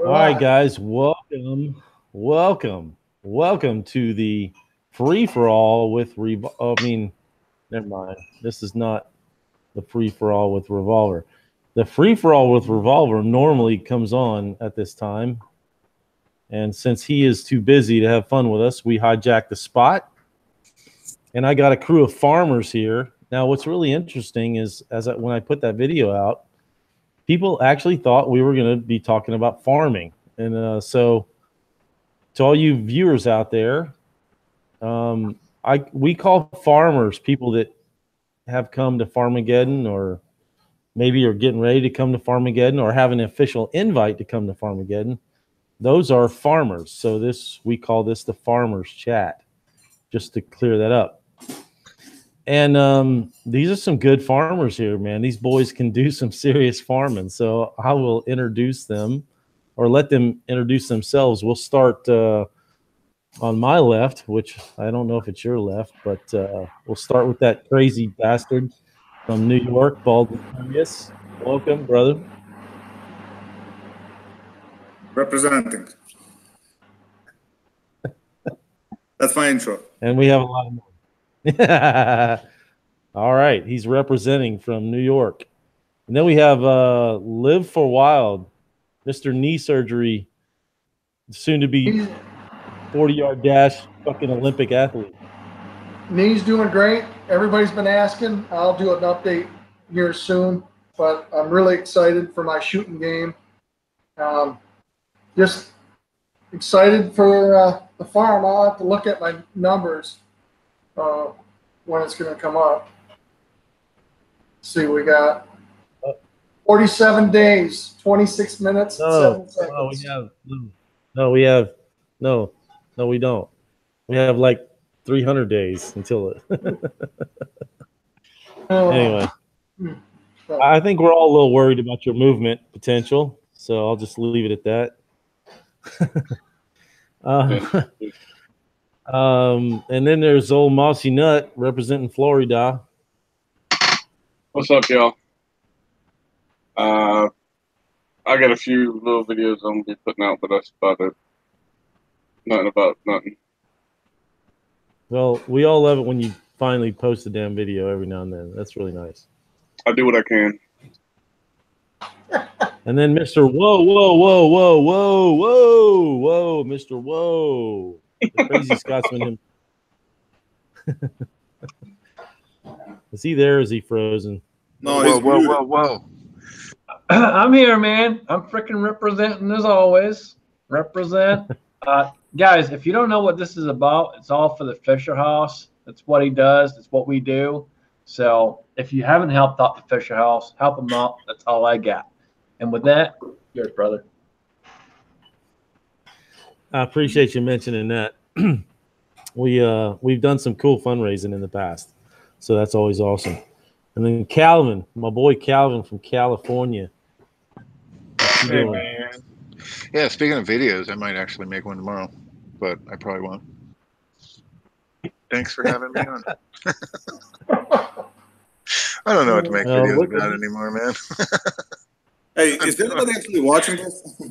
All right, guys, welcome to the free for all with never mind. This is not the free for all with Revolver. The free for all with Revolver normally comes on at this time, and since he is too busy to have fun with us, we hijacked the spot. And I got a crew of farmers here. Now, what's really interesting is when I put that video out, people actually thought we were going to be talking about farming. And so to all you viewers out there, we call farmers people that have come to Farmageddon, or maybe are getting ready to come to Farmageddon, or have an official invite to come to Farmageddon. Those are farmers. So we call this the farmers chat, just to clear that up. And these are some good farmers here, man. These boys can do some serious farming. So I will introduce them, or let them introduce themselves. We'll start on my left, which I don't know if it's your left, but we'll start with that crazy bastard from New York, Baldwin Curious. Welcome, brother. Representing. That's my intro. And we have a lot more. All right, he's representing from New York. And then we have Live for Wild, Mr. Knee Surgery, soon to be 40-yard dash fucking Olympic athlete. Knee's doing great. Everybody's been asking. I'll do an update here soon, but I'm really excited for my shooting game. Just excited for the farm. I'll have to look at my numbers when it's going to come up. Let's see, we got 47 days, 26 minutes, and 7 seconds. No, we don't. We have like 300 days until it. Anyway, I think we're all a little worried about your movement potential, so I'll just leave it at that. And then there's old Mossy Nut representing Florida. What's up, y'all? I got a few little videos I'm gonna be putting out, but that's about it. Nothing. Well, we all love it when you finally post a damn video every now and then. That's really nice. I do what I can. And then Mr. Whoa, Mr. Whoa, the crazy Scotsman. Is he there? Or is he frozen? No, whoa. I'm here, man. I'm freaking representing as always. Represent. Guys, if you don't know what this is about, it's all for the Fisher House. That's what he does. It's what we do. So if you haven't helped out the Fisher House, help them out. That's all I got. And with that, yours, brother. I appreciate you mentioning that. We've done some cool fundraising in the past, so that's always awesome. And then Calvin, my boy Calvin from California. Hey, man. Yeah, speaking of videos, I might actually make one tomorrow, but I probably won't. Thanks for having me on. I don't know what to make videos about anymore, man. Hey, is anybody actually watching this?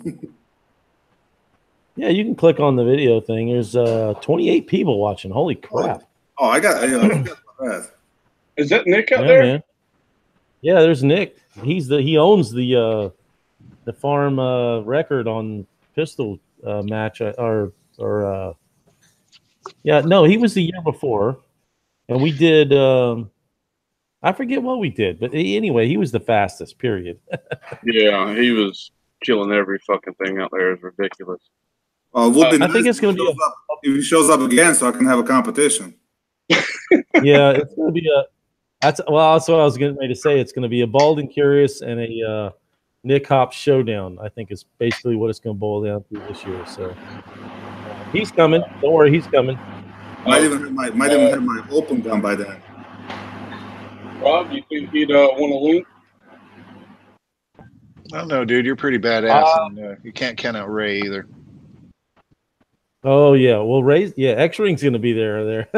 Yeah, you can click on the video thing. There's 28 people watching. Holy crap! Oh, I got that. Is that Nick out there? Man. Yeah, there's Nick. He owns the farm record on pistol match he was the year before, and we did I forget what we did, but anyway, he was the fastest, period. Yeah, he was killing every fucking thing out there. It's ridiculous. I think it's going to be if he shows up again, so I can have a competition. Yeah, it's going to be that's what I was getting ready to say. It's going to be a Baldwin Curious and a Nick Hop showdown. I think is basically what it's going to boil down to this year. So he's coming. Don't worry, he's coming. Might even have my open gun by then. Rob, you think he'd want to link? I don't know, dude. You're pretty badass, and you can't count out Ray either. Oh yeah, well X-Ring's going to be there.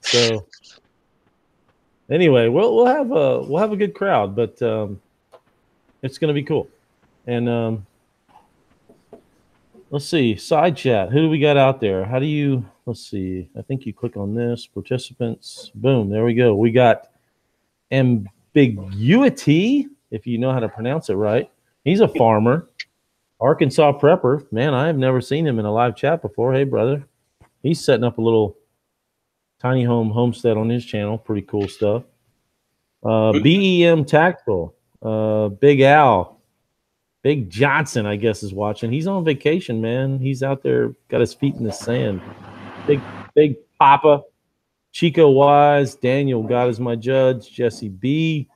So anyway, we'll have a good crowd, but it's going to be cool. And let's see. Side chat. Who do we got out there? How do you? Let's see. I think you click on this. Participants. Boom. There we go. We got Ambiguity, if you know how to pronounce it right. He's a farmer. Arkansas prepper. Man, I have never seen him in a live chat before. Hey, brother. He's setting up a little tiny home homestead on his channel. Pretty cool stuff. BEM Tactical. Big Al. Big Johnson, I guess, is watching. He's on vacation, man. He's out there, got his feet in the sand. Big Papa. Chico Wise. Daniel God is my judge. Jesse B.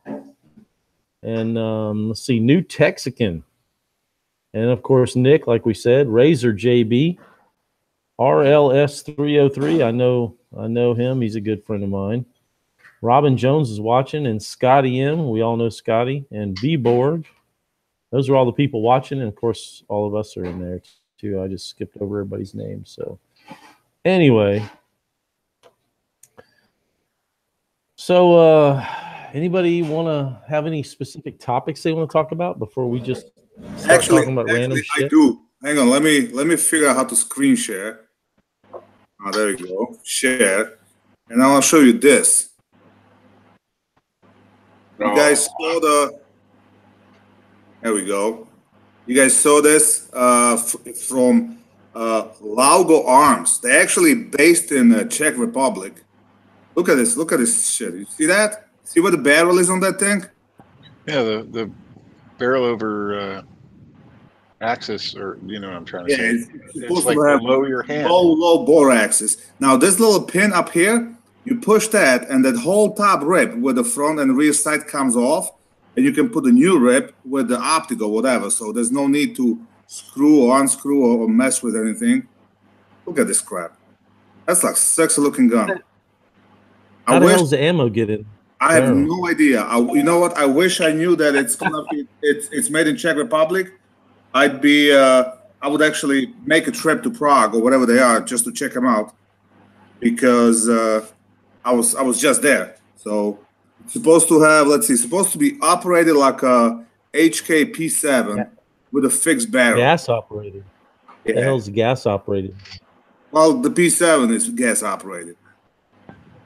And let's see, New Texican. And, of course, Nick, like we said. Razor JB. RLS 303. I know him. He's a good friend of mine. Robin Jones is watching, and Scotty M. We all know Scotty. And B-Borg. Those are all the people watching, and, of course, all of us are in there, too. I just skipped over everybody's name. So, anyway. So, anybody want to have any specific topics they want to talk about before we just start talking about random shit? I do. Hang on. Let me figure out how to screen share. Oh, there you go. Share. And I'll show you this. You guys saw the... There we go. You guys saw this from Laugo Arms. They're actually based in the Czech Republic. Look at this. Look at this shit. You see that? See what the barrel is on that thing? Yeah, the barrel over axis, or you know what I'm trying to say. It's like below your hand. Low bore axis. Now this little pin up here, you push that, and that whole top rib with the front and rear sight comes off. And you can put a new rib with the optic or whatever. So there's no need to screw or unscrew or mess with anything. Look at this crap. That's like sexy looking gun. How the hell's the ammo get in? I have no idea. You know what? I wish I knew that it's gonna be. It's made in Czech Republic. I would actually make a trip to Prague or whatever they are just to check them out, because I was just there. So. Supposed to have, let's see, supposed to be operated like a HK P7 with a fixed barrel. Gas operated. Yeah. The hell's gas operated? Well, the P7 is gas operated.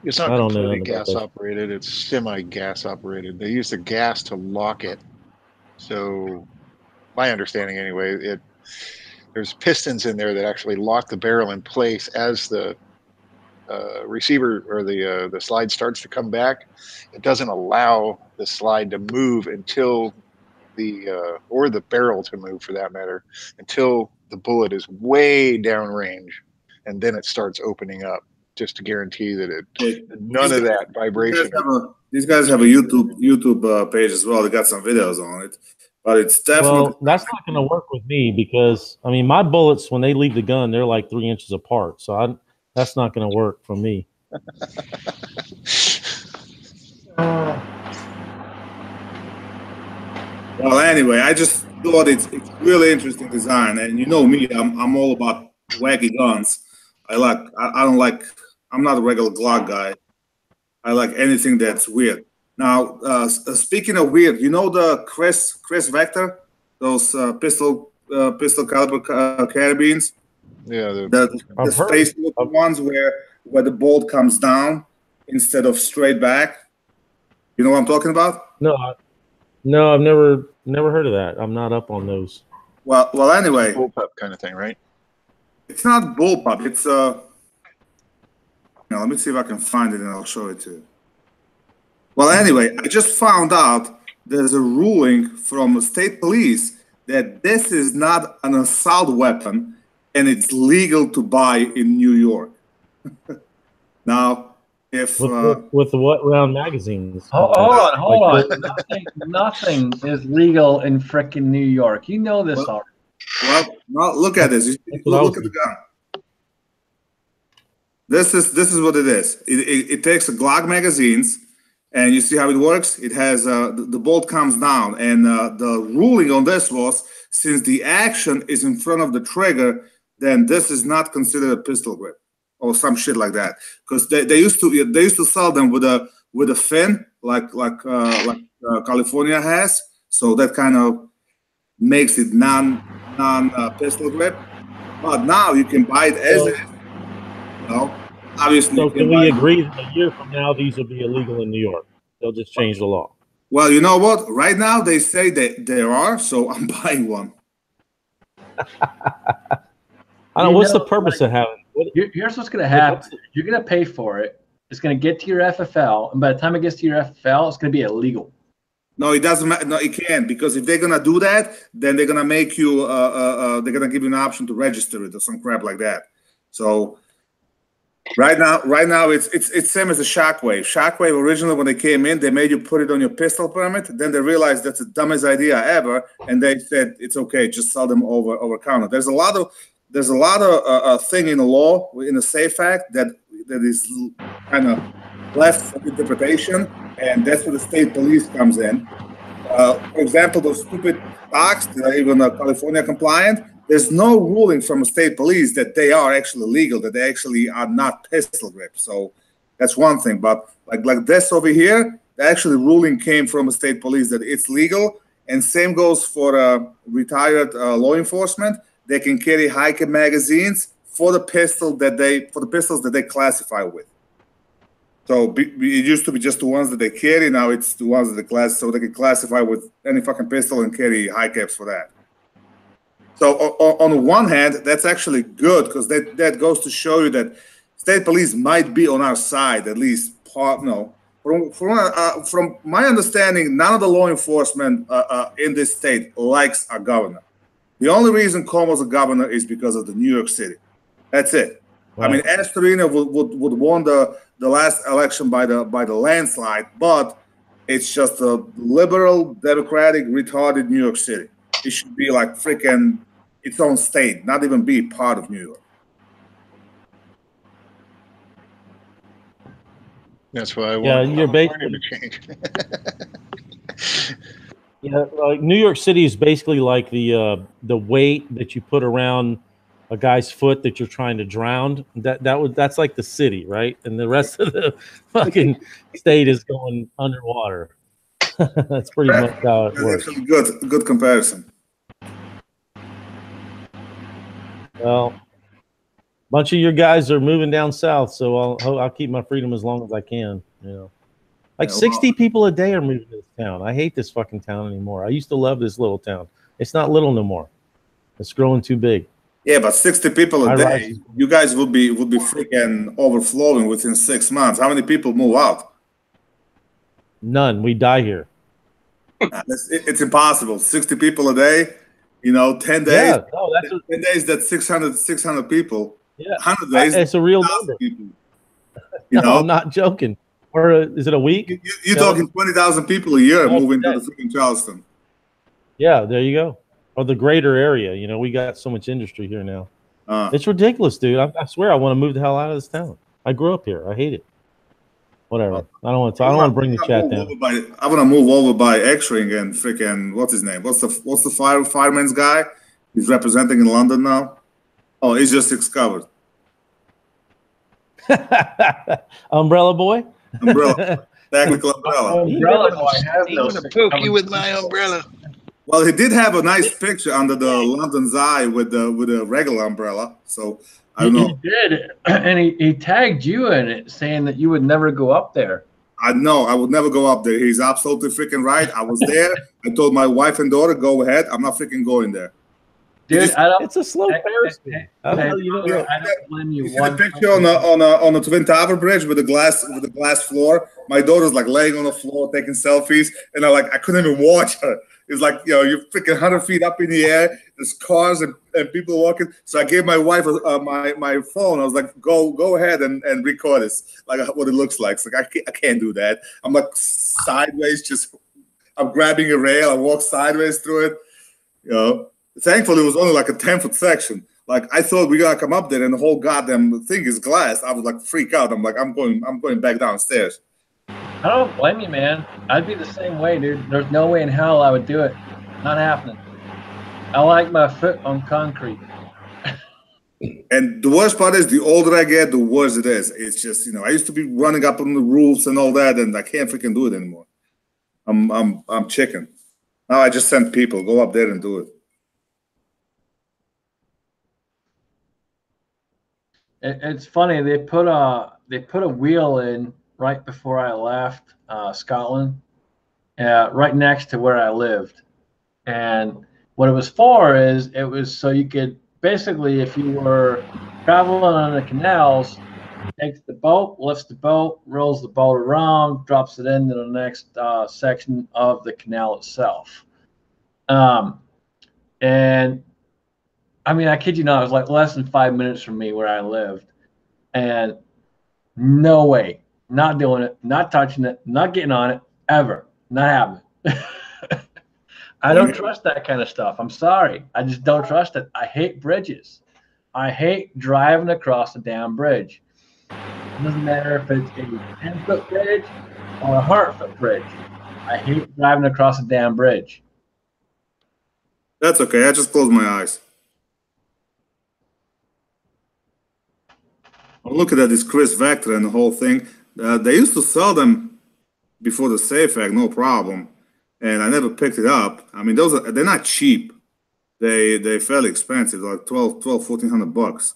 It's not completely gas operated. It's semi-gas operated. They use the gas to lock it. So, my understanding anyway, there's pistons in there that actually lock the barrel in place as the receiver or the slide starts to come back. It doesn't allow the slide to move until or the barrel to move, for that matter, until the bullet is way downrange, and then it starts opening up, just to guarantee that none of that vibration. These guys have a YouTube page as well. They got some videos on it, but it's definitely. Well, that's not going to work with me, because I mean, my bullets, when they leave the gun, they're like 3 inches apart. So that's not going to work for me. Well, anyway, I just thought it's really interesting design, and you know me, I'm all about wacky guns. I'm not a regular Glock guy. I like anything that's weird. Now, speaking of weird, you know the Chris Vector, those pistol caliber carabines. Yeah, the space ones where the bolt comes down instead of straight back. You know what I'm talking about? No, I've never heard of that. I'm not up on those. Well, anyway, bullpup kind of thing, right? It's not bullpup. It's let me see if I can find it and I'll show it to you. Well, anyway, I just found out there's a ruling from the state police that this is not an assault weapon, and it's legal to buy in New York. Now, if with the what round magazines? Hold on. Nothing is legal in frickin' New York. You know this already. Well, now look at this. Look at the gun. This is what it is. It takes the Glock magazines, and you see how it works. It has the bolt comes down, and the ruling on this was, since the action is in front of the trigger, then this is not considered a pistol grip or some shit like that. Because they used to sell them with a fin like California has, so that kind of makes it non pistol grip. But now you can buy it as is. Obviously. So can we agree that a year from now these will be illegal in New York? They'll just change the law. Well, you know what? Right now they say that there are, so I'm buying one. I don't know. What's the purpose of having? Here's what's going to happen. You're going to pay for it. It's going to get to your FFL, and by the time it gets to your FFL, it's going to be illegal. No, it doesn't matter. No, it can't, because if they're going to do that, then they're going to make you. They're going to give you an option to register it or some crap like that. So right now, it's same as the Shockwave. Shockwave originally, when they came in, they made you put it on your pistol permit. Then they realized that's the dumbest idea ever, and they said it's okay, just sell them over counter. There's a lot of thing in the law, in the SAFE Act, that is kind of left for interpretation, and that's where the state police comes in. For example, those stupid stocks that are even California compliant, there's no ruling from a state police that they are actually legal, that they actually are not pistol grip. So that's one thing. But like this over here, the actual ruling came from a state police that it's legal. And same goes for retired law enforcement. They can carry high cap magazines for the pistols that they classify with. So it used to be just the ones that they carry. Now it's the ones that they class, so they can classify with any fucking pistol and carry high caps for that. So on the one hand, that's actually good, because that goes to show you that state police might be on our side, at least part. No, from my understanding, none of the law enforcement in this state likes our governor. The only reason Cuomo's a governor is because of the New York City. That's it. Right. I mean, Astorino would won the last election by the landslide, but it's just a liberal, democratic, retarded New York City. It should be like freaking its own state, not even be part of New York. That's why I want you're basically to change. Yeah, like New York City is basically like the weight that you put around a guy's foot that you're trying to drown. That's like the city, right? And the rest of the fucking state is going underwater. That's pretty much how it works. Good comparison. Well, a bunch of your guys are moving down south, so I'll keep my freedom as long as I can. You know, like 60 people a day are moving to this town. I hate this fucking town anymore. I used to love this little town. It's not little no more. It's growing too big. Yeah, but 60 people a day, you guys would be freaking overflowing within 6 months. How many people move out? None. We die here. It's impossible. 60 people a day, 10 days. Yeah, no, 10 days, that's 600 people. Yeah, 100 days. It's a real number. People, no, I'm not joking. Or is it a week? You're talking 20,000 people a year moving to the freaking Charleston. Yeah, there you go. Or the greater area. We got so much industry here now. It's ridiculous, dude. I swear I want to move the hell out of this town. I grew up here. I hate it. Whatever. I don't want to bring the chat down. I want to move over by X-Ring and freaking, what's his name? What's the fireman's guy? He's representing in London now. Oh, he's just discovered. Umbrella Boy? Umbrella. Technical umbrella. Umbrella Boy has I'm going to poke you with my umbrella. Well, he did have a nice picture under the London's Eye with a regular umbrella. So I don't know. He did, and he tagged you in it, saying that you would never go up there. I know. I would never go up there. He's absolutely freaking right. I was there. I told my wife and daughter, go ahead. I'm not freaking going there. Dude, it's a slow Ferris. I don't blame you. You see the picture on the Twin Tower Bridge with the glass floor. My daughter's like laying on the floor taking selfies, and I couldn't even watch her. It's like, you're freaking 100 feet up in the air. There's cars and people walking. So I gave my wife my phone. I was like, go ahead and record this, like what it looks like. It's like I can't do that. I'm like sideways, I'm grabbing a rail. I walk sideways through it. Thankfully, it was only like a 10-foot section. Like I thought we gotta come up there and the whole goddamn thing is glass. I was like freak out. I'm like, I'm going back downstairs. I don't blame you, man. I'd be the same way, dude. There's no way in hell I would do it. Not happening. I like my foot on concrete. And the worst part is, the older I get, the worse it is. It's just, I used to be running up on the roofs and all that, and I can't freaking do it anymore. I'm chicken. Now I just send people, go up there and do it. It's funny. They put a wheel in right before I left Scotland, right next to where I lived. And what it was for is it was so you could basically, if you were traveling on the canals, takes the boat, lifts the boat, rolls the boat around, drops it into the next section of the canal itself. And I mean, I kid you not, it was like less than 5 minutes from me where I lived. And no way, not doing it, not touching it, not getting on it, ever. Not happening. I don't trust that kind of stuff. I'm sorry. I just don't trust it. I hate bridges. I hate driving across a damn bridge. It doesn't matter if it's a 10-foot bridge or a 100-foot bridge. I hate driving across a damn bridge. That's okay. I just closed my eyes. I'm looking at this Chris Vector and the whole thing. They used to sell them before the Safe Act, no problem. And I never picked it up. I mean, they're not cheap. They're fairly expensive, like $1,400.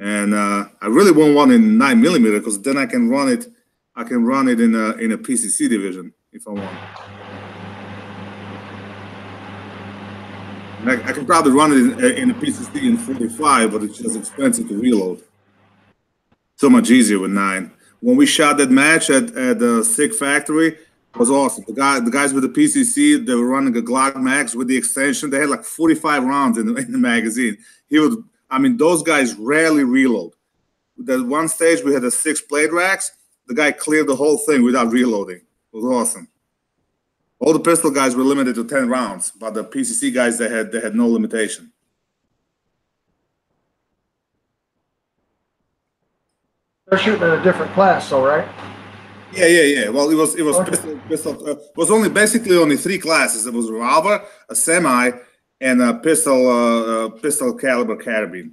And I really want one in 9mm because then I can run it. I can run it in a PCC division if I want. And I can probably run it in a PCC in 45, but it's just expensive to reload. So much easier with 9. When we shot that match at the SIG factory, it was awesome. The guys with the PCC, they were running a Glock Max with the extension. They had like 45 rounds in the magazine. I mean, those guys rarely reload. That one stage we had the 6 blade racks. The guy cleared the whole thing without reloading. It was awesome. All the pistol guys were limited to 10 rounds, but the PCC guys, they had no limitation. They're shooting in a different class, so right? Yeah. Well, it was Okay. pistol. It was basically only 3 classes. It was revolver, a semi, and a pistol caliber carabine.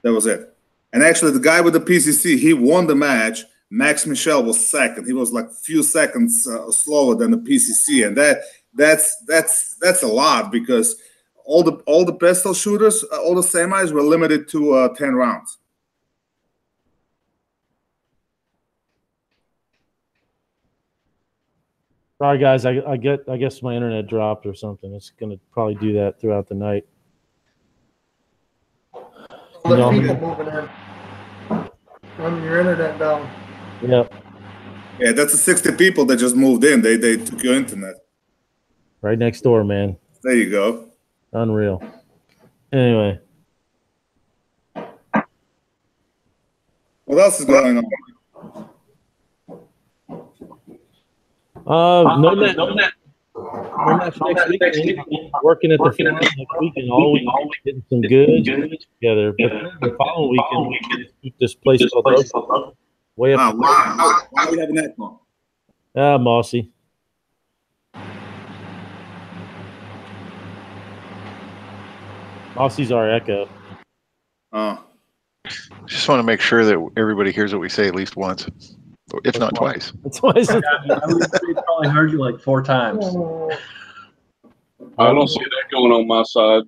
That was it. And actually, the guy with the PCC, he won the match. Max Michel was second. He was like a few seconds slower than the PCC, and that's a lot because all the pistol shooters, all the semis were limited to 10 rounds. Sorry, guys. I guess my internet dropped or something. It's going to probably do that throughout the night. The No. people moving in. Run your internet down. Yep. Yeah, that's the 60 people that just moved in. They took your internet. Right next door, man. There you go. Unreal. Anyway. What else is going on? No match next week. Working at the farm next weekend, all week, getting some goods together. But the following weekend, we can keep this place called way up. Why are we having that one? Mossy. Mossy's our echo. Just want to make sure that everybody hears what we say at least once, if not twice. That's why it's I probably heard you like 4 times. I don't see that going on my side.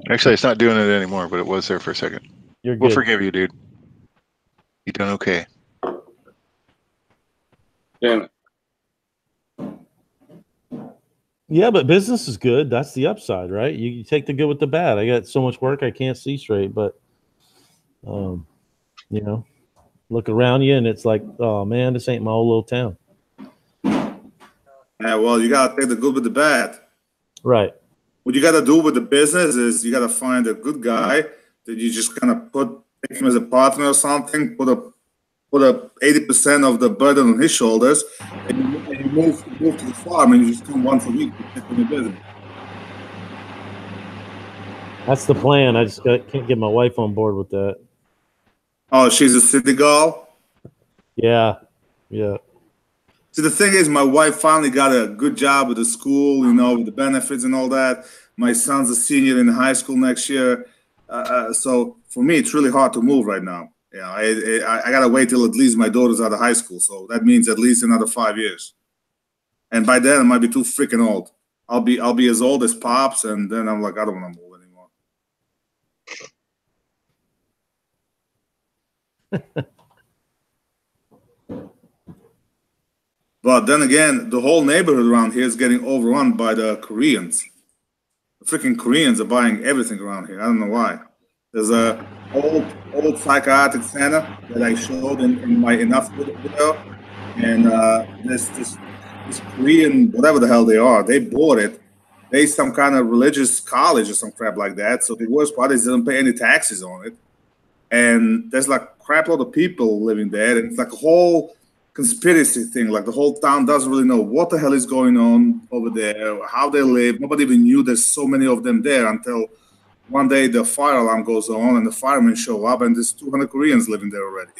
Actually, it's not doing it anymore, but it was there for a second. You're good. We'll forgive you, dude. You done okay. Damn it. Yeah, but business is good. That's the upside, right? You take the good with the bad. I got so much work I can't see straight, but you know, look around you and it's like, oh man, this ain't my old little town. Yeah, well, you gotta take the good with the bad. Right. What you gotta do with the business is you gotta find a good guy that you just kind of take him as a partner or something. Put a 80% of the burden on his shoulders, and you move to the farm, and you just come once a week to check on the business. That's the plan. I just can't get my wife on board with that. Oh, she's a city girl. Yeah. See, the thing is, my wife finally got a good job with the school, you know, with the benefits and all that. My son's a senior in high school next year. So for me, it's really hard to move right now. You know, I got to wait till at least my daughter's out of high school. So that means at least another 5 years. And by then, I might be too freaking old. I'll be as old as Pops, and then I'm like, I don't want to move anymore. But then again, the whole neighborhood around here is getting overrun by the Koreans. The freaking Koreans are buying everything around here. I don't know why. There's a old psychiatric center that I showed in my Enough video, and this Korean, whatever the hell they are, they bought it. They some kind of religious college or some crap like that. So the worst part is they don't pay any taxes on it. And there's like a crap load of people living there, and it's like a whole conspiracy thing. Like the whole town doesn't really know what the hell is going on over there, how they live. Nobody even knew there's so many of them there until one day the fire alarm goes on and the firemen show up, and there's 200 Koreans living there already.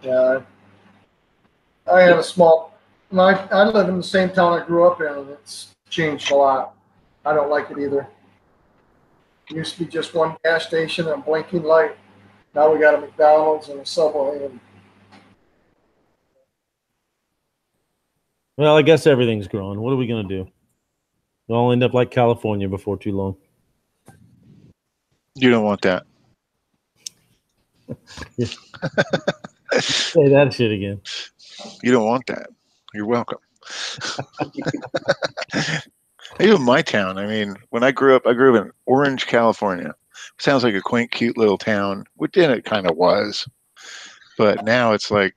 Yeah, I had a small. I live in the same town I grew up in, and it's changed a lot. I don't like it either. It used to be just one gas station and a blinking light. Now we got a McDonald's and a Subway. And Well, I guess everything's growing. What are we going to do? We'll end up like California before too long. You don't want that. Say that shit again. You don't want that. You're welcome. Even my town. I mean, when I grew up in Orange, California. Sounds like a quaint, cute little town, which then it kind of was. But now it's like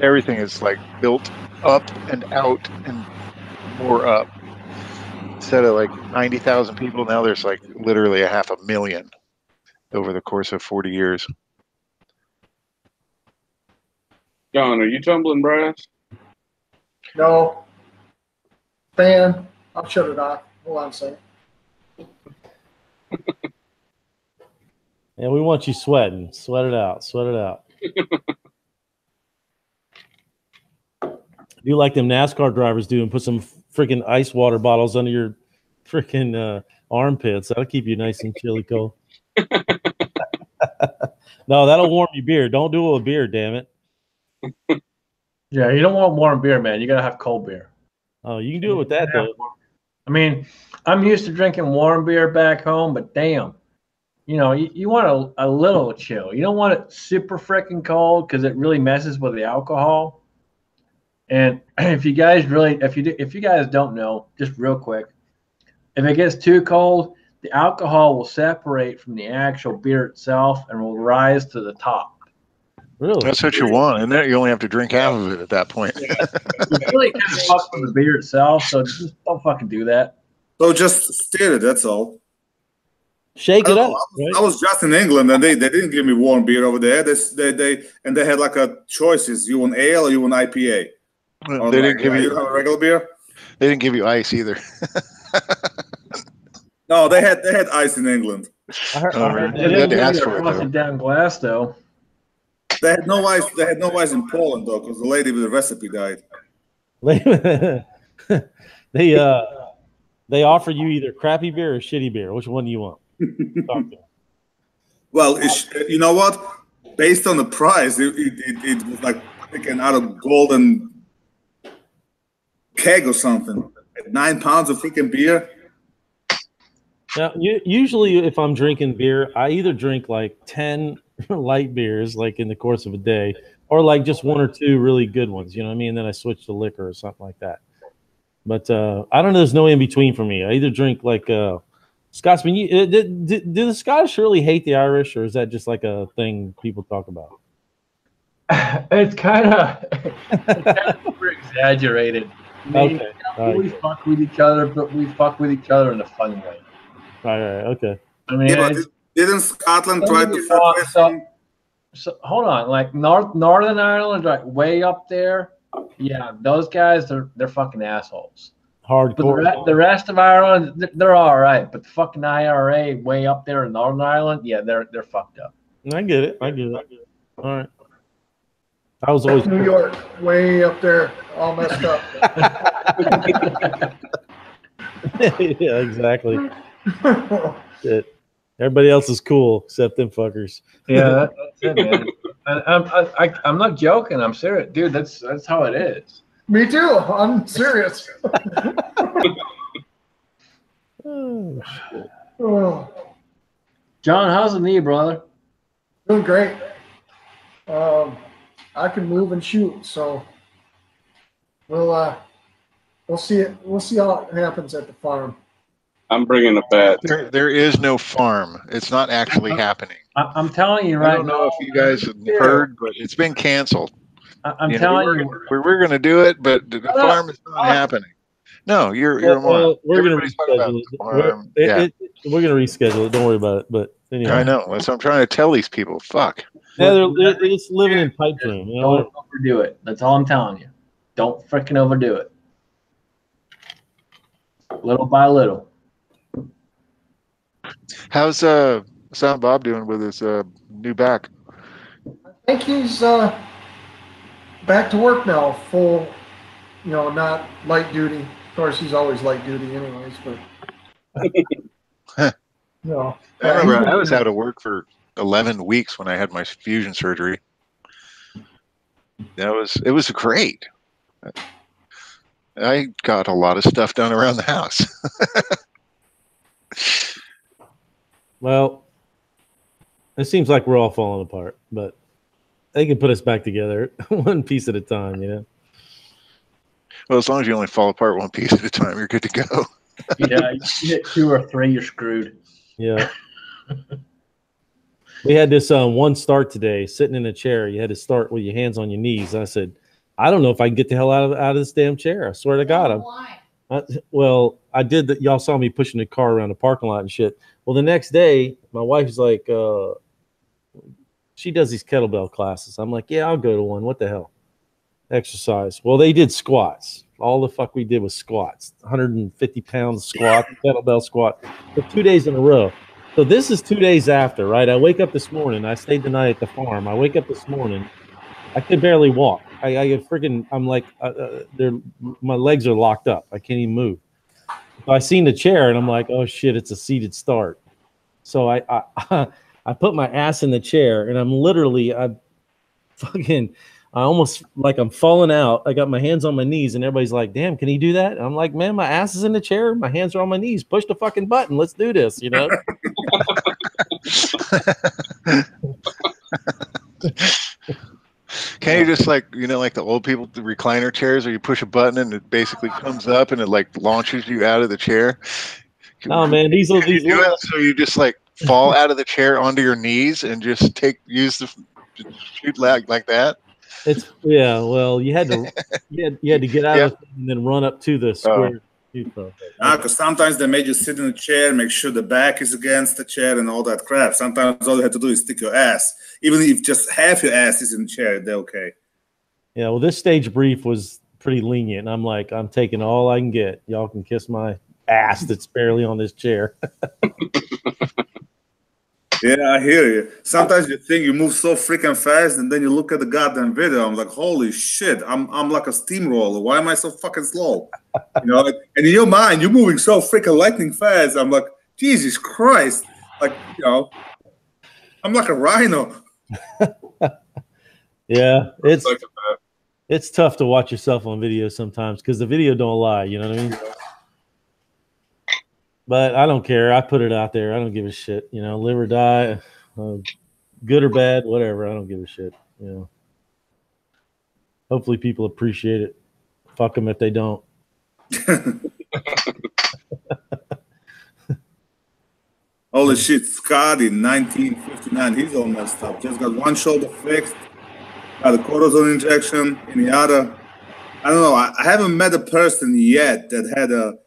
everything is like built up and out and more up. Instead of like 90,000 people, now there's like literally 500,000 over the course of 40 years. John, are you tumbling brass? no, fan. I'll shut it off. Hold on a second. Yeah, we want you sweating. Sweat it out. Sweat it out. Do like them NASCAR drivers do and put some freaking ice water bottles under your freaking armpits. That'll keep you nice and chilly cold. No, that'll warm your beer. Don't do it with beer, damn it. Yeah, you don't want warm beer, man. You gotta have cold beer. Oh, you can do it with that though. I mean, I'm used to drinking warm beer back home, but damn, you know, you want a little chill. You don't want it super freaking cold because it really messes with the alcohol. And if you guys don't know, just real quick, if it gets too cold, the alcohol will separate from the actual beer itself and will rise to the top. Really? That's what you want, and then you only have to drink half of it at that point. You really kind of fuck with the beer itself, so just don't fucking do that. So just stir it, that's all. Shake it up. I was just in England, and they didn't give me warm beer over there. They had like a choices. You want ale or you want IPA? They didn't give you have a regular beer. They didn't give you ice either. No, they had ice in England. I heard They didn't give you a frosted down glass, though. They had no ice. They had no ice in Poland though, because the lady with the recipe died. They offer you either crappy beer or shitty beer. Which one do you want? Well, you know what? Based on the price, it was like taken out of golden keg or something. 9 pounds of freaking beer. Now, usually if I'm drinking beer, I either drink like 10 light beers like in the course of a day, or like just 1 or 2 really good ones, you know what I mean? And then I switch to liquor or something like that. But I don't know, there's no in between for me. I either drink like Scotsman. Do the Scottish really hate the Irish, or is that just like a thing people talk about? It's kind of super exaggerated. I mean, Okay. We fuck with each other, but we fuck with each other in a fun way. Right. Okay. I mean, Yeah, didn't Scotland try to fuck with them? So hold on, like Northern Ireland, like way up there. Yeah, those guys, they're fucking assholes. Hardcore. But the rest of Ireland, they're all right. But the fucking IRA way up there in Northern Ireland, yeah, they're fucked up. I get it. All right. I was always New York, way up there, all messed up. Yeah, exactly. Shit. Everybody else is cool except them fuckers. Yeah, that's it, man. I'm not joking. I'm serious, dude. That's how it is. Me too. I'm serious. Oh, shit. Oh. John, how's the knee, brother? Doing great. I can move and shoot, so we'll see it. We'll see how it happens at the farm. I'm bringing a bat. There is no farm. It's not actually happening. I'm telling you I right don't know now. if you guys have heard, but it's been canceled. I'm telling you. We were going to do it, but the farm is not happening. No, you're a moron. We're going to Everybody's talking about reschedule the farm. it. We're going to reschedule it. Don't worry about it. But anyway. I know. That's what I'm trying to tell these people. Fuck. Yeah, they're just living in pipe dream. You know? Don't overdo it. That's all I'm telling you. Don't freaking overdo it. Little by little. How's Silent Bob doing with his new back? I think he's back to work now, full, not light duty. Of course, he's always light duty anyways, but I remember I was out of work for 11 weeks when I had my fusion surgery. It was great. I got a lot of stuff done around the house. Well, it seems like we're all falling apart, but they can put us back together one piece at a time, Well, as long as you only fall apart one piece at a time, you're good to go. Yeah, you hit 2 or 3, you're screwed. Yeah. We had this one start today, sitting in a chair. You had to start with your hands on your knees. I said, I don't know if I can get the hell out of this damn chair. I swear to God. Why? Well, I did that. Y'all saw me pushing the car around the parking lot and shit. Well, the next day, my wife's like, she does these kettlebell classes. I'm like, yeah, I'll go to one. What the hell? Exercise. Well, they did squats. All the fuck we did was squats. 150 pounds squat, kettlebell squat for 2 days in a row. So this is 2 days after, right? I wake up this morning. I stayed the night at the farm. I wake up this morning. I could barely walk. I get freaking. I'm like, my legs are locked up. I can't even move. So I seen the chair and I'm like, oh shit, it's a seated start. So I put my ass in the chair and I'm almost like I'm falling out. I got my hands on my knees and everybody's like, damn, can he do that? And I'm like, man, my ass is in the chair. My hands are on my knees. Push the fucking button. Let's do this, Can't you just like the old people, the recliner chairs where you push a button and it basically comes up and it like launches you out of the chair? No, man, these do it so you just like fall out of the chair onto your knees and just use the shoot like that? Well, you had to get out of it and then run up to the square. Because sometimes they made you sit in a chair, make sure the back is against the chair and all that crap. Sometimes all you have to do is stick your ass. Even if just half your ass is in the chair, they're okay. Yeah, well, this stage brief was pretty lenient. I'm like, I'm taking all I can get. Y'all can kiss my ass that's barely on this chair. Yeah, I hear you. Sometimes you think you move so freaking fast, and then you look at the goddamn video. I'm like, holy shit! I'm like a steamroller. Why am I so fucking slow? And in your mind, you're moving so freaking lightning fast. I'm like, Jesus Christ! Like, I'm like a rhino. Yeah, it's tough to watch yourself on video sometimes because the video don't lie. You know what I mean? But I don't care. I put it out there. I don't give a shit. Live or die, good or bad, whatever. I don't give a shit. Hopefully people appreciate it. Fuck them if they don't. Holy shit, Scotty, 1959. He's all messed up. Just got one shoulder fixed. Got a cortisone injection in the other. I don't know. I haven't met a person yet that had a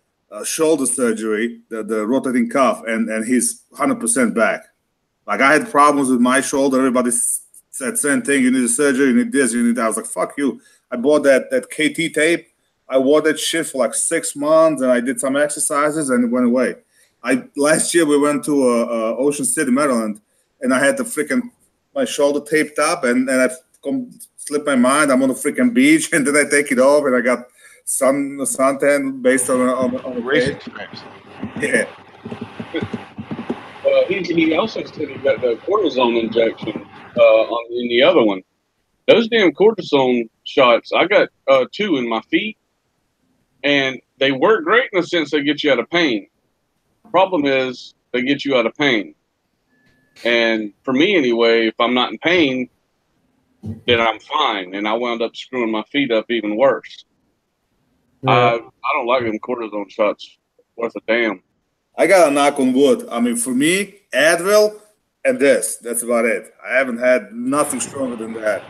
shoulder surgery, the rotating cuff, and he's 100% back. Like, I had problems with my shoulder. Everybody said same thing. You need a surgery. You need this. You need that. I was like, fuck you. I bought that KT tape. I wore that shit for like 6 months, and I did some exercises, and it went away. Last year we went to Ocean City, Maryland, and I had my shoulder taped up, and I slipped my mind. I'm on the freaking beach, and then I take it off, and I got suntan based on the racing stripes. Yeah. He also said he got the cortisone injection in the other one. Those damn cortisone shots, I got 2 in my feet, and they work great in the sense they get you out of pain. Problem is, they get you out of pain. And for me anyway, if I'm not in pain, then I'm fine. And I wound up screwing my feet up even worse. Yeah. I don't like them cortisone shots worth a damn. I got a knock on wood. I mean, for me, Advil and this. That's about it. I haven't had nothing stronger than that.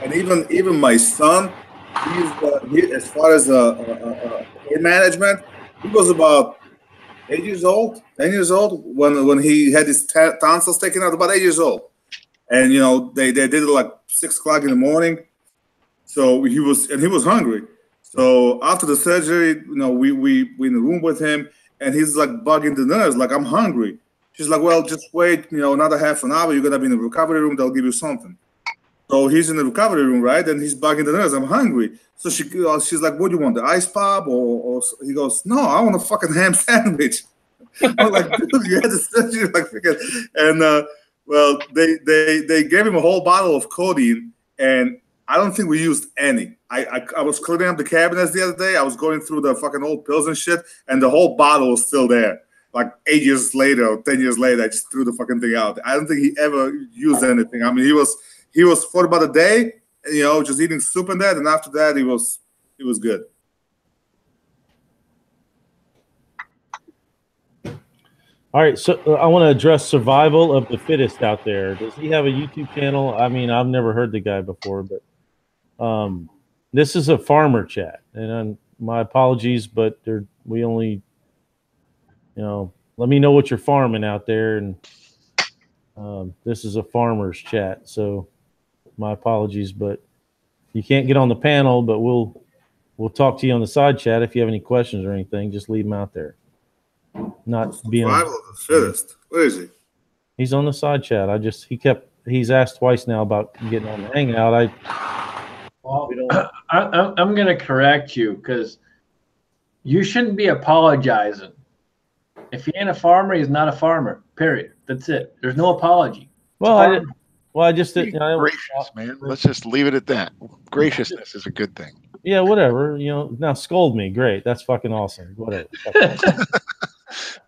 And even my son, as far as pain management, he was about 8 years old, 10 years old when he had his tonsils taken out. About 8 years old, and they did it like 6 o'clock in the morning. So he was hungry. So after the surgery, we in the room with him, and he's like bugging the nurse, like, I'm hungry. She's like, well, just wait, another half an hour. You're gonna be in the recovery room. They'll give you something. So he's in the recovery room, right? And he's bugging the nurse. I'm hungry. So she's like, what do you want, the ice pop? Or he goes, no, I want a fucking ham sandwich. I'm like, dude, you had the surgery, like, freaking. And well, they gave him a whole bottle of codeine, and I don't think we used any. I was cleaning up the cabinets the other day. I was going through the fucking old pills and shit, and the whole bottle was still there. Like 8 years later or 10 years later, I just threw the fucking thing out. I don't think he ever used anything. I mean, he was for about a day, just eating soup and that, and after that, he was good. All right, so I want to address survival of the fittest out there. Does he have a YouTube channel? I mean, I've never heard the guy before, but this is a farmer chat, and my apologies, but we only, let me know what you're farming out there, and this is a farmer's chat, so my apologies, but you can't get on the panel, but we'll talk to you on the side chat if you have any questions or anything. Just leave them out there. Not being survival of the fittest. Where is he? He's on the side chat. He's asked twice now about getting on the hangout. I'm going to correct you, because you shouldn't be apologizing. If he ain't a farmer, he's not a farmer. Period. That's it. There's no apology. I just didn't. Gracious, man. Let's just leave it at that. Graciousness is a good thing. Yeah, whatever. Now scold me. Great. That's fucking awesome. Whatever.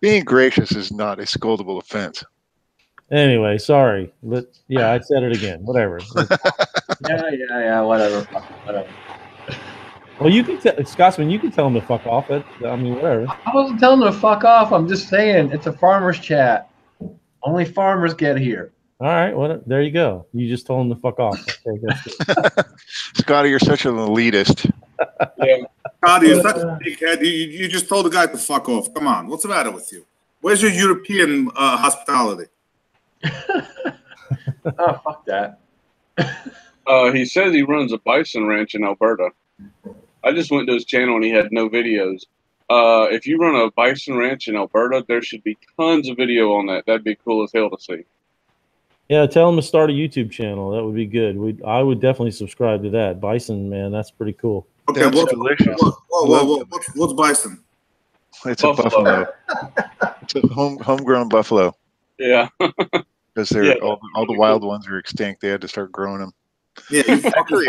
Being gracious is not a scoldable offense. Anyway, sorry, but yeah, I said it again. Whatever. Yeah. Whatever. Well, you can tell Scotsman. You can tell him to fuck off. Whatever. I wasn't telling him to fuck off. I'm just saying it's a farmer's chat. Only farmers get here. All right. Well, there you go. You just told him to fuck off. Okay, that's good. Scotty, you're such an elitist. Yeah. Scotty, you're such a dickhead. You just told the guy to fuck off. Come on. What's the matter with you? Where's your European hospitality? Oh, fuck that. He says he runs a bison ranch in Alberta. I just went to his channel and he had no videos. If you run a bison ranch in Alberta, there should be tons of video on that. That'd be cool as hell to see. Yeah, tell him to start a YouTube channel. That would be good. I would definitely subscribe to that. Bison, man, that's pretty cool. Okay, That's delicious. What's bison? It's a buffalo. It's a homegrown buffalo. Yeah. Because they're all the wild ones are extinct. They had to start growing them. Yeah, Actually,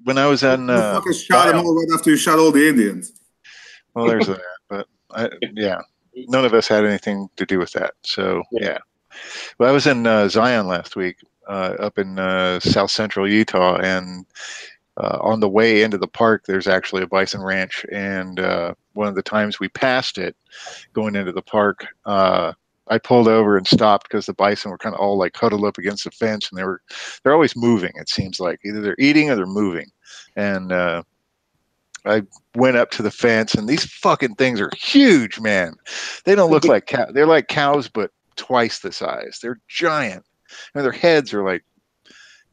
when I was on. You fucking shot him all right after you shot all the Indians. Well, there's that. But none of us had anything to do with that. So yeah. Well, I was in Zion last week, up in South Central Utah, and on the way into the park, there's actually a bison ranch. And one of the times we passed it, going into the park, I pulled over and stopped because the bison were kind of all like huddled up against the fence, and they're always moving. It seems like either they're eating or they're moving. And I went up to the fence, and these fucking things are huge, man. They don't look like cows. They're like cows, but twice the size. They're giant, and their heads are like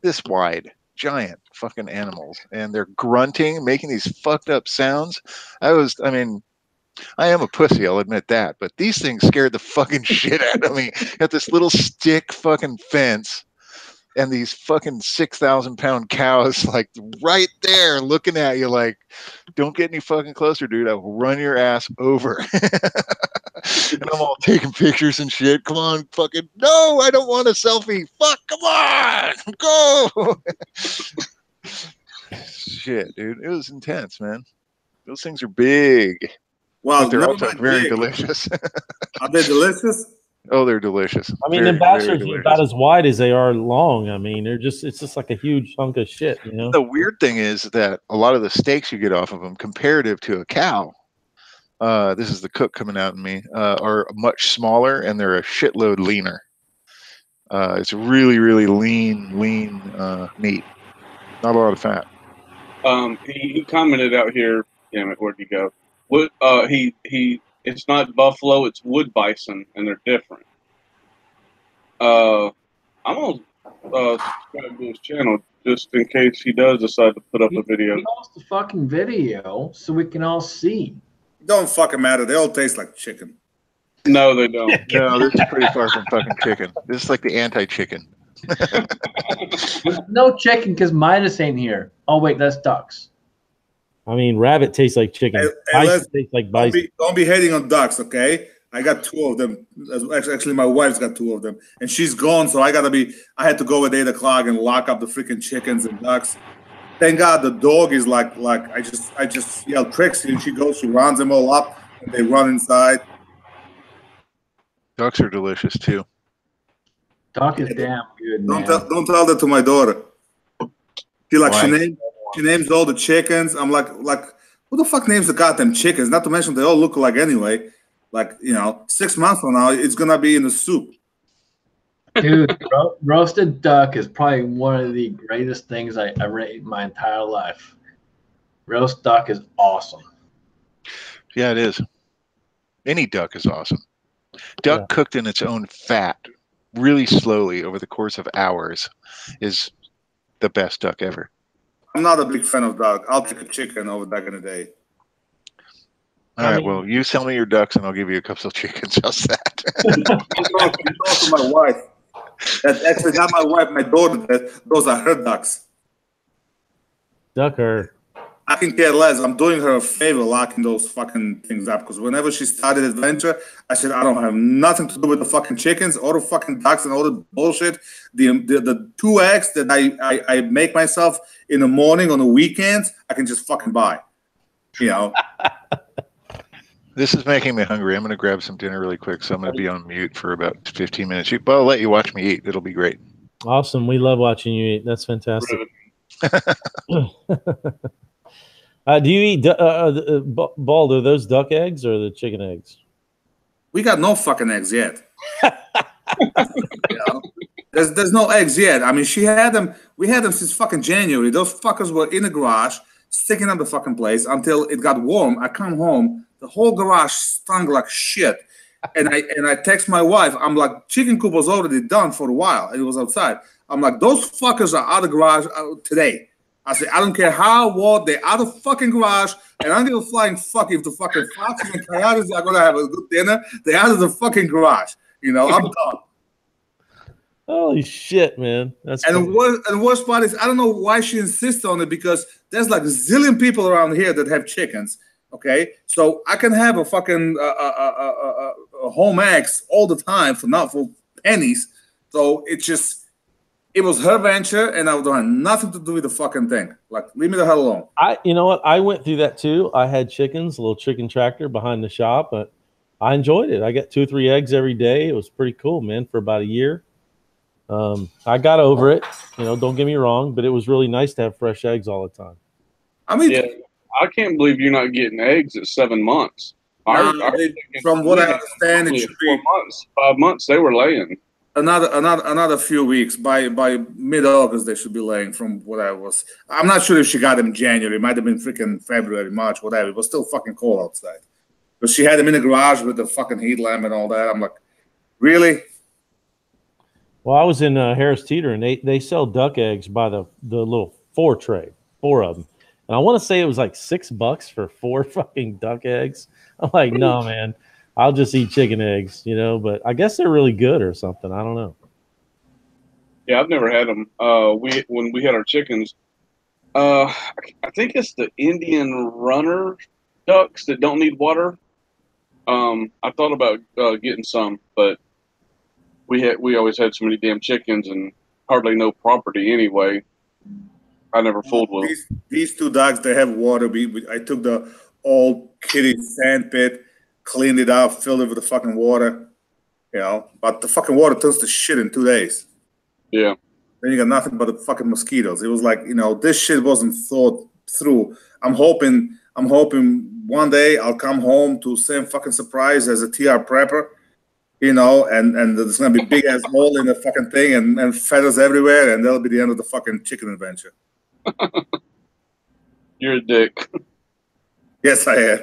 this wide. Giant fucking animals, and they're grunting, making these fucked up sounds. I am a pussy, I'll admit that, but these things scared the fucking shit out of me. At this little stick fucking fence, and these fucking 6,000-pound cows like right there looking at you like, don't get any fucking closer, dude. I will run your ass over. And I'm all taking pictures and shit. Come on, fucking no, I don't want a selfie. Fuck, come on, go. Shit, dude. It was intense, man. Those things are big. Wow, But they're also very delicious. Are they delicious? Oh, they're delicious. I mean, Very, the bastards very are delicious. about as wide as they are long. I mean, it's just like a huge hunk of shit, you know? The weird thing is that a lot of the steaks you get off of them, comparative to a cow, this is the cook coming out in me, are much smaller and they're a shitload leaner. It's really, really lean meat. Not a lot of fat. He commented out here. Damn it, where'd he go? What? It's not buffalo. It's wood bison, and they're different. I'm gonna subscribe to his channel just in case he does decide to put up a video. Post the fucking video so we can all see. Don't fucking matter. They all taste like chicken. No, they don't. No, this is pretty far from fucking chicken. This is like the anti-chicken. There's no chicken because Midas ain't here. Oh wait, that's ducks. I mean, rabbit tastes like chicken. Hey, Bison tastes like bison. Don't be hating on ducks, okay? I got 2 of them. Actually, my wife's got 2 of them, and she's gone. So I had to go at 8 o'clock and lock up the freaking chickens and ducks. Thank God the dog is like I just yell Trixie, and she runs them all up, and they run inside. Ducks are delicious too. Duck is damn good, man. Don't tell that to my daughter. Why? She names all the chickens. I'm like who the fuck names the goddamn chickens? Not to mention they all look alike anyway. Like, 6 months from now, it's gonna be in the soup. Dude, roasted duck is probably one of the greatest things I ever ate in my entire life. Roast duck is awesome. Yeah, it is. Any duck is awesome. Duck cooked in its own fat, really slowly over the course of hours, is the best duck ever. I'm not a big fan of duck. I'll take a chicken over duck in a day. All right, well, you sell me your ducks and I'll give you a couple of chickens. How's that? You talk to my wife. That's actually not my wife, my daughter. Those are her ducks. Duck are. I can care less. I'm doing her a favor locking those fucking things up, because whenever she started adventure, I said I don't have nothing to do with the fucking chickens or the fucking ducks and all the bullshit. The 2 eggs that I make myself in the morning on the weekends, I can just fucking buy. This is making me hungry. I'm going to grab some dinner really quick, so I'm going to be on mute for about 15 minutes. But I'll let you watch me eat. It'll be great. Awesome. We love watching you eat. That's fantastic. Do you eat Bald? Are those duck eggs or the chicken eggs? We got no fucking eggs yet. There's no eggs yet. I mean, she had them. We had them since fucking January. Those fuckers were in the garage, sticking up the fucking place until it got warm. I come home, the whole garage stunk like shit. And I text my wife. I'm like, chicken coop was already done for a while. It was outside. I'm like, those fuckers are out of the garage today. I said, I don't care what, they're out of the fucking garage, and I don't give a flying fuck if the fucking foxes and coyotes are going to have a good dinner. They're out of the fucking garage. I'm done. Holy shit, man. And the worst part is, I don't know why she insists on it, because there's like a zillion people around here that have chickens, okay? So I can have a fucking home eggs all the time for pennies. So it was her venture, and I had nothing to do with the fucking thing. Like, leave me the hell alone. You know what? I went through that too. I had chickens, a little chicken tractor behind the shop, but I enjoyed it. I got 2 or 3 eggs every day. It was pretty cool, man, for about a year. I got over it. Don't get me wrong, but it was really nice to have fresh eggs all the time. I mean, yeah, I can't believe you're not getting eggs at 7 months. From what I understand, it should be 4 months, 5 months. They were laying. Another few weeks. By mid-August they should be laying, from what I was. I'm not sure if she got them January. It might have been freaking February, March, whatever. It was still fucking cold outside. But she had them in the garage with the fucking heat lamp and all that. I'm like, really? Well, I was in Harris Teeter, and they sell duck eggs by the little 4 tray, 4 of them. And I want to say it was like $6 for 4 fucking duck eggs. I'm like, no, man. I'll just eat chicken eggs, but I guess they're really good or something. I don't know. Yeah, I've never had them. When we had our chickens, I think it's the Indian runner ducks that don't need water. I thought about getting some, but we always had so many damn chickens and hardly no property anyway. I never fooled with them. These 2 dogs, they have water. I took the old kitty sand pit, cleaned it up, filled it with the fucking water, You know, but the fucking water turns to shit in 2 days. Yeah. Then you got nothing but the fucking mosquitoes. It was like, you know, this shit wasn't thought through. I'm hoping one day I'll come home to the same fucking surprise as a TR prepper, you know, and there's gonna be big ass hole in the fucking thing and feathers everywhere, and that'll be the end of the fucking chicken adventure. You're a dick. Yes, I am.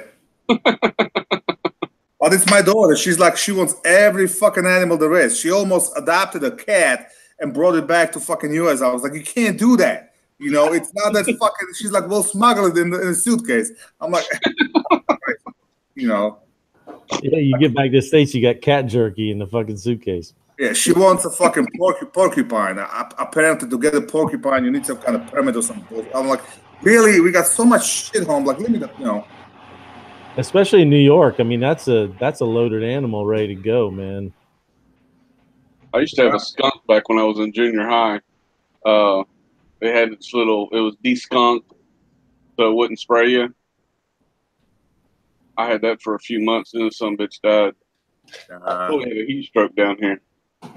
But it's my daughter. She's like, she wants every fucking animal there is. She almost adopted a cat and brought it back to fucking US. I was like, you can't do that. You know, it's not that fucking. She's like, we'll smuggle it in a suitcase. I'm like, you know. Yeah, you get back to the States, you got cat jerky in the fucking suitcase. Yeah, she wants a fucking porcupine. Apparently, to get a porcupine, you need some kind of permit or something. I'm like, really? We got so much shit home. Like, let me, you know. Especially in New York. I mean, that's a loaded animal ready to go, man. I used to have a skunk back when I was in junior high. They had this little, it was de-skunked, so it wouldn't spray you. I had that for a few months, then some bitch died. I had a heat stroke down here.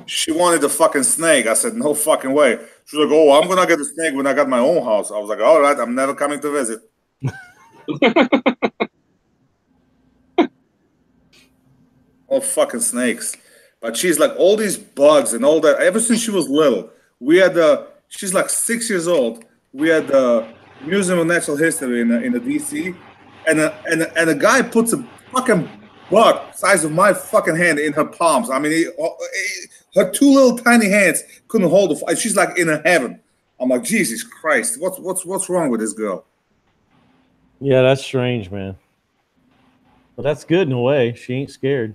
She wanted a fucking snake. I said, no fucking way. She's like, oh, I'm going to get a snake when I got my own house. I was like, all right, I'm never coming to visit. All fucking snakes. But she's like, all these bugs and all that. Ever since she was little, we had she's like 6 years old. We had the Museum of Natural History in the DC, and a guy puts a fucking bug size of my fucking hand in her palms. I mean, her two little tiny hands couldn't hold it. She's like in a heaven. I'm like, Jesus Christ, what's wrong with this girl? Yeah, that's strange, man. But that's good in a way. She ain't scared.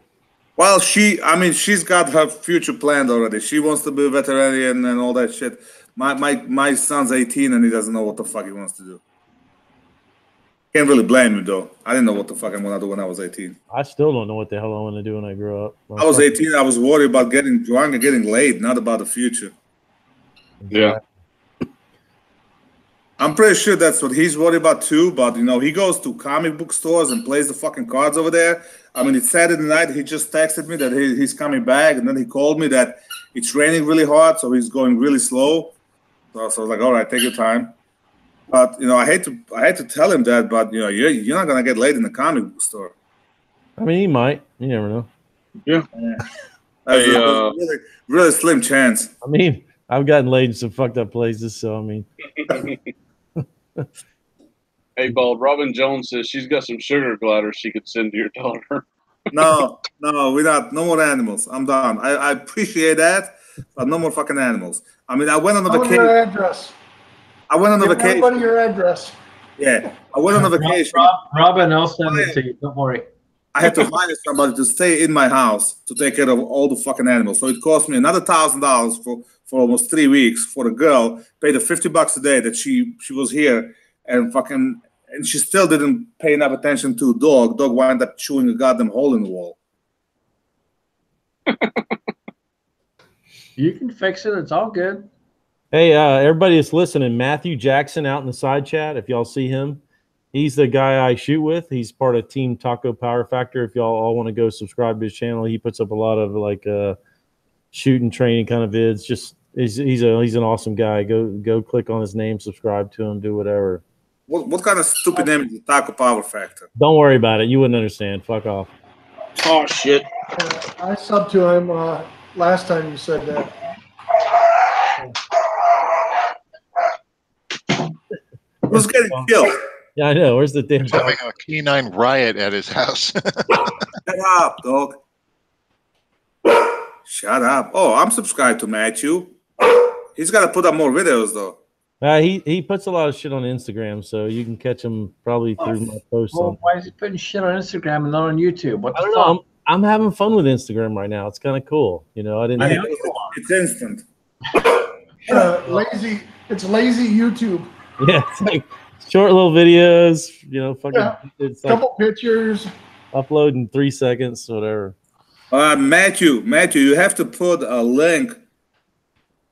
Well, she's got her future planned already. She wants to be a veterinarian and all that shit. My son's 18 and he doesn't know what the fuck he wants to do. Can't really blame him though. I didn't know what the fuck I want to do when I was 18. I still don't know what the hell I want to do when I grow up. I was 18. I was worried about getting drunk and getting laid, not about the future. Yeah. I'm pretty sure that's what he's worried about too. But you know, he goes to comic book stores and plays the fucking cards over there. I mean, it's Saturday night. He just texted me that he's coming back, and then he called me that it's raining really hard, so he's going really slow. So I was like, all right, take your time. But you know, I hate to tell him that, but you know, you're not gonna get laid in the comic book store. I mean, he might. You never know. Yeah. That's a really slim chance. I mean, I've gotten laid in some fucked up places, so I mean. Hey, Bald, Robin Jones says she's got some sugar gliders she could send to your daughter. No, we're not. No more animals. I'm done. I appreciate that, but no more fucking animals. I mean, I went on a vacation. Your address. I went on a Give vacation. everybody your address. Yeah, I went on a vacation. Robin, I'll send it to you. Don't worry. I had to hire somebody to stay in my house to take care of all the fucking animals. So it cost me another $1,000 for almost 3 weeks for the girl. Paid her $50 a day that she was here and she still didn't pay enough attention to the dog. Dog wound up chewing a goddamn hole in the wall. You can fix it. It's all good. Hey, everybody that's listening, Matthew Jackson out in the side chat, if y'all see him, he's the guy I shoot with. He's part of Team Taco Power Factor. If y'all all want to go subscribe to his channel, he puts up a lot of like shooting training kind of vids. Just he's an awesome guy. Go click on his name, subscribe to him, do whatever. What kind of stupid name is the Taco Power Factor? Don't worry about it. You wouldn't understand. Fuck off. Oh, shit. I subbed to him last time you said that. Who's getting killed? Yeah, I know. Where's the damn He's having a canine riot at his house. Shut up, dog. Shut up. Oh, I'm subscribed to Matthew. He's got to put up more videos, though. He puts a lot of shit on Instagram, so you can catch him probably through my posts. Well, why is he putting shit on Instagram and not on YouTube? What the I don't fuck? know. I'm having fun with Instagram right now. It's kind of cool. You know, I didn't. It's instant. It's lazy YouTube. Yeah, it's like short little videos. You know, fucking. Yeah. It's like Couple pictures. upload in 3 seconds, whatever. Matthew, you have to put a link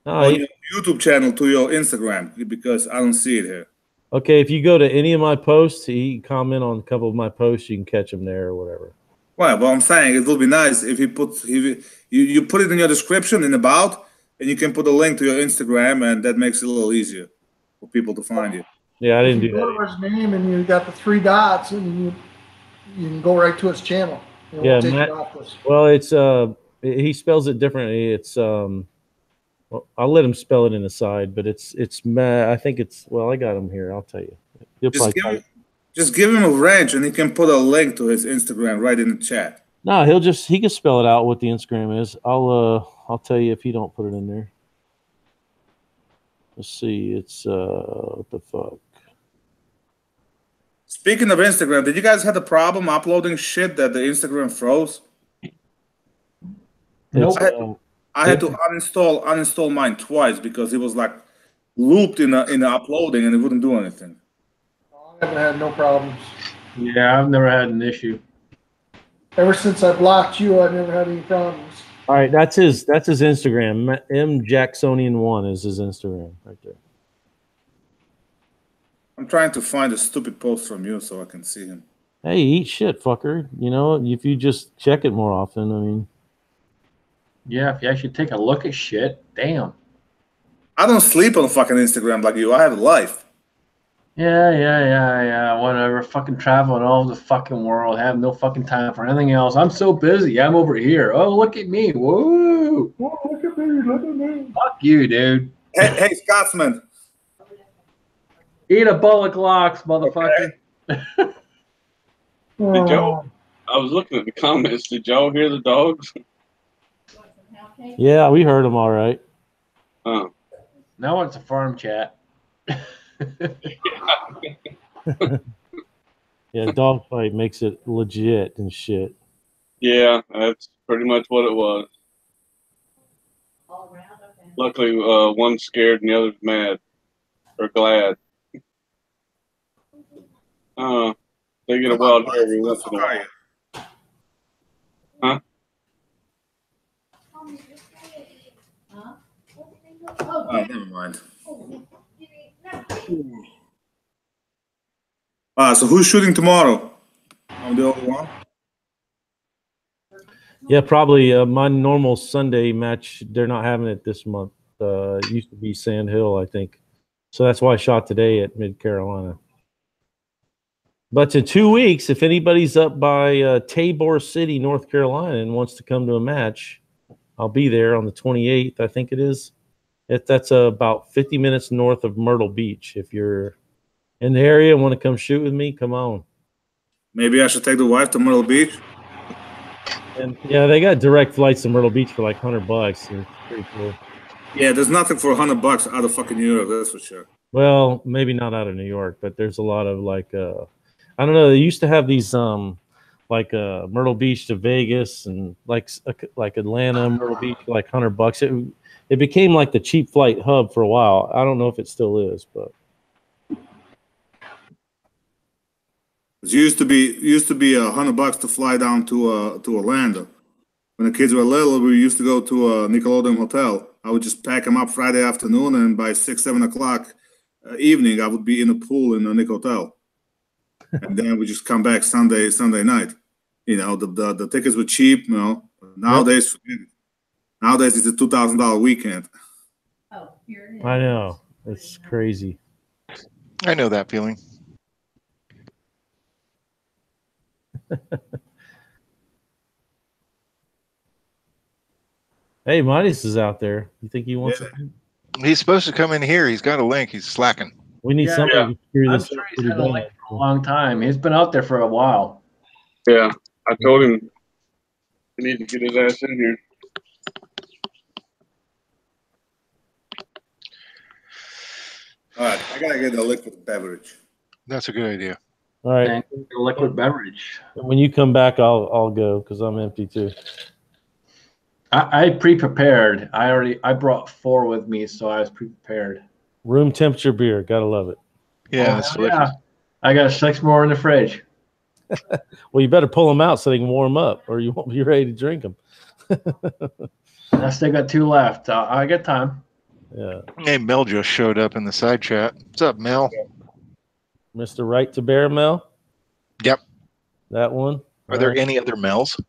on your YouTube channel to your Instagram because I don't see it here. Okay, if you go to any of my posts, you comment on a couple of my posts, you can catch them there or whatever. Well, I'm saying it will be nice if you put it in your description in about, and you can put a link to your Instagram, and that makes it a little easier for people to find you. Yeah, I didn't do You go that. to his name and you got the 3 dots, and you can go right to his channel. It won't Yeah, take Matt- you off this. Well, it's he spells it differently. It's well, I'll let him spell it in the side, but it's I think it's I got him here. I'll tell you. He'll probably Just give him a wrench, and he can put a link to his Instagram right in the chat. No, he can spell it out what the Instagram is. I'll tell you if he don't put it in there. Let's see. It's what the fuck. Speaking of Instagram, did you guys have a problem uploading shit that the Instagram froze? It's, I had to uninstall mine twice because it was like looped in the uploading and it wouldn't do anything. I haven't had no problems. Yeah, I've never had an issue. Ever since I blocked you, I've never had any problems. all right, that's his Instagram. mjacksonian1 is his Instagram right there. I'm trying to find a stupid post from you so I can see him. Hey, eat shit, fucker. You know, if you just check it more often, I mean. Yeah, if you actually take a look at shit, damn. I don't sleep on fucking Instagram like you. I have a life. Yeah. Whatever. Fucking traveling all over the fucking world. Have no fucking time for anything else. I'm so busy. I'm over here. Oh, look at me. Woo. Oh, look at me, look at me. Fuck you, dude. Hey, Scotsman. Eat a bowl of Glocks, motherfucker. Okay. Did y'all? I was looking at the comments. Did y'all hear the dogs? Yeah, we heard him all right. Oh. Now it's a farm chat. Yeah, dogfight makes it legit and shit. Yeah, that's pretty much what it was. Luckily, one's scared and the other's mad or glad. They get a wild hair every once in a while. Huh? Oh, never mind. So who's shooting tomorrow? I'm the only one. Yeah, probably my normal Sunday match. They're not having it this month. It used to be Sand Hill, I think. So that's why I shot today at Mid Carolina. But in 2 weeks, if anybody's up by Tabor City, North Carolina, and wants to come to a match, I'll be there on the 28th, I think it is. That's about 50 minutes north of Myrtle Beach. If you're in the area and want to come shoot with me, come on. Maybe I should take the wife to Myrtle Beach. And yeah, they got direct flights to Myrtle Beach for like $100. It's pretty cool. Yeah, there's nothing for $100 out of fucking New York, that's for sure. Well, maybe not out of New York, but there's a lot of like I don't know. They used to have these like Myrtle Beach to Vegas and like Atlanta, Myrtle Beach, like $100. It became like the cheap flight hub for a while. I don't know if it still is, but It used to be $100 to fly down to Orlando. When the kids were little, we used to go to a Nickelodeon hotel. I would just pack them up Friday afternoon, and by 6-7 o'clock evening, I would be in the pool in the Nick Hotel. And then we just come back Sunday night. You know, the tickets were cheap. You know, nowadays it's a $2,000 weekend. Oh, here it is. I know it's crazy. I know that feeling. Hey, Midas is out there. You think he wants Yeah. to? He's supposed to come in here. He's got a link. He's slacking. We need Yeah, somebody to screw I'm this sure up he's pretty had a link bad. for a long time. He's been out there for a while. Yeah, I told him he needs to get his ass in here. All right, I gotta get a liquid beverage. That's a good idea. All right. And a liquid beverage. When you come back, I'll go because I'm empty too. I pre-prepared. I brought 4 with me, so I was pre-prepared. Room temperature beer. Gotta love it. Yeah, Oh, that's yeah. delicious. I got 6 more in the fridge. Well, you better pull them out so they can warm up, or you won't be ready to drink them. I still got 2 left. I got time. Yeah, Hey, Mel just showed up in the side chat. What's up, Mel? Mr. Right to Bear Mel. Yep. That one. Are there any other Mels?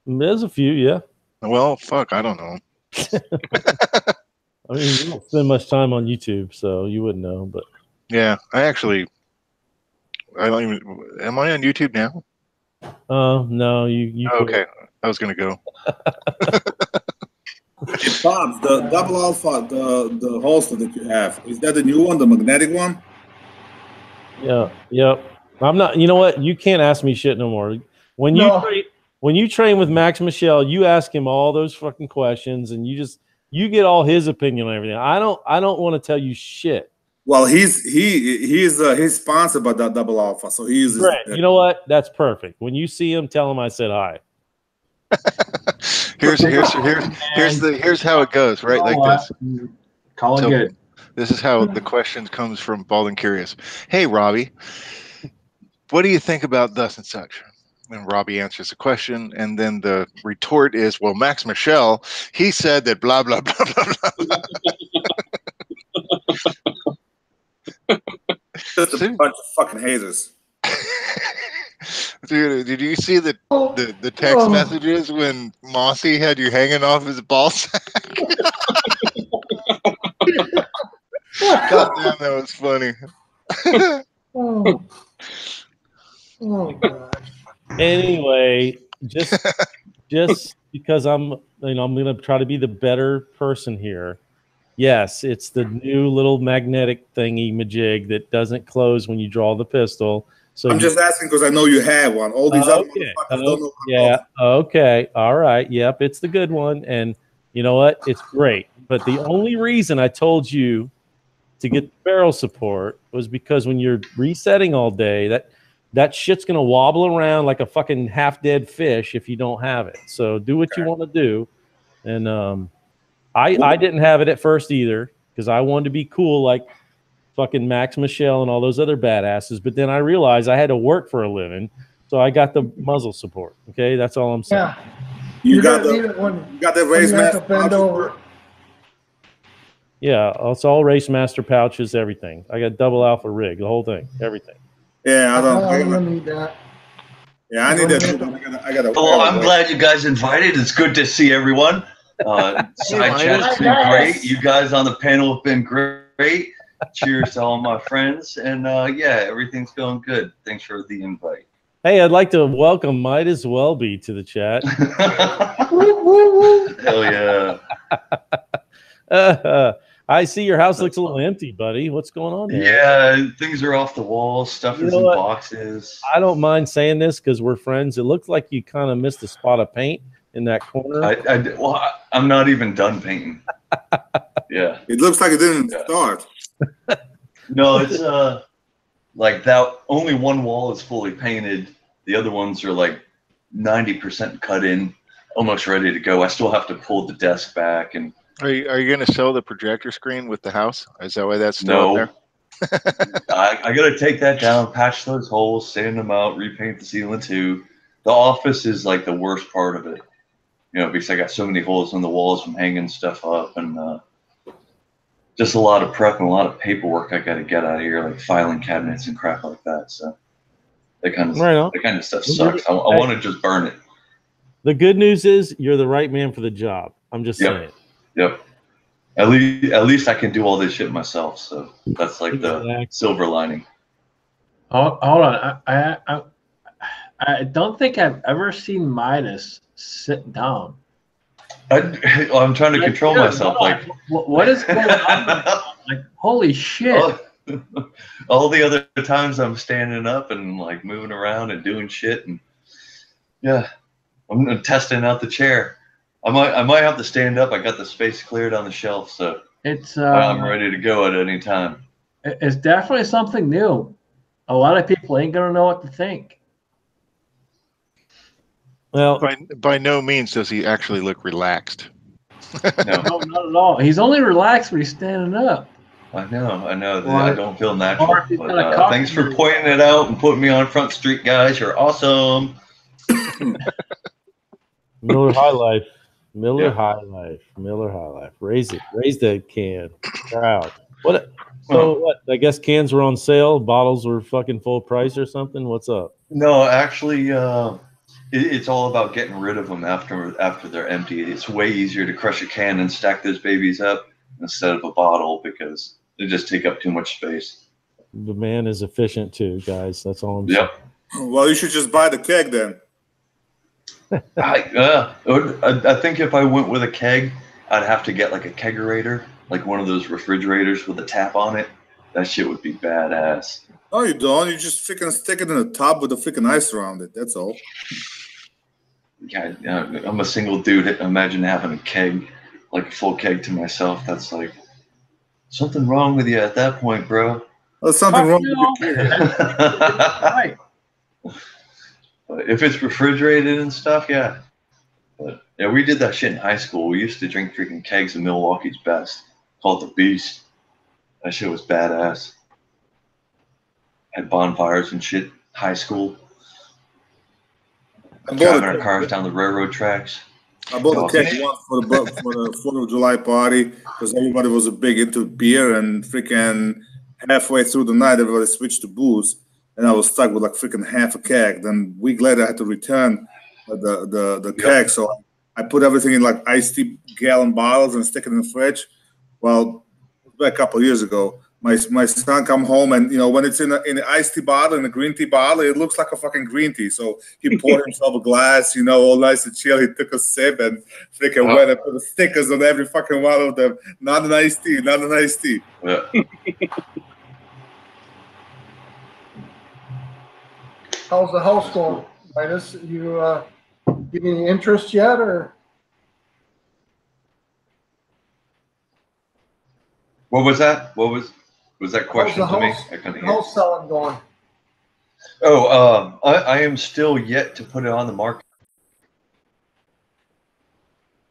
There's a few, yeah. Well, fuck, I don't know. I mean, you don't spend much time on YouTube, so you wouldn't know. But Yeah, I don't even. Am I on YouTube now? no, you. Oh, okay, I was gonna go. Bob, the double alpha, the holster that you have, is that the new one, the magnetic one? Yeah, yep. I'm not. You know what? You can't ask me shit no more. When you train with Max Michel, you ask him all those fucking questions, and you get all his opinion on everything. I don't want to tell you shit. Well, he's sponsored by that double alpha, so he uses. Great. You know what? That's perfect. When you see him, tell him I said hi. Here's how it goes, right? Like this. Call it So- good. This is how the question comes from Bald and Curious. Hey, Robbie, what do you think about thus and such? And Robbie answers the question, and then the retort is, well, Max Michel, he said that blah, blah, blah, blah, blah. Just a bunch of fucking haters. Dude, did you see the text messages when Mossy had you hanging off his ball sack? God damn, that was funny. Oh, God. Anyway, just because I'm going to try to be the better person here. Yes, it's the new little magnetic thingy majig that doesn't close when you draw the pistol. So I'm just asking because I know you have one. All these other motherfuckers don't know. Yeah. Okay. All right. Yep. It's the good one, and you know what? It's great. But the only reason I told you to get the barrel support was because when you're resetting all day, that shit's gonna wobble around like a fucking half dead fish if you don't have it. So do what you want to do. And I didn't have it at first either because I wanted to be cool like fucking Max Michel and all those other badasses. But then I realized I had to work for a living, so I got the muzzle support. Okay, that's all I'm saying. Yeah. You got need it when the you raised have to master bend pouch. over. Yeah, it's all Race Master pouches, everything. I got double alpha rig, the whole thing, everything. Yeah, I don't. I'm gonna need that. Yeah, I need that too. I gotta. Well, I'm glad you guys invited. It's good to see everyone. Side chat's been great. You guys on the panel have been great. Cheers to all my friends. And yeah, everything's going good. Thanks for the invite. Hey, I'd like to welcome Might As Well Be to the chat. Hell yeah. I see your house looks a little empty, buddy. What's going on there? Yeah, things are off the wall. Stuff is in what? boxes. I don't mind saying this because we're friends. It looks like you kind of missed a spot of paint in that corner. I'm not even done painting. Yeah. It looks like it didn't start. No, it's like that. Only one wall is fully painted. The other ones are like 90% cut in, almost ready to go. I still have to pull the desk back and. Are you going to sell the projector screen with the house? Is that why that's still up there? I got to take that down, patch those holes, sand them out, repaint the ceiling too. The office is like the worst part of it, you know, because I got so many holes in the walls from hanging stuff up and just a lot of prep and a lot of paperwork I got to get out of here, like filing cabinets and crap like that. So that kind of stuff sucks. I want to just burn it. The good news is you're the right man for the job. I'm just saying. Yep. At least I can do all this shit myself. So that's like the silver lining. Hold on. I don't think I've ever seen Midas sit down. I'm trying to control myself. Like, what is going on? Like, holy shit. All the other times I'm standing up and like moving around and doing shit. And yeah, I'm testing out the chair. I might have to stand up. I got the space cleared on the shelf, so I'm ready to go at any time. It's definitely something new. A lot of people ain't gonna know what to think. Well, by no means does he actually look relaxed. No, not at all. He's only relaxed when he's standing up. I know. I don't feel natural. But, thanks for pointing it out and putting me on Front Street, guys. You're awesome. Miller High Life. Miller High Life. Raise that can. Proud. What? So what? I guess cans were on sale. Bottles were fucking full price or something. What's up? No, actually, it's all about getting rid of them after they're empty. It's way easier to crush a can and stack those babies up instead of a bottle because they just take up too much space. The man is efficient too, guys. That's all I'm saying. Yep. Well, you should just buy the keg then. I think if I went with a keg, I'd have to get like a kegerator, like one of those refrigerators with a tap on it. That shit would be badass. No, you don't. You just freaking stick it in a tub with a freaking ice around it. That's all. Yeah, I'm a single dude. Imagine having a keg, like a full keg to myself. That's like something wrong with you at that point, bro. There's something wrong with you. Right. But if it's refrigerated and stuff, yeah. But yeah, we did that shit in high school. We used to drink freaking kegs of Milwaukee's Best, called the Beast. That shit was badass. Had bonfires and shit. High school. Driving our cars down the railroad tracks. I bought a keg once for the 4th of July party because everybody was a big into beer and freaking halfway through the night everybody switched to booze and I was stuck with like freaking half a keg. Then a week later I had to return the keg, so I put everything in like iced tea gallon bottles and stick it in the fridge. Well, a couple of years ago, my son come home and when it's in an iced tea bottle, in a green tea bottle, it looks like a fucking green tea. So he poured himself a glass, all nice and chill. He took a sip and freaking went and put the stickers on every fucking one of them. Not an iced tea, not an iced tea. Yeah. How's the house going, Midas? You get any interest yet, or? What was that? What was that question to me? I couldn't hear. House selling going? Oh, I am still yet to put it on the market.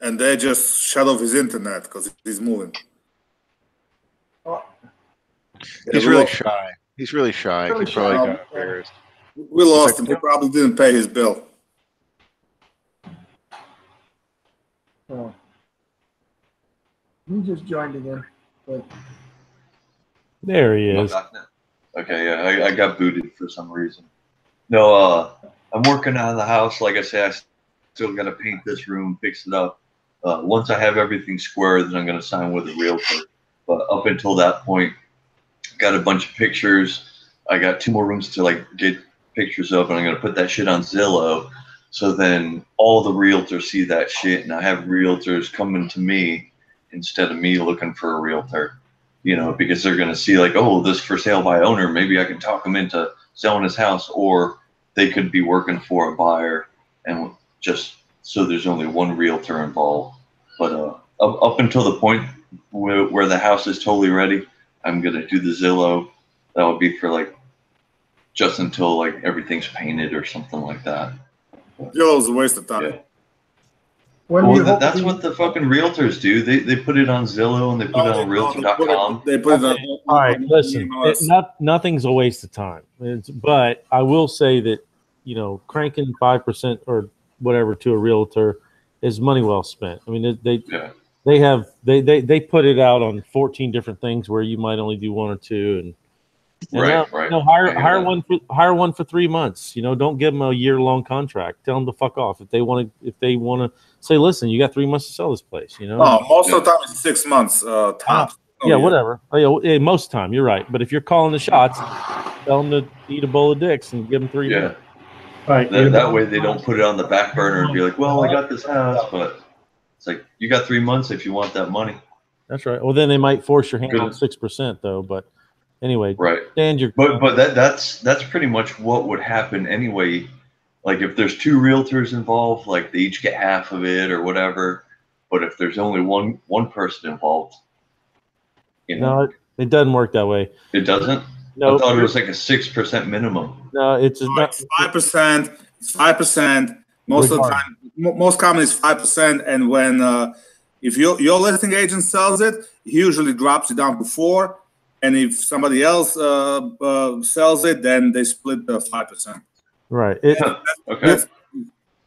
And they just shut off his internet because he's moving. Oh. He's really shy. He's really shy. He probably got embarrassed. We lost him. He probably didn't pay his bill. Oh. He just joined again. But... There he is. Okay, yeah, I got booted for some reason. No, I'm working on the house. Like I said, I still got to paint this room, fix it up. Once I have everything square, then I'm going to sign with a realtor. But up until that point, got a bunch of pictures. I got 2 more rooms to get pictures of, and I'm going to put that shit on Zillow. So then all the realtors see that shit, and I have realtors coming to me instead of me looking for a realtor, because they're going to see oh, this for sale by owner. Maybe I can talk them into selling his house, or they could be working for a buyer, and just so there's only one realtor involved. But up until the point where the house is totally ready, I'm going to do the Zillow. That would be for just until everything's painted or something like that. Zillow's a waste of time. Yeah. Well, that's what the fucking realtors do. They put it on Zillow and they put it on Realtor.com. They put it on. All right, listen. Nothing's a waste of time. But I will say that cranking 5% or whatever to a realtor is money well spent. I mean, they put it out on 14 different things where you might only do 1 or 2, and right. Hire one for 3 months. Don't give them a year-long contract. Tell them to fuck off if they want to say, listen, you got 3 months to sell this place. No, most of the time it's 6 months tops. Whatever. Most of the time, you're right. But if you're calling the shots, tell them to eat a bowl of dicks and give them 3 months. Right. That way they don't put it on the back burner and be like, well, I got this house, but it's you got 3 months if you want that money. That's right. Well, then they might force your hand on 6% though, but. Anyway, right. But that's pretty much what would happen anyway. If there's 2 realtors involved, they each get half of it or whatever. But if there's only one person involved, no, it doesn't work that way. It doesn't. No, I thought it was a 6% minimum. No, it's not 5%. It's 5%. Most of the time, most common is 5%. And when if your listing agent sells it, he usually drops it down to 4%. And if somebody else sells it, then they split the 5%. Right. Okay.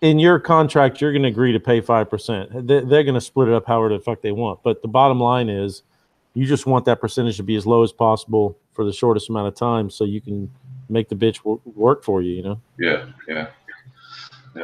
In your contract, you're going to agree to pay 5%. They're going to split it up however the fuck they want. But the bottom line is, you just want that percentage to be as low as possible for the shortest amount of time, so you can make the bitch work for you. Yeah.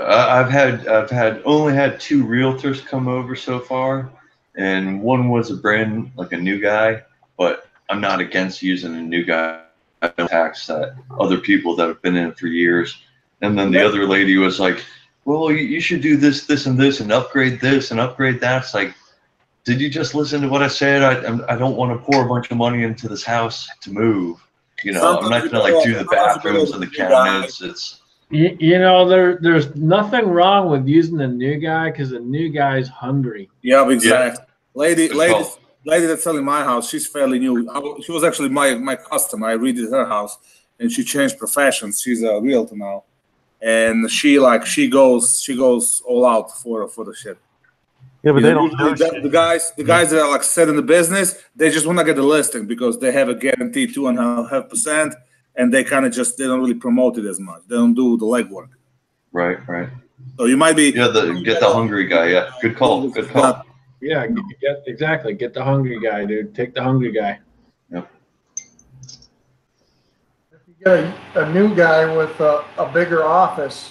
I've only had 2 realtors come over so far, and one was a new guy. But I'm not against using a new guy. I don't tax that other people that have been in it for years. And then the other lady was like, "Well, you should do this, this, and this, and upgrade this and upgrade that." It's like, did you just listen to what I said? I don't want to pour a bunch of money into this house to move. You know, I'm not gonna like do the bathrooms and the cabinets. It's there's nothing wrong with using a new guy because the new guy's hungry. Yeah, exactly. Yeah. Lady that's selling my house, she's fairly new. She was actually my customer. I redid her house, and she changed professions. She's a realtor now, and she goes all out for the shit. Yeah, but they don't know the guys that are like set in the business, they just want to get the listing because they have a guaranteed 2.5%, and they kind of they don't really promote it as much. They don't do the legwork. Right. So you might be get the hungry guy. Yeah, good call. Yeah, exactly. Get the hungry guy, dude. Take the hungry guy. Yep. If you get a new guy with a bigger office,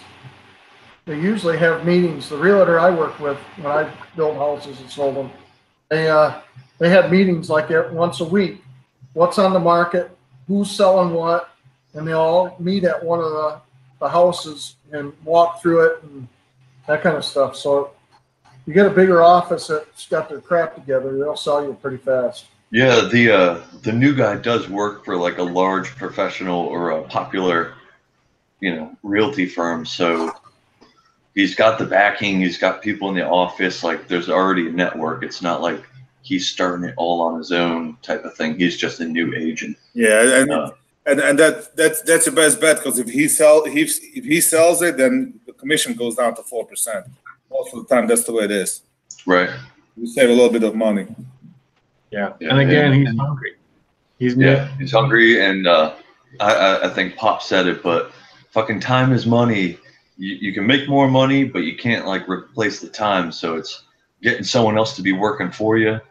they usually have meetings. The realtor I worked with when I built houses and sold them, they had meetings like once a week. What's on the market? Who's selling what? And they all meet at one of the houses and walk through it and that kind of stuff. So you get a bigger office that's got their crap together, they'll sell you pretty fast. Yeah, the new guy does work for like a large professional or a popular, realty firm. So he's got the backing. He's got people in the office. Like there's already a network. It's not like he's starting it all on his own type of thing. He's just a new agent. Yeah, and that's your best bet because if he sells it, then the commission goes down to 4%. Most of the time, that's the way it is. Right. You save a little bit of money. Yeah. And again, he's hungry. He's hungry, and I think Pop said it, but fucking time is money. You can make more money, but you can't like replace the time. So it's getting someone else to be working for you.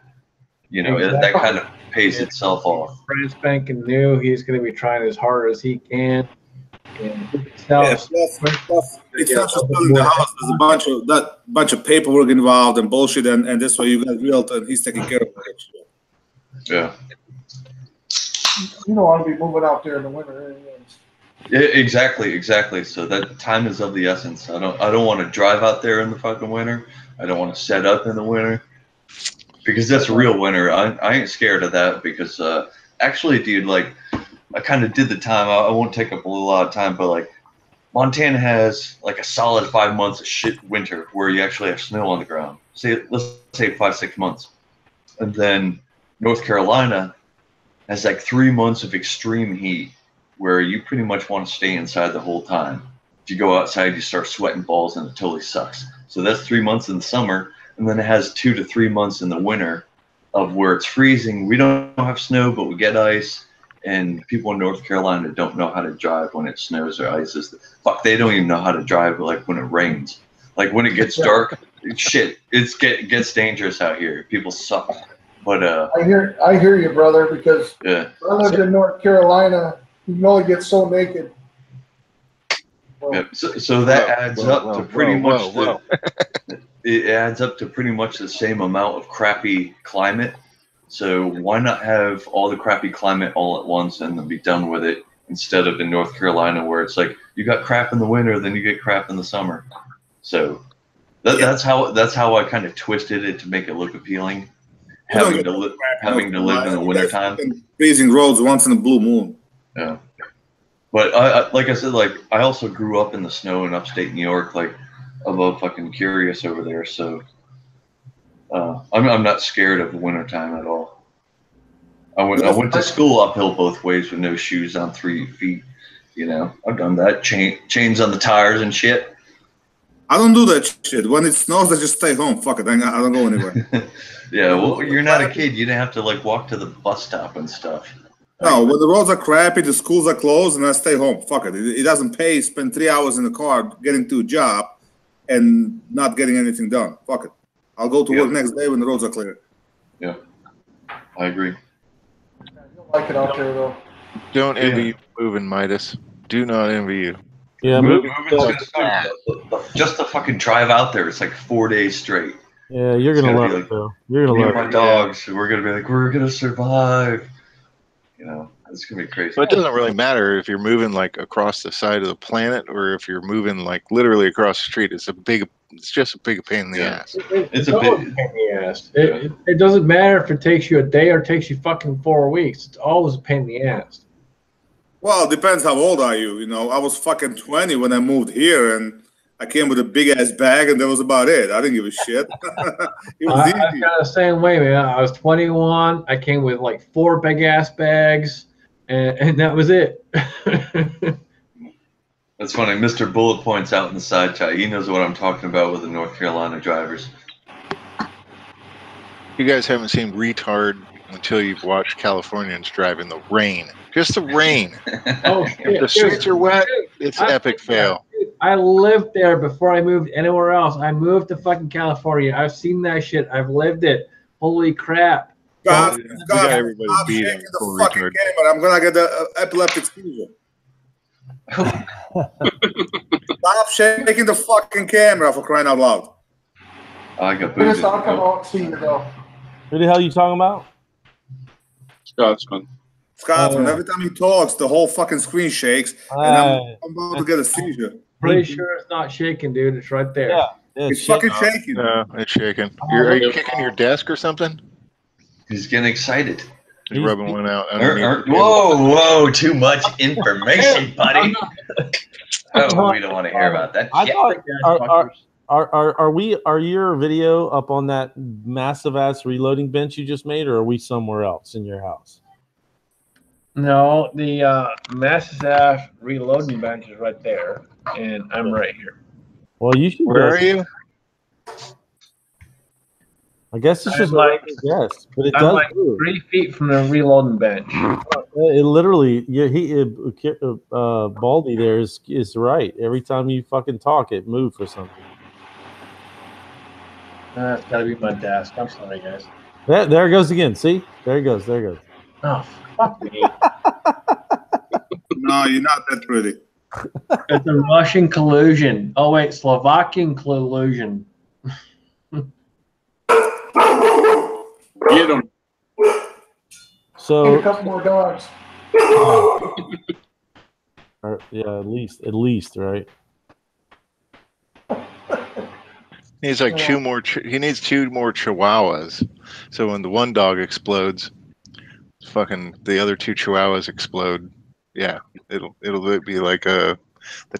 Exactly. That kind of pays itself off. Brand spanking new. He's going to be trying as hard as he can. It's not just building the house. There's a bunch of paperwork involved and bullshit, and this way you got a realtor and he's taking care of it. Yeah. You don't want to be moving out there in the winter anyways. Yeah, exactly. So that time is of the essence. I don't want to drive out there in the fucking winter. I don't want to set up in the winter because that's real winter. I ain't scared of that because actually, dude, like I kind of did the time. I won't take up a lot of time, but like Montana has like a solid 5 months of shit winter where you actually have snow on the ground. Let's say 5-6 months, and then North Carolina has like 3 months of extreme heat where you pretty much want to stay inside the whole time. If you go outside, you start sweating balls and it totally sucks. So that's 3 months in the summer, and then it has 2 to 3 months in the winter of where it's freezing. We don't have snow, but we get ice, and people in North Carolina don't know how to drive when it snows or ices. Fuck, they don't even know how to drive like when it rains. Like when it gets dark, shit, it gets dangerous out here. People suck. But I hear you, brother, because I lived in North Carolina. You can only get so naked. So that adds up to pretty much it adds up to pretty much the same amount of crappy climate. So why not have all the crappy climate all at once and then be done with it instead of in North Carolina where it's like you got crap in the winter, then you get crap in the summer. So that's how I kind of twisted it to make it look appealing. Having to live in the wintertime. Freezing roads once in a blue moon. Yeah. But I like I said, like I also grew up in the snow in upstate New York. Like I'm a fucking curious over there, so I'm not scared of the wintertime at all. I went to school uphill both ways with no shoes on 3 feet. I've done that. Chains on the tires and shit. I don't do that shit. When it snows, I just stay home. Fuck it. I don't go anywhere. Yeah, well, you're not a kid. You didn't have to like walk to the bus stop and stuff. No, when the roads are crappy, the schools are closed, and I stay home. Fuck it. It doesn't pay. Spend 3 hours in the car getting to a job and not getting anything done. Fuck it. I'll go to work next day when the roads are clear. Yeah, I agree. You don't like it out there, though. Don't envy you moving, Midas. Do not envy you. Yeah, moving's gonna suck. The just to fucking drive out there, it's like 4 days straight. Yeah, you're It's gonna gonna love be it, though. You're Me gonna and love my it. dogs, we're gonna be like, we're gonna survive. You know, it's gonna be crazy. But it doesn't really matter if you're moving like across the side of the planet or if you're moving like literally across the street. It's just a big pain in the Yeah. ass. It's a always bit. a pain in the ass. It doesn't matter if it takes you a day or takes you fucking 4 weeks. It's always a pain in the ass. Well, it depends how old are you. You know, I was fucking 20 when I moved here, and I came with a big ass bag, and that was about it. I didn't give a shit. It was I was easy. kind of the same way, man. I was 21. I came with like 4 big ass bags, and that was it. That's funny. Mr. Bullet points out in the side chat. He knows what I'm talking about with the North Carolina drivers. You guys haven't seen Retard until you've watched Californians drive in the rain. Just the rain. Oh If shit! the streets are wet, it's I- epic fail. I lived there before I moved anywhere else. I moved to fucking California. I've seen that shit. I've lived it. Holy crap! God, We got everybody stop beat shaking on the full fucking retard. camera. I'm gonna get the epileptic seizure. Stop shaking the fucking camera, for crying out loud. I got Chris, booted. I'll come out and see you though. Who the hell are you talking about? Scotsman. Scotsman, Oh. every time he talks, the whole fucking screen shakes, and I'm about to get a seizure. Pretty sure it's not shaking, dude. It's right there. Yeah. It's fucking shaking. No, it's shaking. Are you kicking your desk or something? He's getting excited. He's rubbing one out. underneath the table. Whoa, too much information, buddy. Oh, we don't want to hear about that. I shit. thought are your video up on that massive ass reloading bench you just made, or are we somewhere else in your house? No, the massive ass reloading bench is right there, and I'm right here. Well, you should. Where go- are you? I guess it's I'm just like- yes, but it I'm does like move. 3 feet from the reloading bench. It literally, yeah. Baldy there is right. Every time you fucking talk, it moved for something. That's gotta be my desk. I'm sorry, guys. There it goes again. See, there it goes. There it goes. Oh, fuck me. No, you're not that pretty. It's a Russian collusion. Oh wait, Slovakian collusion. Get him. Need a So, couple more dogs. yeah, at least, right? He needs like two more. He needs 2 more Chihuahuas. So when the one dog explodes, fucking the other 2 Chihuahuas explode. Yeah, it'll be like the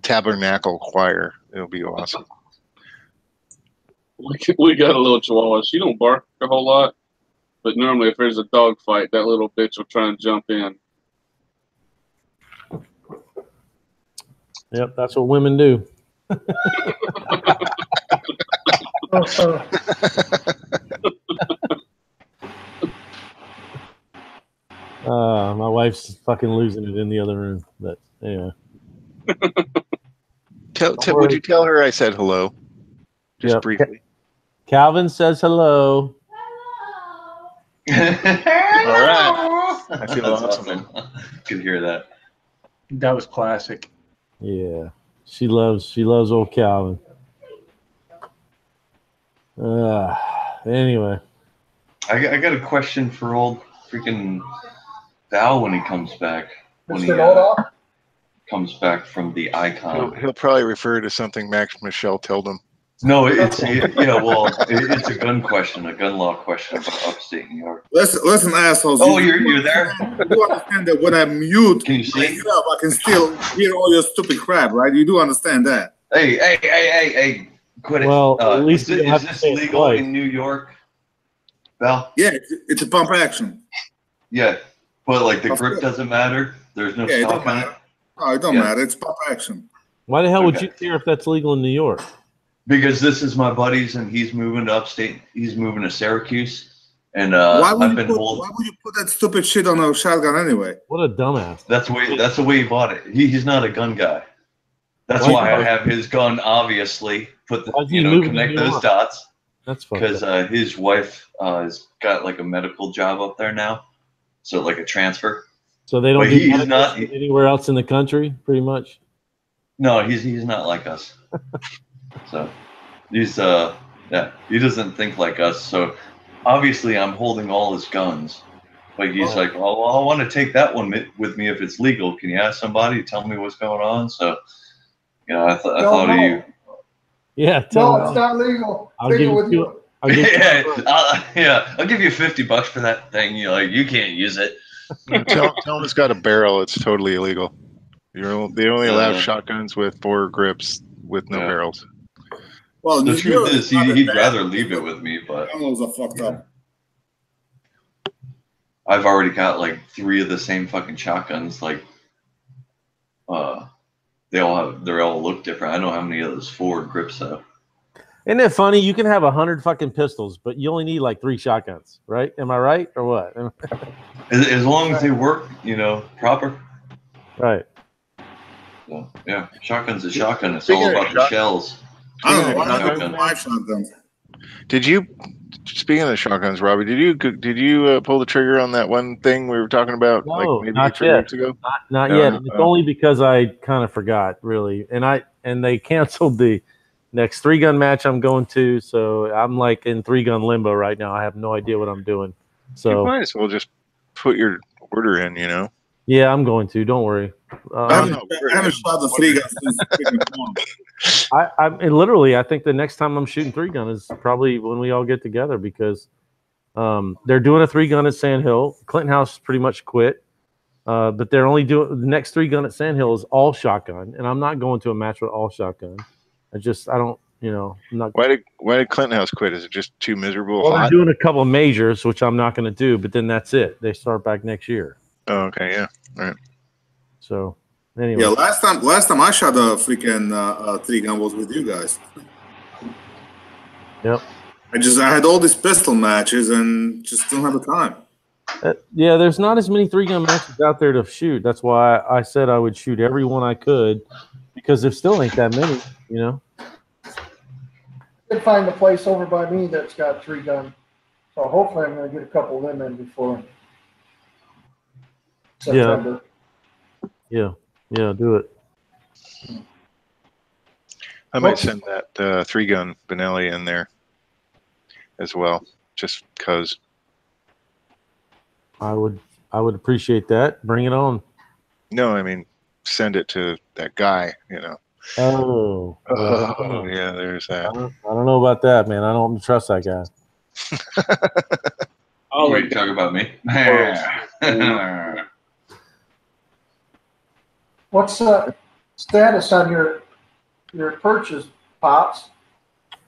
Tabernacle Choir. It'll be awesome. We got a little Chihuahua. She don't bark a whole lot, but normally if there's a dog fight, that little bitch will try and jump in. Yep, that's what women do. My wife's fucking losing it in the other room, but anyway. Would you tell her I said hello? Just Yep. briefly. Calvin says hello. All right. I feel That's awesome. Could hear that. That was classic. Yeah, she loves old Calvin. Anyway, I got a question for old freaking Val when he comes back. When he Mr. Noda? comes back from the icon. He'll probably refer to something Max Michelle told him. No, it's it's a gun question, a gun law question about upstate New York. Listen, assholes. Oh, you're there? You do understand that when I mute Can you see? myself, I can still hear all your stupid crap, right? You do understand that. Hey, quit it. Well, at least is you don't have to this say it legal twice. in New York, Val? Yeah, it's a pump action. Yeah, but like the Of grip course. doesn't matter. There's no Yeah, it stock don't on it. matter. No, it don't Yeah. matter. It's pump action. why the hell would Okay. you care if that's legal in New York? Because this is my buddy's and he's moving to upstate. He's moving to Syracuse, and why I've been holding. would you put that stupid shit on a shotgun anyway? What a dumbass! That's the way he bought it. He's not a gun guy. That's Why- why I have his gun. Obviously, put Why's he the moving to connect New those York? dots That's fucked because up. his wife has got like a medical job up there now, so like a transfer. So they don't but do he's medical not- shit anywhere else in the country, pretty much. No, he's not like us. So he's yeah, he doesn't think like us. So obviously I'm holding all his guns. But he's like, well, I want to take that one with me if it's legal. Can you ask somebody? Tell me what's going on. So, you know, I thought of you. Yeah. No, it's not legal. I'll give Legal with you. you. I'll give you I'll give you $50 for that thing. You know, like, you can't use it. Tell him it's got a barrel. It's totally illegal. They only allow shotguns with 4 grips with no barrels. Well, The New truth York is, not he'd bad. rather leave it with me, but Animals are fucked up. I've already got like 3 of the same fucking shotguns. Like, they all look different. I don't know how many of those 4 grips have. Isn't it funny? You can have 100 fucking pistols, but you only need like 3 shotguns, right? Am I right or what? As long as they work, you know, proper. Right. So, yeah, shotgun's a shotgun. It's Speaking all of about the shells. I don't know. Shotgun. I have 5 shotguns. Did you? Speaking of the shotguns, Robbie, did you pull the trigger on that one thing we were talking about No, like maybe not 3 yet. weeks ago? Not No, yet. no, It's no. only because I kind of forgot, really, and they canceled the next 3-gun match I'm going to, so I'm like in 3-gun limbo right now. I have no idea what I'm doing. You So might as well just put your order in. You know. yeah, I'm going to. Don't worry. I haven't shot the 3 guns since freaking one. And literally, I think the next time I'm shooting 3-gun is probably when we all get together because they're doing a 3-gun at Sand Hill. Clinton House pretty much quit, but they're only doing the next 3-gun at Sand Hill is all shotgun, and I'm not going to a match with all shotgun. I don't, you know, I'm not. Why did Clinton House quit? Is it just too miserable? Well, they're hot? doing a couple of majors, which I'm not going to do, but then that's it. They start back next year. Oh, okay, yeah, all right. So anyway, Yeah, last time I shot a freaking 3-gun was with you guys. Yep. I had all these pistol matches and just don't have the time. Yeah, there's not as many 3-gun matches out there to shoot. That's why I said I would shoot every one I could, because there still ain't that many, you know. I did find a place over by me that's got 3-gun, so hopefully I'm going to get a couple of them in before September. Yeah, do it. I might send that 3-gun Benelli in there as well, just because. I would appreciate that. Bring it on. No, I mean, send it to that guy. You know. Oh, Yeah, there's that. I don't know about that, man. I don't trust that guy. Oh, Wait, talk about me. What's the status on your purchase, Pops?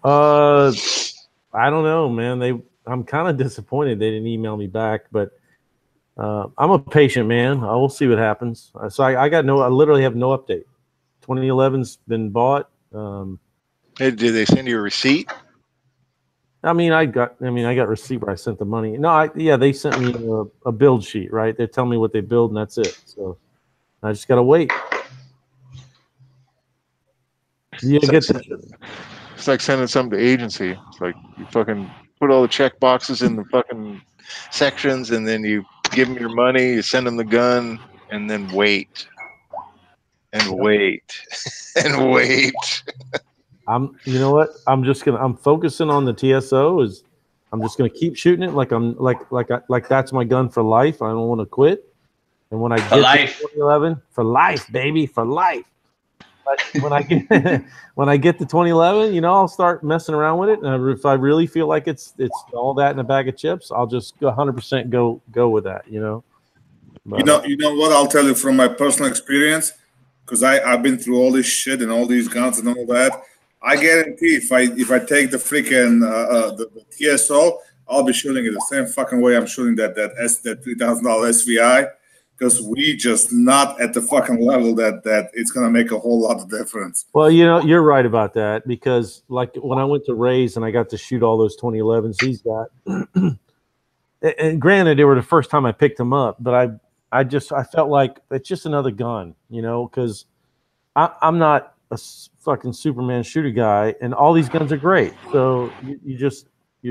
I don't know, man. I'm kind of disappointed they didn't email me back, but I'm a patient man. I will see what happens. So I literally have no update. 2011's been bought. Hey, did they send you a receipt? I got receipt where I sent the money. No, they sent me a build sheet, right? They tell me what they build and that's it. So I just gotta wait. You get It's like sending something to agency. It's like you fucking put all the check boxes in the fucking sections, and then you give them your money, you send them the gun, and then wait. And wait. And wait. You know what? I'm focusing on the TSO. I'm just gonna keep shooting it like that's my gun for life. I don't want to quit. And when I get to 2011, for life, baby, for life. But when I get to 2011, you know, I'll start messing around with it. And if I really feel like it's all that in a bag of chips, I'll just 100% go with that. You know. But, You know what? I'll tell you from my personal experience, because I've been through all this shit and all these guns and all that. I guarantee if I take the freaking the TSO, I'll be shooting it the same fucking way I'm shooting that $3,000 SVI, because we just not at the fucking level that it's gonna make a whole lot of difference. Well, you know, you're right about that, because like when I went to Ray's and I got to shoot all those 2011s he's got, and granted, they were the first time I picked them up, but I felt like it's just another gun, you know, because I'm not a fucking Superman shooter guy, and all these guns are great. So you're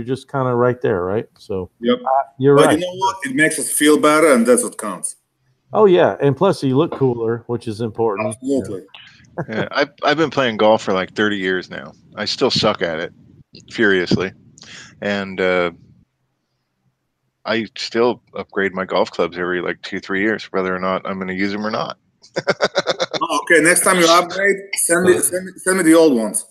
just kind of right there, right? So yep, you're right. But you know what? It makes us feel better, and that's what counts. Oh yeah, and plus you look cooler, which is important. Absolutely. Yeah, I've been playing golf for like 30 years now. I still suck at it furiously, and I still upgrade my golf clubs every like 2-3 years, whether or not I'm going to use them or not. Oh, okay, next time you upgrade, send me the old ones.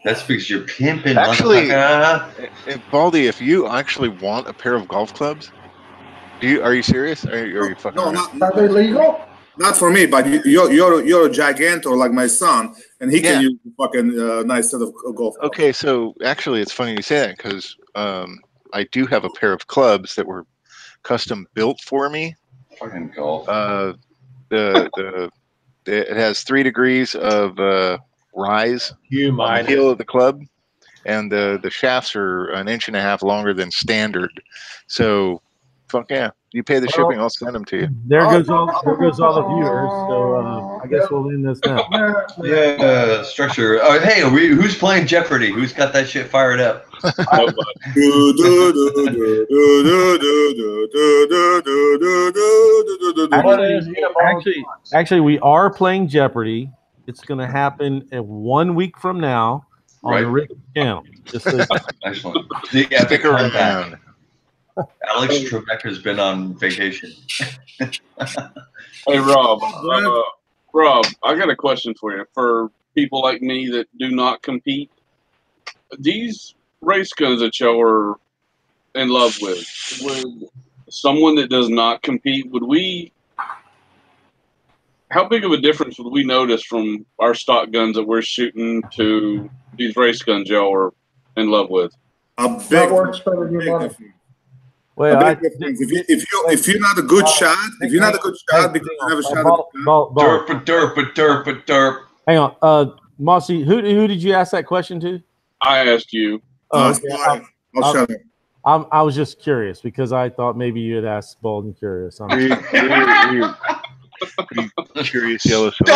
That's because you're pimping, Actually, motherfucker. Baldy, if you actually want a pair of golf clubs, are you serious? Are you fucking No, around? Are they legal? not for me, but you're a gigantor like my son, and he can Yeah. use a fucking nice set of golf clubs. Okay, so actually, it's funny you say that because I do have a pair of clubs that were custom built for me. Fucking golf. It has 3 degrees of rise on the heel of the club, and the shafts are 1.5 inches longer than standard. So, fuck yeah, you pay the shipping, I'll send them to you. There goes all the viewers. So I guess we'll end this now. Yeah, structure. Oh, hey, who's playing Jeopardy? Who's got that shit fired up? Actually, we are playing Jeopardy. It's going to happen 1 week from now on the Rick channel. Just so Excellent. The epic comeback. Alex Trebek has been on vacation. Hey, Rob. Rob, I got a question for you. For people like me that do not compete, these race guns that y'all are in love with, would someone that does not compete, how big of a difference would we notice from our stock guns that we're shooting to these race guns y'all are in love with? That works better than your money. Well, if you're not a good shot, because you never shot Derp. Hang on, Mossy, who did you ask that question to? I asked you. I'll shut up. I was just curious because I thought maybe you had asked Bold and Curious. Curious yellow. So,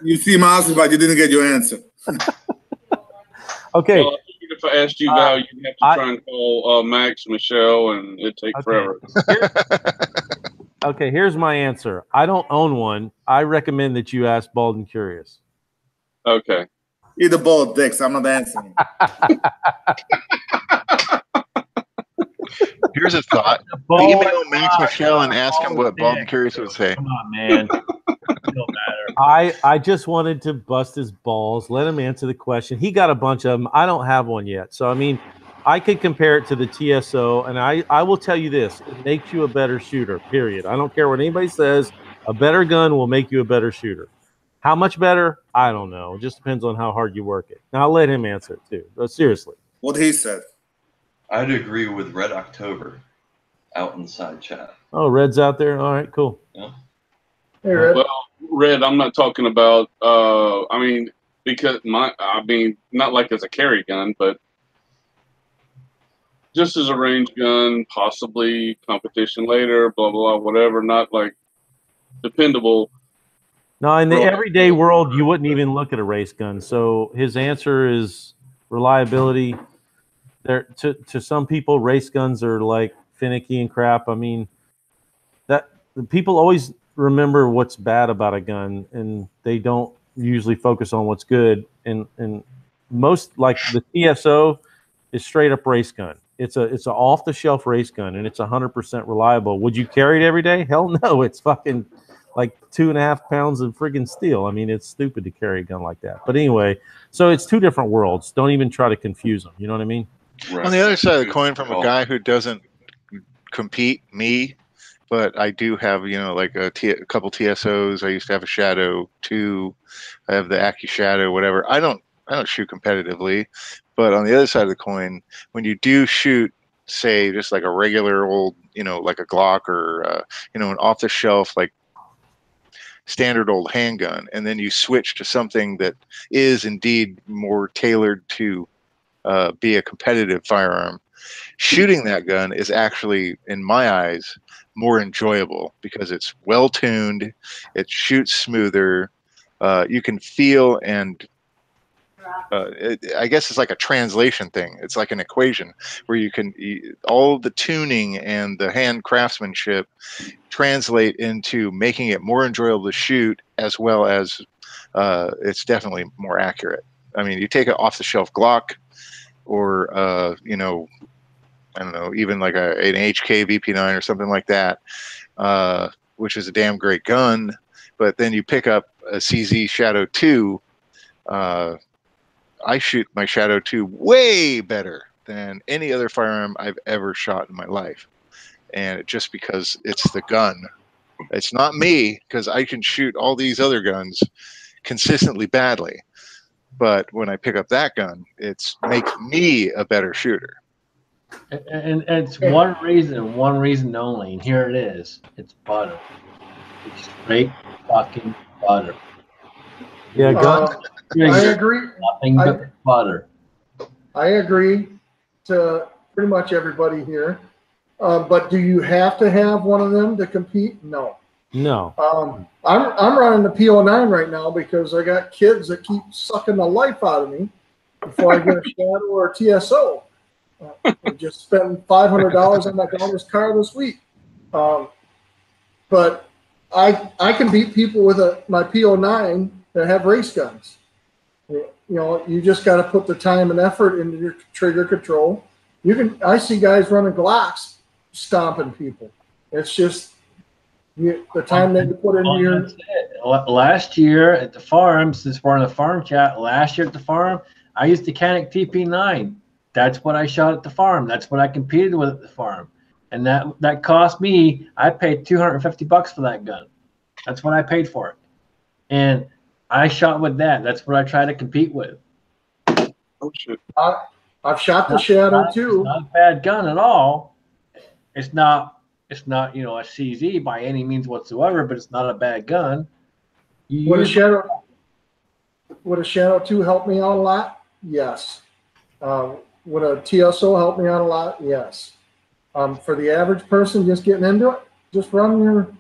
you see Mossy, but you didn't get your answer. Okay. Well, if I asked you, Val, you'd have to try and call Max, Michelle, and it'd take forever. Okay, here's my answer. I don't own one. I recommend that you ask Bald and Curious. Okay. Either both dicks. I'm not answering. Here's a thought. Email Max Michelle and ask him what Bald and Curious would say. Come on, man. It don't matter. I just wanted to bust his balls, let him answer the question. He got a bunch of them. I don't have one yet. So, I mean, I could compare it to the TSO, and I will tell you this. It makes you a better shooter, period. I don't care what anybody says. A better gun will make you a better shooter. How much better? I don't know. It just depends on how hard you work it. Now, I'll let him answer it, too. But seriously. What he said. I'd agree with Red October out in the side chat. Oh, Red's out there? All right, cool. Yeah. Hey, Red. Well, Red, I'm not talking about, not like as a carry gun, but just as a range gun, possibly competition later, blah, blah, whatever, not like dependable. No, in the everyday world, you wouldn't even look at a race gun. So his answer is reliability. To some people, race guns are like finicky and crap. I mean, that people always remember what's bad about a gun, and they don't usually focus on what's good. And most, like the TSO, is straight up race gun. It's a off the shelf race gun, and it's 100% reliable. Would you carry it every day? Hell no. It's fucking like 2.5 pounds of friggin' steel. I mean, it's stupid to carry a gun like that. But anyway, so it's two different worlds. Don't even try to confuse them. You know what I mean? Right. On the other side of the coin, from a guy who doesn't compete, but I do have, like a couple TSOs. I used to have a Shadow 2. I have the Aki Shadow, whatever. I don't shoot competitively, but on the other side of the coin, when you do shoot, say, just like a regular old, like a Glock or, an off-the-shelf, like standard old handgun, and then you switch to something that is indeed more tailored to be a competitive firearm, shooting that gun is actually, in my eyes, more enjoyable because it's well tuned, it shoots smoother, you can feel and I guess it's like a translation thing. It's like an equation where you can all the tuning and the hand craftsmanship translate into making it more enjoyable to shoot, as well as it's definitely more accurate. I mean, you take an off-the-shelf Glock, or you know, I don't know, even like an HK VP9 or something like that, which is a damn great gun. But then you pick up a CZ Shadow 2. I shoot my Shadow 2 way better than any other firearm I've ever shot in my life. And just because it's the gun. It's not me, because I can shoot all these other guns consistently badly. But when I pick up that gun, it makes me a better shooter. And it's one reason only. And here it is. It's butter. It's straight fucking butter. Yeah, gun. I agree. Nothing but butter. I agree to pretty much everybody here. But do you have to have one of them to compete? No. No. I'm running the P09 right now because I got kids that keep sucking the life out of me before I get a Shadow or a TSO. I just spent $500 on my daughter's car this week. But I can beat people with my P09 that have race guns. You know, you just got to put the time and effort into your trigger control. I see guys running Glocks stomping people. It's just the time that you put into your. Last year at the farm, since we're on the farm chat, last year at the farm, I used the Canik TP9. That's what I shot at the farm. That's what I competed with at the farm. And that cost me, I paid $250 for that gun. That's what I paid for it. And I shot with that. That's what I try to compete with. Oh shit! I've shot the Shadow too. It's not a bad gun at all. It's not a CZ by any means whatsoever, but it's not a bad gun. Would a Shadow 2 help me out a lot? Yes. Would a TSO help me out a lot? Yes. For the average person just getting into it, just run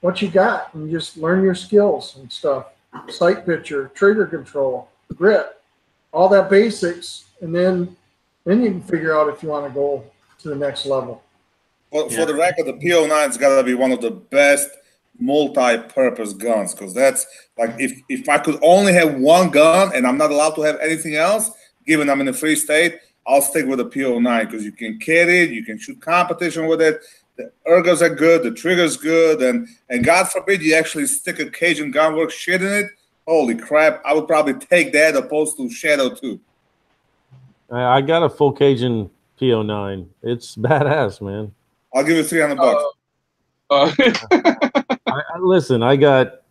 what you got and just learn your skills and stuff. Sight picture, trigger control, grip, all that basics, and then you can figure out if you want to go to the next level. Well, for the record, the P09's got to be one of the best multi-purpose guns, because that's like if I could only have one gun and I'm not allowed to have anything else, given I'm in a free state, I'll stick with the P09 because you can carry it, you can shoot competition with it. The ergos are good, the trigger's good, and God forbid you actually stick a Cajun Gunworks shit in it. Holy crap! I would probably take that opposed to Shadow 2. I got a full Cajun P09. It's badass, man. I'll give you $300. Listen, I got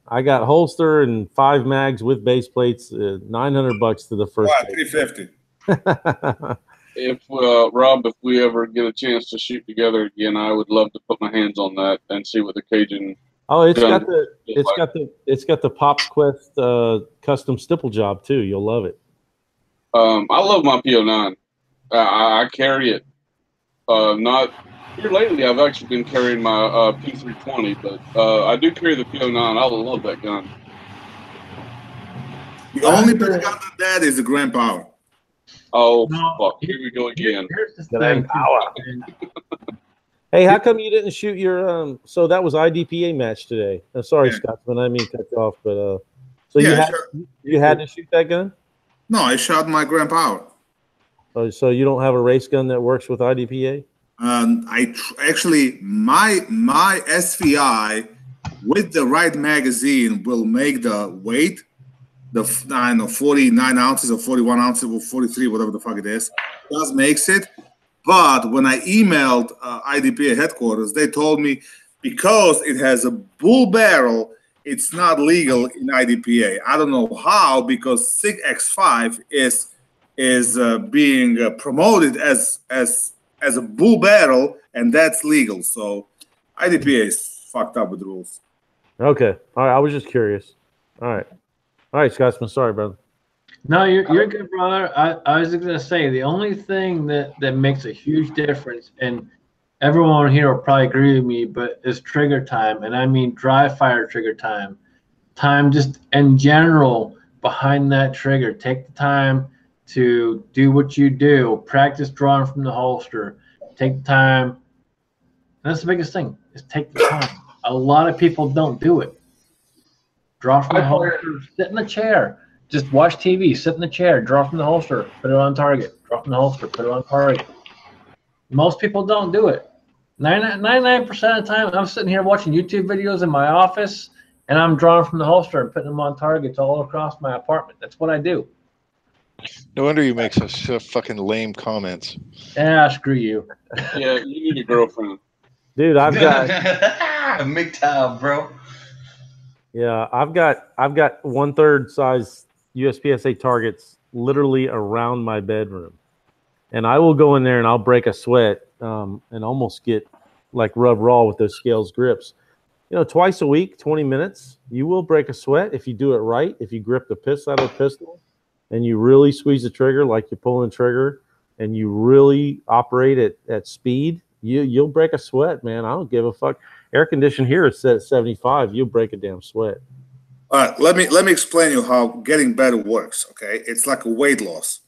holster and 5 mags with base plates. $900 to the first. $350. If Rob, if we ever get a chance to shoot together again, I would love to put my hands on that and see what the Cajun. Oh, it's got the Pop Quest custom stipple job too. You'll love it. I love my P09. I carry it. Not here lately. I've actually been carrying my P320, but I do carry the P09. I love that gun. The only better gun than that is the Grand Power. Oh, fuck. Here we go again. Hey, how come you didn't shoot your so that was IDPA match today? Sorry, Scotsman, I mean cut you off, but so you had to shoot that gun? No, I shot my Grand Power. So you don't have a race gun that works with IDPA? Actually my SVI with the right magazine will make the weight. The 49 ounces or 41 ounces or 43, whatever the fuck it is, does makes it. But when I emailed IDPA headquarters, they told me because it has a bull barrel, it's not legal in IDPA. I don't know how, because SIG X5 is being promoted as a bull barrel, and that's legal. So IDPA is fucked up with the rules. Okay, all right. I was just curious. All right, Scotsman. Sorry, brother. No, you're good, brother. I was going to say the only thing that makes a huge difference, and everyone here will probably agree with me, but is trigger time, and I mean dry fire trigger time. Time just in general behind that trigger. Take the time to do what you do. Practice drawing from the holster. Take the time. That's the biggest thing, is take the time. A lot of people don't do it. Draw from the holster, sit in the chair. Just watch TV, sit in the chair, draw from the holster, put it on target. Draw from the holster, put it on target. Most people don't do it. 99% of the time, I'm sitting here watching YouTube videos in my office, and I'm drawing from the holster and putting them on targets all across my apartment. That's what I do. No wonder you make such fucking lame comments. Yeah, screw you. Yeah, you need a girlfriend. Dude, I've got MGTOW, bro. yeah, I've got 1/3 size USPSA targets literally around my bedroom, and I will go in there and I'll break a sweat and almost get like rub raw with those scales grips. You know, twice a week, 20 minutes, you will break a sweat if you do it right. If you grip the pistol out of the pistol and you really squeeze the trigger like you're pulling the trigger, and you really operate at speed, you'll break a sweat, man. I don't give a fuck. Air condition here is set at 75. You'll break a damn sweat. All right, let me explain you how getting better works. Okay, it's like a weight loss.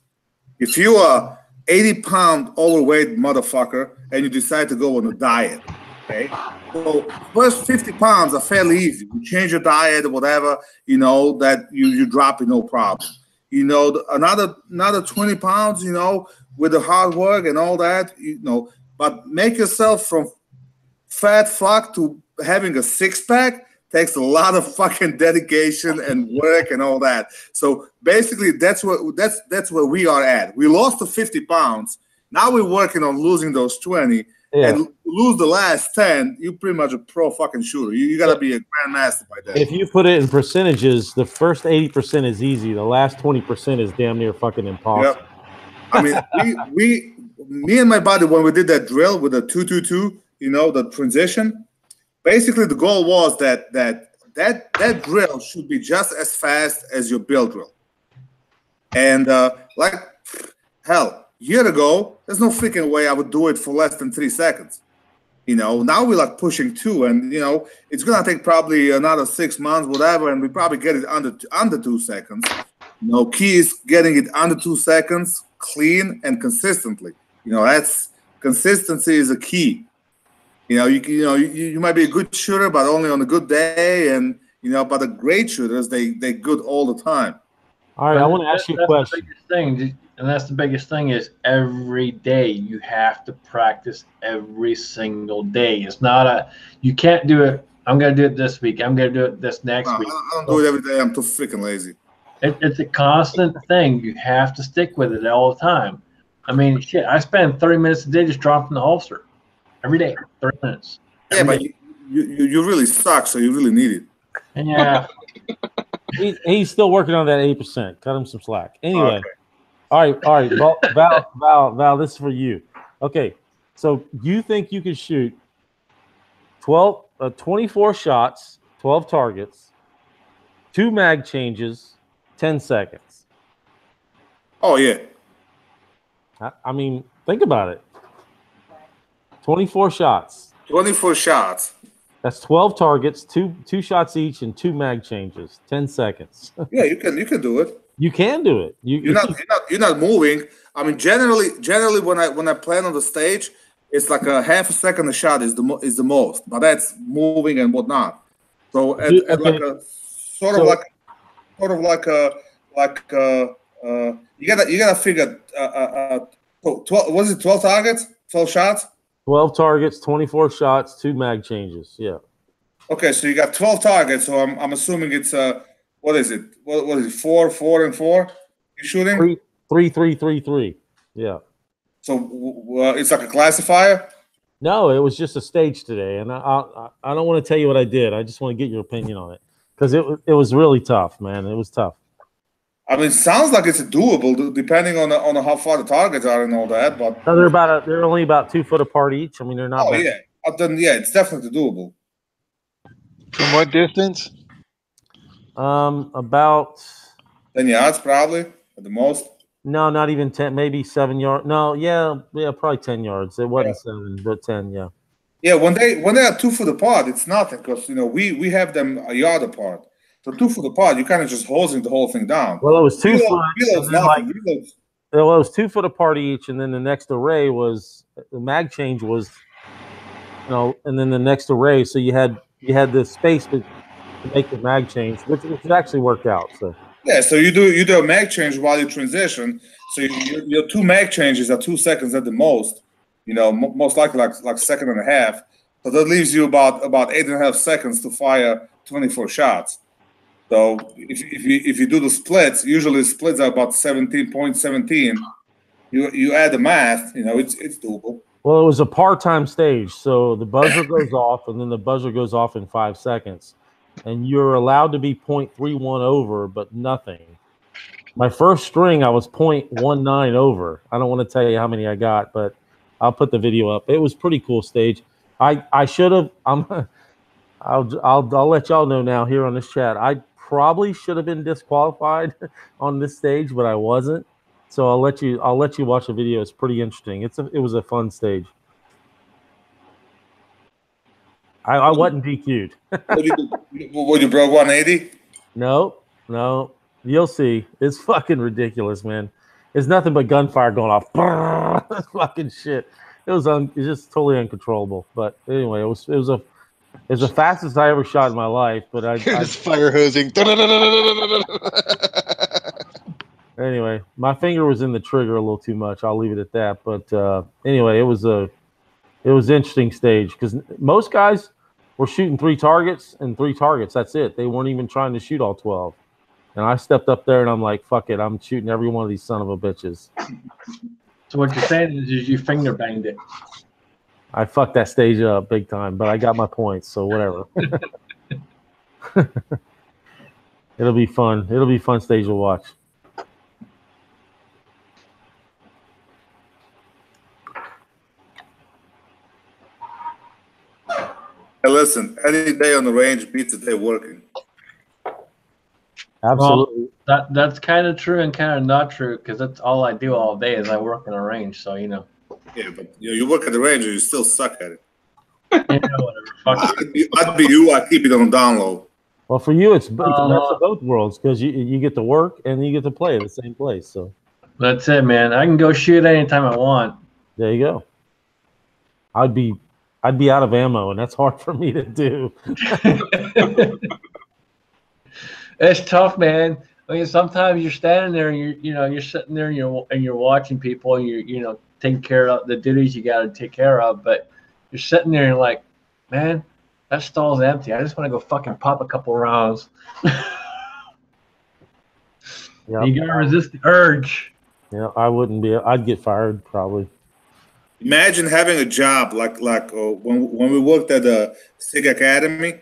If you are 80-pound overweight motherfucker and you decide to go on a diet, okay, so first 50 pounds are fairly easy. You change your diet or whatever, you know, that you drop it no problem. You know, another 20 pounds, you know, with the hard work and all that, you know, but make yourself from fat fuck to having a six-pack takes a lot of fucking dedication and work and all that. So basically, that's where we are at. We lost the 50 pounds. Now we're working on losing those 20. Yeah. And lose the last 10, you're pretty much a pro fucking shooter. You got to be a grandmaster by then. If you put it in percentages, the first 80% is easy. The last 20% is damn near fucking impossible. Yep. I mean, me and my buddy, when we did that drill with the 2-2-2, you know, the transition, basically the goal was that drill should be just as fast as your build drill. And like hell, year ago, there's no freaking way I would do it for less than 3 seconds. You know, now we're like pushing 2, and you know, it's gonna take probably another 6 months, whatever, and we probably get it under 2 seconds. You know, key is getting it under 2 seconds, clean and consistently. You know, that's consistency is a key. You know, you might be a good shooter, but only on a good day, and you know, but the great shooters, they good all the time. All right, I want to ask you a question. And that's the biggest thing is every day you have to practice every single day. It's not you can't do it. I'm going to do it this week. I'm going to do it this next week. I don't do it every day. I'm too freaking lazy. It's a constant thing. You have to stick with it all the time. I mean, shit, I spend 30 minutes a day just dropping the holster every day, 30 minutes. Yeah, but you really suck, so you really need it. Yeah. He's still working on that 8%. Cut him some slack. Anyway. Okay. All right. Val, this is for you. Okay, so you think you could shoot 24 shots, 12 targets, 2 mag changes, 10 seconds? Oh, yeah. I mean, think about it. 24 shots. 24 shots. That's 12 targets, two shots each, and 2 mag changes, 10 seconds. Yeah, you can do it. You can do it. You're not moving. I mean, generally, when I plan on the stage, it's like a half a second a shot is the most, but that's moving and whatnot. So you gotta figure 12, was it 12 targets, 12 shots? 12 targets, 24 shots, 2 mag changes. Yeah. Okay, so you got 12 targets. So I'm assuming it's what is it? What is it? 4, 4, and 4? You shooting? 3, 3, 3, 3. Yeah. So it's like a classifier? No, it was just a stage today, and I don't want to tell you what I did. I just want to get your opinion on it because it was really tough, man. It was tough. I mean, it sounds like it's doable, depending on how far the targets are and all that. But no, they're only about 2 foot apart each. I mean, they're not. Oh bad. Yeah, then yeah, it's definitely doable. From what distance? About 10 yards, probably at the most. No, not even 10. Maybe 7 yards. No, yeah, probably 10 yards. It wasn't 7, but 10. Yeah. Yeah, when they are 2 foot apart, it's nothing because we have them a yard apart. So 2 foot apart, you kind of just hosing the whole thing down. Well, it was 2 foot. Reload's nothing. Reload's, well, it was 2 foot apart each, and then the next array was the mag change was, and then the next array. So you had the space to make the mag change, which actually worked out. So yeah, so you do a mag change while you transition. So your 2 mag changes are 2 seconds at the most. Most likely like second and a half. So that leaves you about 8.5 seconds to fire 24 shots. So if you do the splits, usually splits are about 17.17. You add the math, it's doable. Well, it was a part-time stage, so the buzzer goes off, and then the buzzer goes off in 5 seconds, and you're allowed to be 0.31 over, but nothing. My first string, I was 0.19 over. I don't want to tell you how many I got, but I'll put the video up. It was pretty cool stage. I should have. I'll let y'all know now here on this chat. I probably should have been disqualified on this stage, but I wasn't. So I'll let you watch the video. It's pretty interesting. It was a fun stage. I wasn't DQ'd. What you broke 180? No. You'll see. It's fucking ridiculous, man. It's nothing but gunfire going off. That's fucking shit. It's just totally uncontrollable. But anyway, it was the fastest I ever shot in my life. But I just fire hosing. Anyway, my finger was in the trigger a little too much. I'll leave it at that. But anyway, it was an interesting stage because most guys were shooting 3 targets and 3 targets. That's it. They weren't even trying to shoot all 12. And I stepped up there and I'm like, fuck it. I'm shooting every one of these son of a bitches. So what you're saying is you finger banged it. I fucked that stage up big time, but I got my points, so whatever. It'll be fun. It'll be a fun stage to watch. Hey, listen, any day on the range beats a day working. Absolutely. Well, that's kind of true and kind of not true because that's all I do all day is I work in a range. So Yeah, but you work at the range and you still suck at it. Whatever. Fuck I'd be you. I'd keep it on down low. Well, for you, it's that's of both worlds because you get to work and you get to play at the same place. So that's it, man. I can go shoot anytime I want. There you go. I'd be out of ammo, and that's hard for me to do. It's tough, man. I mean, sometimes you're standing there and you're sitting there and you're watching people and you're taking care of the duties you got to take care of, but you're sitting there and you're like, man, that stall's empty. I just want to go fucking pop a couple rounds. Yep. You gotta resist the urge. Yeah, I wouldn't be. I'd get fired probably. Imagine having a job like when we worked at the SIG Academy,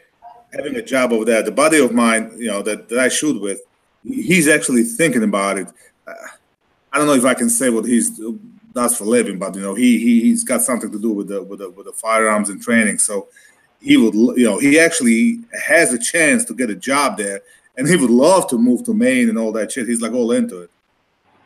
having a job over there. The buddy of mine, that I shoot with, he's actually thinking about it. I don't know if I can say what he does for a living, but he's got something to do with the firearms and training. So he would, he actually has a chance to get a job there, and he would love to move to Maine and all that shit. He's like all into it.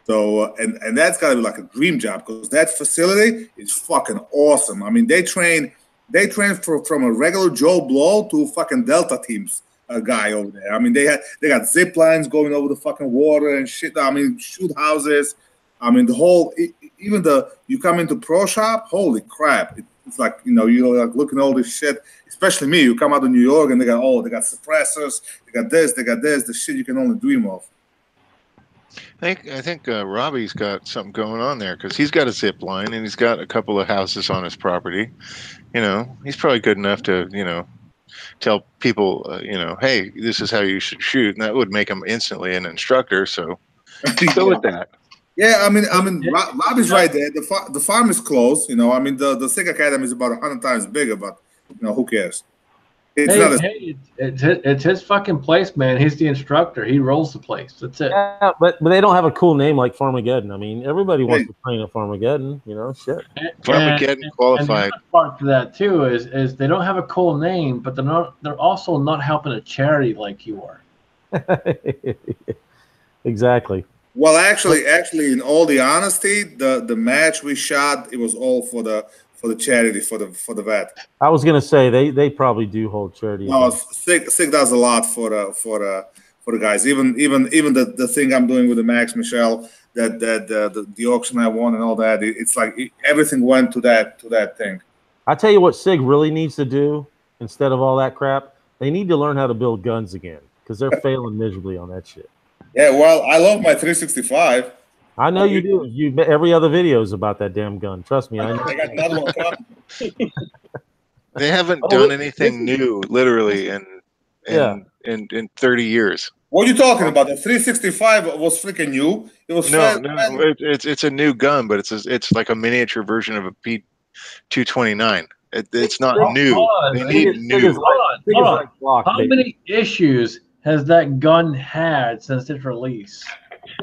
So and that's got to be like a dream job because that facility is fucking awesome. I mean, they train from a regular Joe Blow to fucking Delta teams guy over there. I mean, they got zip lines going over the fucking water and shit. I mean, shoot houses. I mean, you come into pro shop, holy crap! It's like you're like looking at all this shit. Especially me, you come out of New York and they got suppressors, they got this, the shit you can only dream of. I think Robbie's got something going on there because he's got a zip line and he's got a couple of houses on his property. He's probably good enough to tell people hey, this is how you should shoot, and that would make him instantly an instructor. So go with that. Yeah, I mean, Robbie's right there. The farm is closed. I mean, the SIG Academy is about 100 times bigger, but who cares? It's his fucking place, man. He's the instructor. He rolls the place. That's it. Yeah, but they don't have a cool name like Farmageddon. I mean, everybody wants to train at Farmageddon. Shit. Farmageddon qualified. And the part to that too is they don't have a cool name, but they're also not helping a charity like you are. Exactly. Well, actually, in all the honesty, the match we shot, it was all for the the charity for the vet. I was gonna say they probably do hold charity. No, SIG does a lot for the guys. Even the thing I'm doing with the Max Michel, that the auction I won and all that. It's like everything went to that thing. I tell you what, SIG really needs to do instead of all that crap. They need to learn how to build guns again because they're failing miserably on that shit. Yeah, well, I love my 365. I know you do. Every other video is about that damn gun. Trust me. I know. I got another one coming. They haven't done anything new, literally, in 30 years. What are you talking about? The 365 was freaking new. It was it's a new gun, but it's like a miniature version of a P229. It's not new. They need new. Hold on. How many issues has that gun had since its release?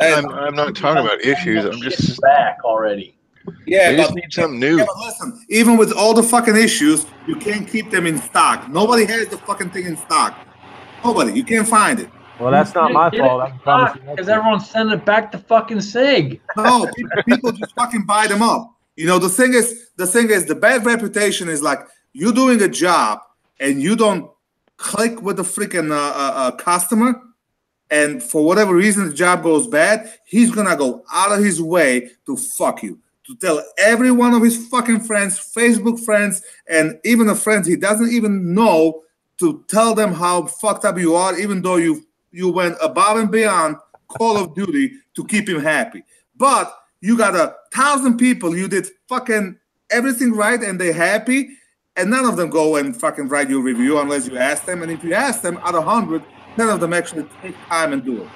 I'm not talking about issues. I'm just back already. Yeah, they just need something new. Yeah, but listen, even with all the fucking issues, you can't keep them in stock. Nobody has the fucking thing in stock. Nobody. You can't find it. Well, that's not my fault. Because everyone's sending it back to fucking SIG. No, people just fucking buy them up. You know, the thing is, the bad reputation is like you're doing a job and you don't click with the freaking customer, and for whatever reason the job goes bad, he's gonna go out of his way to fuck you, to tell every one of his fucking friends, Facebook friends, and even the friends he doesn't even know, to tell them how fucked up you are, even though you went above and beyond Call of Duty to keep him happy. But you got 1,000 people, you did fucking everything right and they're happy, and none of them go and fucking write you a review unless you ask them. And if you ask them, out of 100, 10 of them actually take time and do it.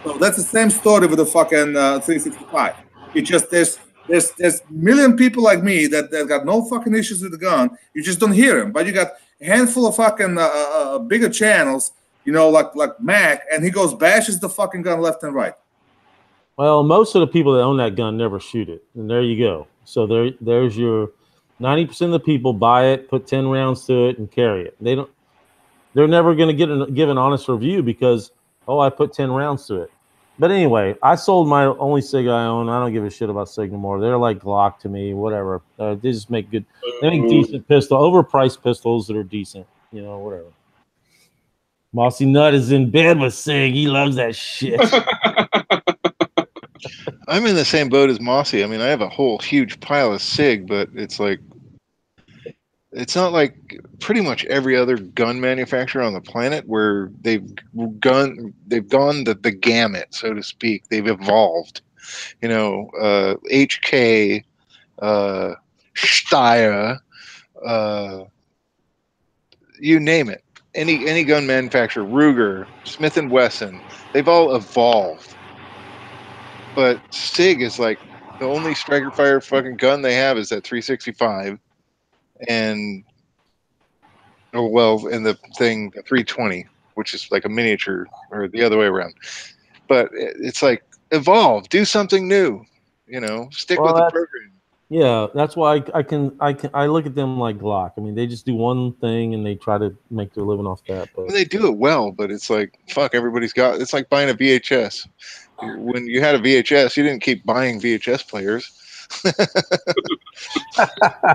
So that's the same story with the fucking 365. It just there's a million people like me that got no fucking issues with the gun. You just don't hear them. But you got a handful of fucking bigger channels, you know, like Mac, and he goes bashes the fucking gun left and right. Well, most of the people that own that gun never shoot it, and there you go. So there's your 90% of the people buy it, put 10 rounds to it, and carry it. They're never going to give an honest review because, oh, I put 10 rounds to it. But anyway, I sold my only SIG I own. I don't give a shit about SIG no more. They're like Glock to me, whatever. They just make good, they make decent overpriced pistols that are decent, you know, whatever. Mossy Nut is in bed with SIG. He loves that shit. I'm in the same boat as Mossy. I mean, I have a whole huge pile of SIG, but it's like, it's not like pretty much every other gun manufacturer on the planet where they've gone the gamut, so to speak. They've evolved, you know, HK, Steyr, you name it. Any gun manufacturer, Ruger, Smith & Wesson, they've all evolved. But SIG is like the only striker fire fucking gun they have is that 365. And the 320, which is like a miniature, or the other way around. But it's like evolve, do something new, you know, stick with the program. Yeah, that's why I look at them like Glock. I mean, they just do one thing and they try to make their living off that. But they do it well, but it's like fuck, everybody's got. It's like buying a VHS. When you had a VHS, you didn't keep buying VHS players.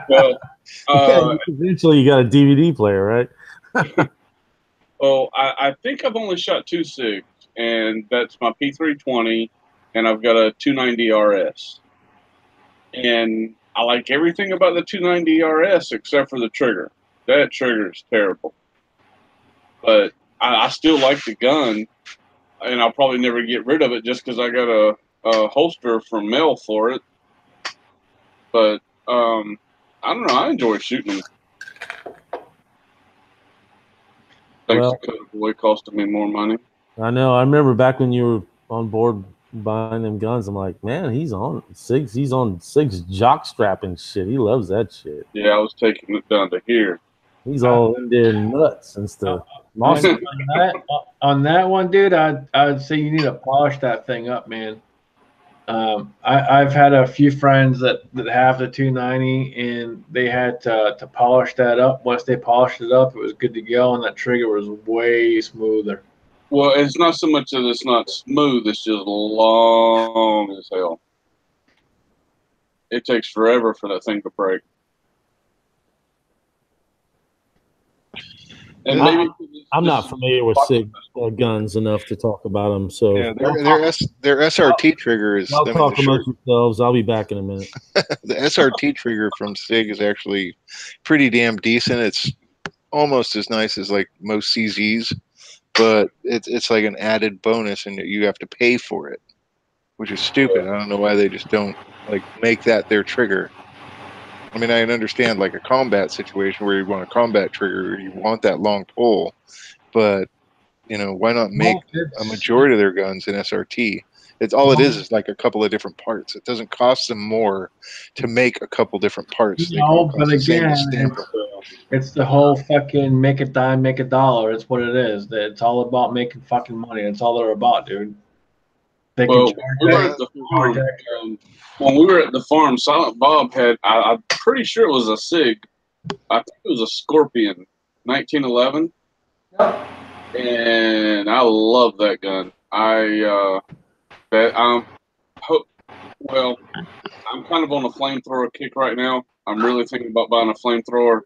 Well, eventually you got a DVD player, right? Well, I think I've only shot 2 SIGs, and that's my P320, and I've got a 290 RS. And I like everything about the 290 RS except for the trigger. That trigger is terrible. But I still like the gun, and I'll probably never get rid of it just because I got a holster from Mel for it. But I don't know. I enjoy shooting them. Thanks to Code costing me more money. I know. I remember back when you were on board buying them guns. I'm like, man, he's on SIG's. He's on SIG's jock strapping shit. He loves that shit. Yeah, I was taking it down to here. He's all in there nuts and stuff. On that one, dude, I'd say you need to polish that thing up, man. I've had a few friends that have the 290, and they had to polish that up. Once they polished it up, it was good to go, and that trigger was way smoother. Well, it's not so much that it's not smooth; it's just long as hell. It takes forever for that thing to break. And maybe I'm not familiar with SIG guns enough to talk about them. So Yeah, their SRT trigger is. y'all talk amongst yourselves. I'll be back in a minute. The SRT trigger from SIG is actually pretty damn decent. It's almost as nice as like most CZs, but it's like an added bonus, and you have to pay for it, which is stupid. I don't know why they just don't like make that their trigger. I mean, I understand like a combat situation where you want a combat trigger, or you want that long pull, but you know, why not make a majority of their guns an SRT? It's all it is like a couple of different parts. It doesn't cost them more to make a couple different parts. No, but again, it's the whole fucking make a dime, make a dollar. It's what it is. It's all about making fucking money. That's all they're about, dude. They well, can we were at the farm, when we were at the farm, Silent Bob had, I'm pretty sure it was a SIG. I think it was a Scorpion, 1911. Yep. And I love that gun. Well, I'm kind of on a flamethrower kick right now. I'm really thinking about buying a flamethrower,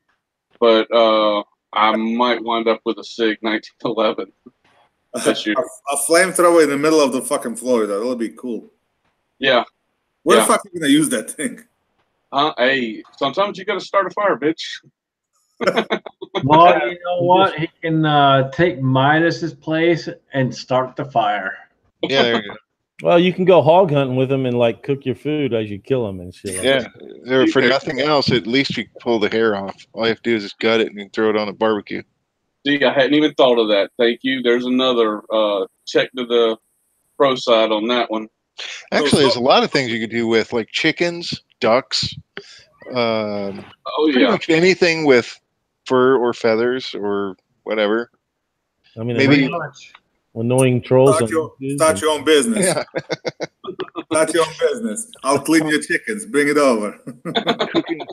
but I might wind up with a SIG 1911 this year. A flamethrower in the middle of the fucking Florida. That'll be cool. Yeah. Where the fuck are you gonna use that thing? Hey, sometimes you gotta start a fire, bitch. Well, you know what? He can take Midas's place and start the fire. Yeah, there you go. Well, you can go hog hunting with them and like cook your food as you kill them and shit. Yeah, for nothing else, at least you can pull the hair off. All you have to do is just gut it and throw it on a barbecue. See, I hadn't even thought of that. Thank you. There's another check to the pro side on that one. Actually, there's a lot of things you could do with like chickens, ducks, pretty much anything with fur or feathers or whatever. I mean, maybe annoying trolls. Start your own business. Yeah. Start your own business. I'll clean your chickens. Bring it over.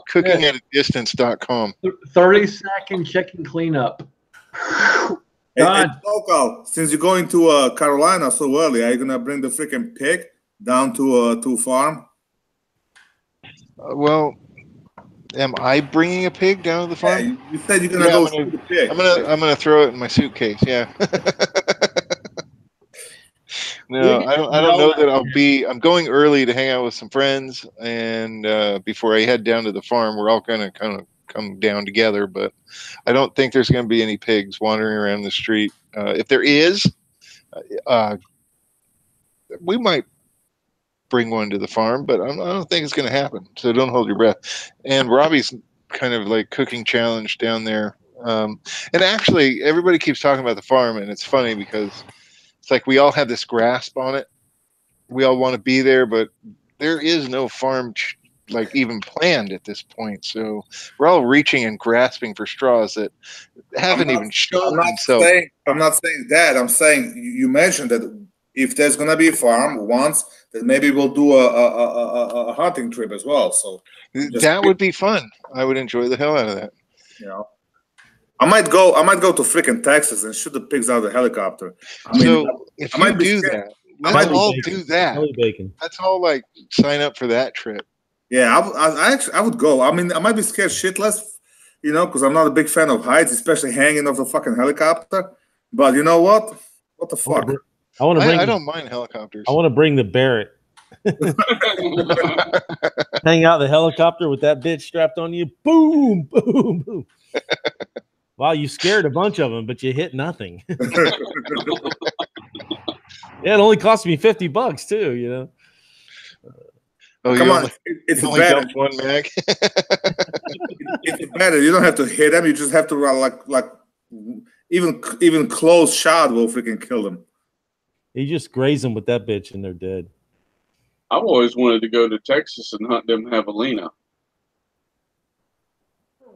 Cooking at a distance.com. 30-second chicken cleanup. Hey, Coco, since you're going to Carolina so early, are you gonna bring the freaking pig down to farm? Well, am I bringing a pig down to the farm? Yeah, you said you're gonna go shoot the pig. I'm gonna throw it in my suitcase. Yeah. No, I don't know that I'll be. I'm going early to hang out with some friends, and before I head down to the farm, we're all gonna kind of come down together. But I don't think there's going to be any pigs wandering around the street. If there is, we might bring one to the farm, but I don't think it's going to happen. So don't hold your breath. And Robbie's kind of like cooking challenge down there. And actually, everybody keeps talking about the farm, and it's funny because it's like we all have this grasp on it. We all want to be there, but there is no farm like even planned at this point. So we're all reaching and grasping for straws that haven't even shown themselves. I'm not saying that. I'm saying you mentioned that if there's going to be a farm once, then maybe we'll do a hunting trip as well. So that would be fun. I would enjoy the hell out of that. You know, I might go to freaking Texas and shoot the pigs out of the helicopter. I mean, so if you do that, let's all do that. Let's all like sign up for that trip. Yeah, I would go. I mean, I might be scared shitless, you know, because I'm not a big fan of heights, especially hanging off the fucking helicopter. But you know what? What the fuck? I don't mind helicopters. I want to bring the Barrett. Hang out the helicopter with that bitch strapped on you. Boom, boom, boom. Wow, you scared a bunch of them, but you hit nothing. Yeah, it only cost me $50 too, you know. Oh, come on, it's only better. One mag. It's better. You don't have to hit them. You just have to like even close shot will freaking kill them. You just graze them with that bitch and they're dead. I've always wanted to go to Texas and hunt them javelina.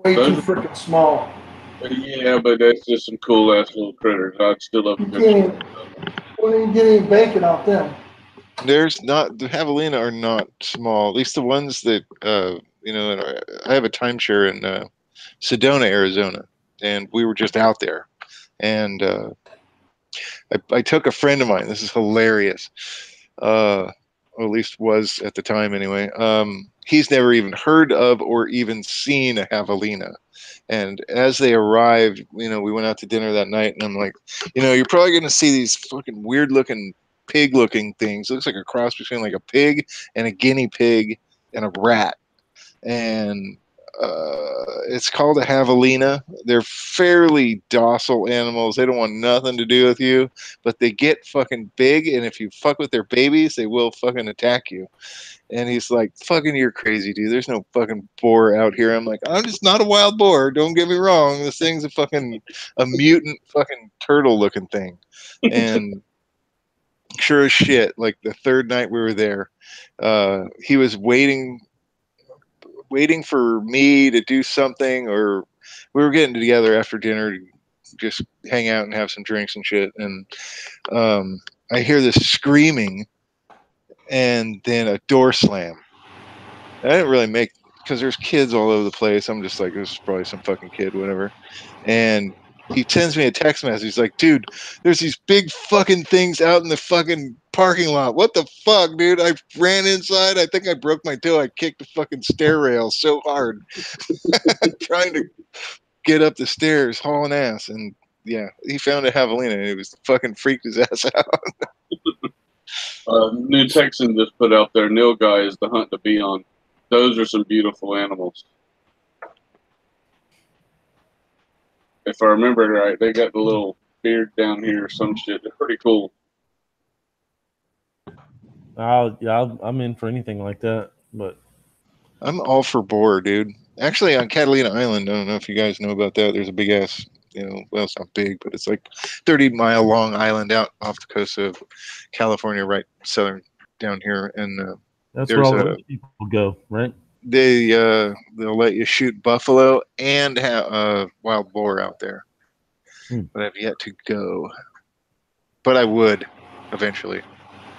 Way too freaking small. Yeah, but that's just some cool ass little critters. I'd still love to go. When you get any bacon off them? There's not, the javelina are not small. At least the ones that you know. I have a timeshare in Sedona, Arizona, and we were just out there, and I took a friend of mine. This is hilarious. or at least was at the time anyway. He's never even heard of or even seen a javelina. And as they arrived, we went out to dinner that night, and I'm like, you're probably going to see these fucking weird-looking, pig-looking things. It looks like a cross between like a pig and a guinea pig and a rat. And it's called a javelina. They're fairly docile animals. They don't want nothing to do with you, but they get fucking big, and if you fuck with their babies, they will fucking attack you. And he's like, fucking, you're crazy, dude. There's no fucking boar out here. I'm like, I'm just not a wild boar. Don't get me wrong. This thing's a mutant fucking turtle looking thing. And sure as shit, like the third night we were there, he was waiting for me to do something, or we were getting together after dinner to just hang out and have some drinks and shit. And I hear this screaming and then a door slam. I didn't really make, because there's kids all over the place. I'm just like, this is probably some fucking kid, whatever. And he sends me a text message. He's like, dude, there's these big fucking things out in the fucking parking lot. What the fuck, dude? I ran inside. I think I broke my toe. I kicked the fucking stair rail so hard. Trying to get up the stairs, hauling ass. And yeah, he found a javelina, and it was fucking freaked his ass out. New Texan just put out there, Nilgai is the hunt to be on. Those are some beautiful animals. If I remember right, they got the little beard down here or some shit. They're pretty cool. I'm in for anything like that, but I'm all for boar, dude. Actually, on Catalina Island, I don't know if you guys know about that. There's a big ass, well, it's not big, but it's like 30-mile long island out off the coast of California, right southern down here. And that's where all those people go, right? They'll let you shoot buffalo and have wild boar out there, but I've yet to go. But I would eventually.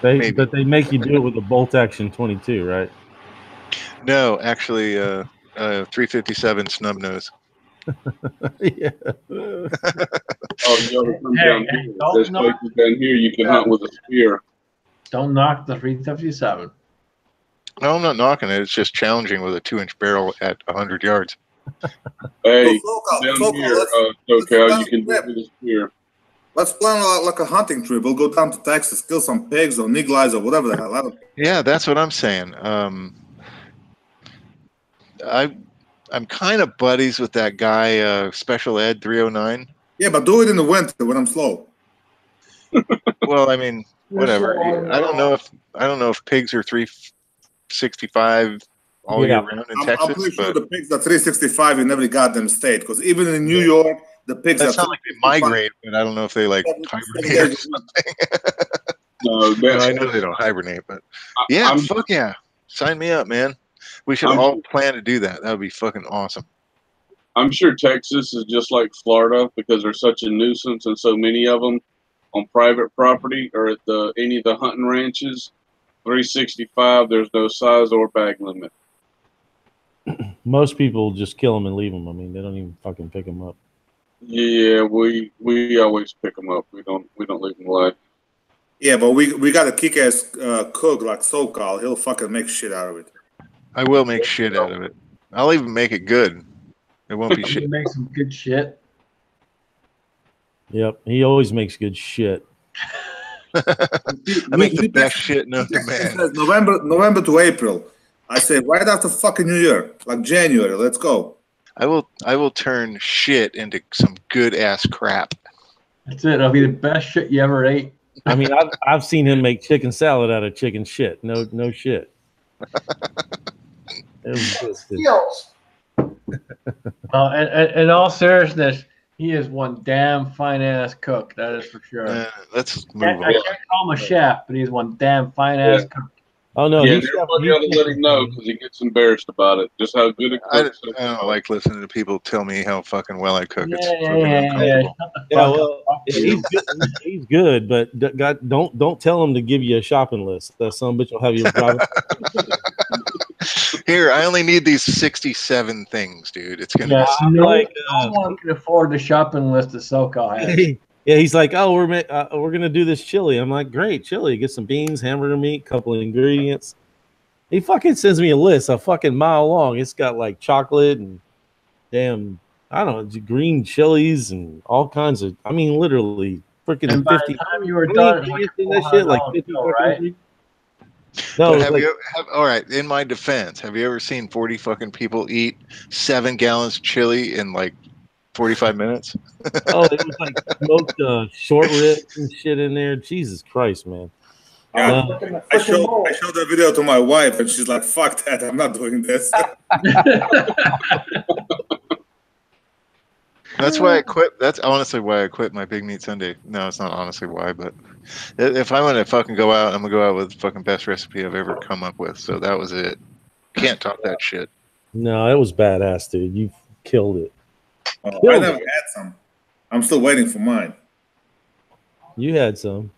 But they make you do it with a bolt action 22, right? No, actually, 357 snub nose. Yeah. Oh, you gotta come down here. There's places down here you can hunt with a spear. Don't knock the 357. No, I'm not knocking it. It's just challenging with a 2-inch barrel at 100 yards. Hey, down here, SoCal, you can do it with a spear. Let's plan like a hunting trip. We'll go down to Texas, kill some pigs or nigglies or whatever the hell. Yeah, that's what I'm saying. I'm kind of buddies with that guy, Special Ed 309. Yeah, but do it in the winter when I'm slow. Well, I mean, whatever. I don't know if pigs are 365 all year round in Texas. I'm pretty sure the pigs are 365 in every goddamn state. Because even in New York, the pigs that's not like they migrate, but I don't know if they like hibernate or something. No, I know they don't hibernate, but yeah, fuck yeah, sign me up, man. We should all plan to do that. That would be fucking awesome. I'm sure Texas is just like Florida because there's such a nuisance and so many of them on private property or at any of the hunting ranches. 365, there's no size or bag limit. Most people just kill them and leave them. I mean, they don't even fucking pick them up. Yeah, we always pick them up. We don't leave them alive. Yeah, but we got a kick-ass cook like SoCal. He'll fucking make shit out of it. I will make shit out of it. I'll even make it good. It won't be shit. You make some good shit. Yep, he always makes good shit. I make the best shit known to man. November to April. I say right after fucking New Year, like January. Let's go. I will turn shit into some good ass crap. That's it. It'll be the best shit you ever ate. I mean, I've seen him make chicken salad out of chicken shit. No shit. Well, and in all seriousness, he is one damn fine ass cook. That is for sure. Let's move on. I can't call him a chef, but he's one damn fine ass cook. Oh no! Yeah, everybody ought to let him know because he gets embarrassed about it. Just how good a cook. I don't like listening to people tell me how fucking well I cook. Yeah. Well, he's good, but God, don't tell him to give you a shopping list. That some bitch will have you driving. Here, I only need these 67 things, dude. It's gonna. No one can afford the shopping list that SoCal has. Yeah, he's like, oh, we're gonna do this chili. I'm like, great, chili. Get some beans, hamburger meat, couple of ingredients. He fucking sends me a list a fucking mile long. It's got like chocolate and damn, I don't know, green chilies and all kinds of. I mean, literally freaking And by 50. the time you were done, Like that shit, like 50 right? No, All right. In my defense, have you ever seen 40 fucking people eat 7 gallons of chili in like 45 minutes? oh, it was like smoked short ribs and shit in there. Jesus Christ, man. Yeah, I showed that video to my wife, and she's like, "Fuck that! I'm not doing this." That's why I quit. That's honestly why I quit my Big Meat Sunday. No, it's not honestly why, but if I'm gonna fucking go out, I'm gonna go out with the fucking best recipe I've ever come up with. So that was it. Can't top that shit. No, it was badass, dude. You killed it. I never had some. I'm still waiting for mine. You had some.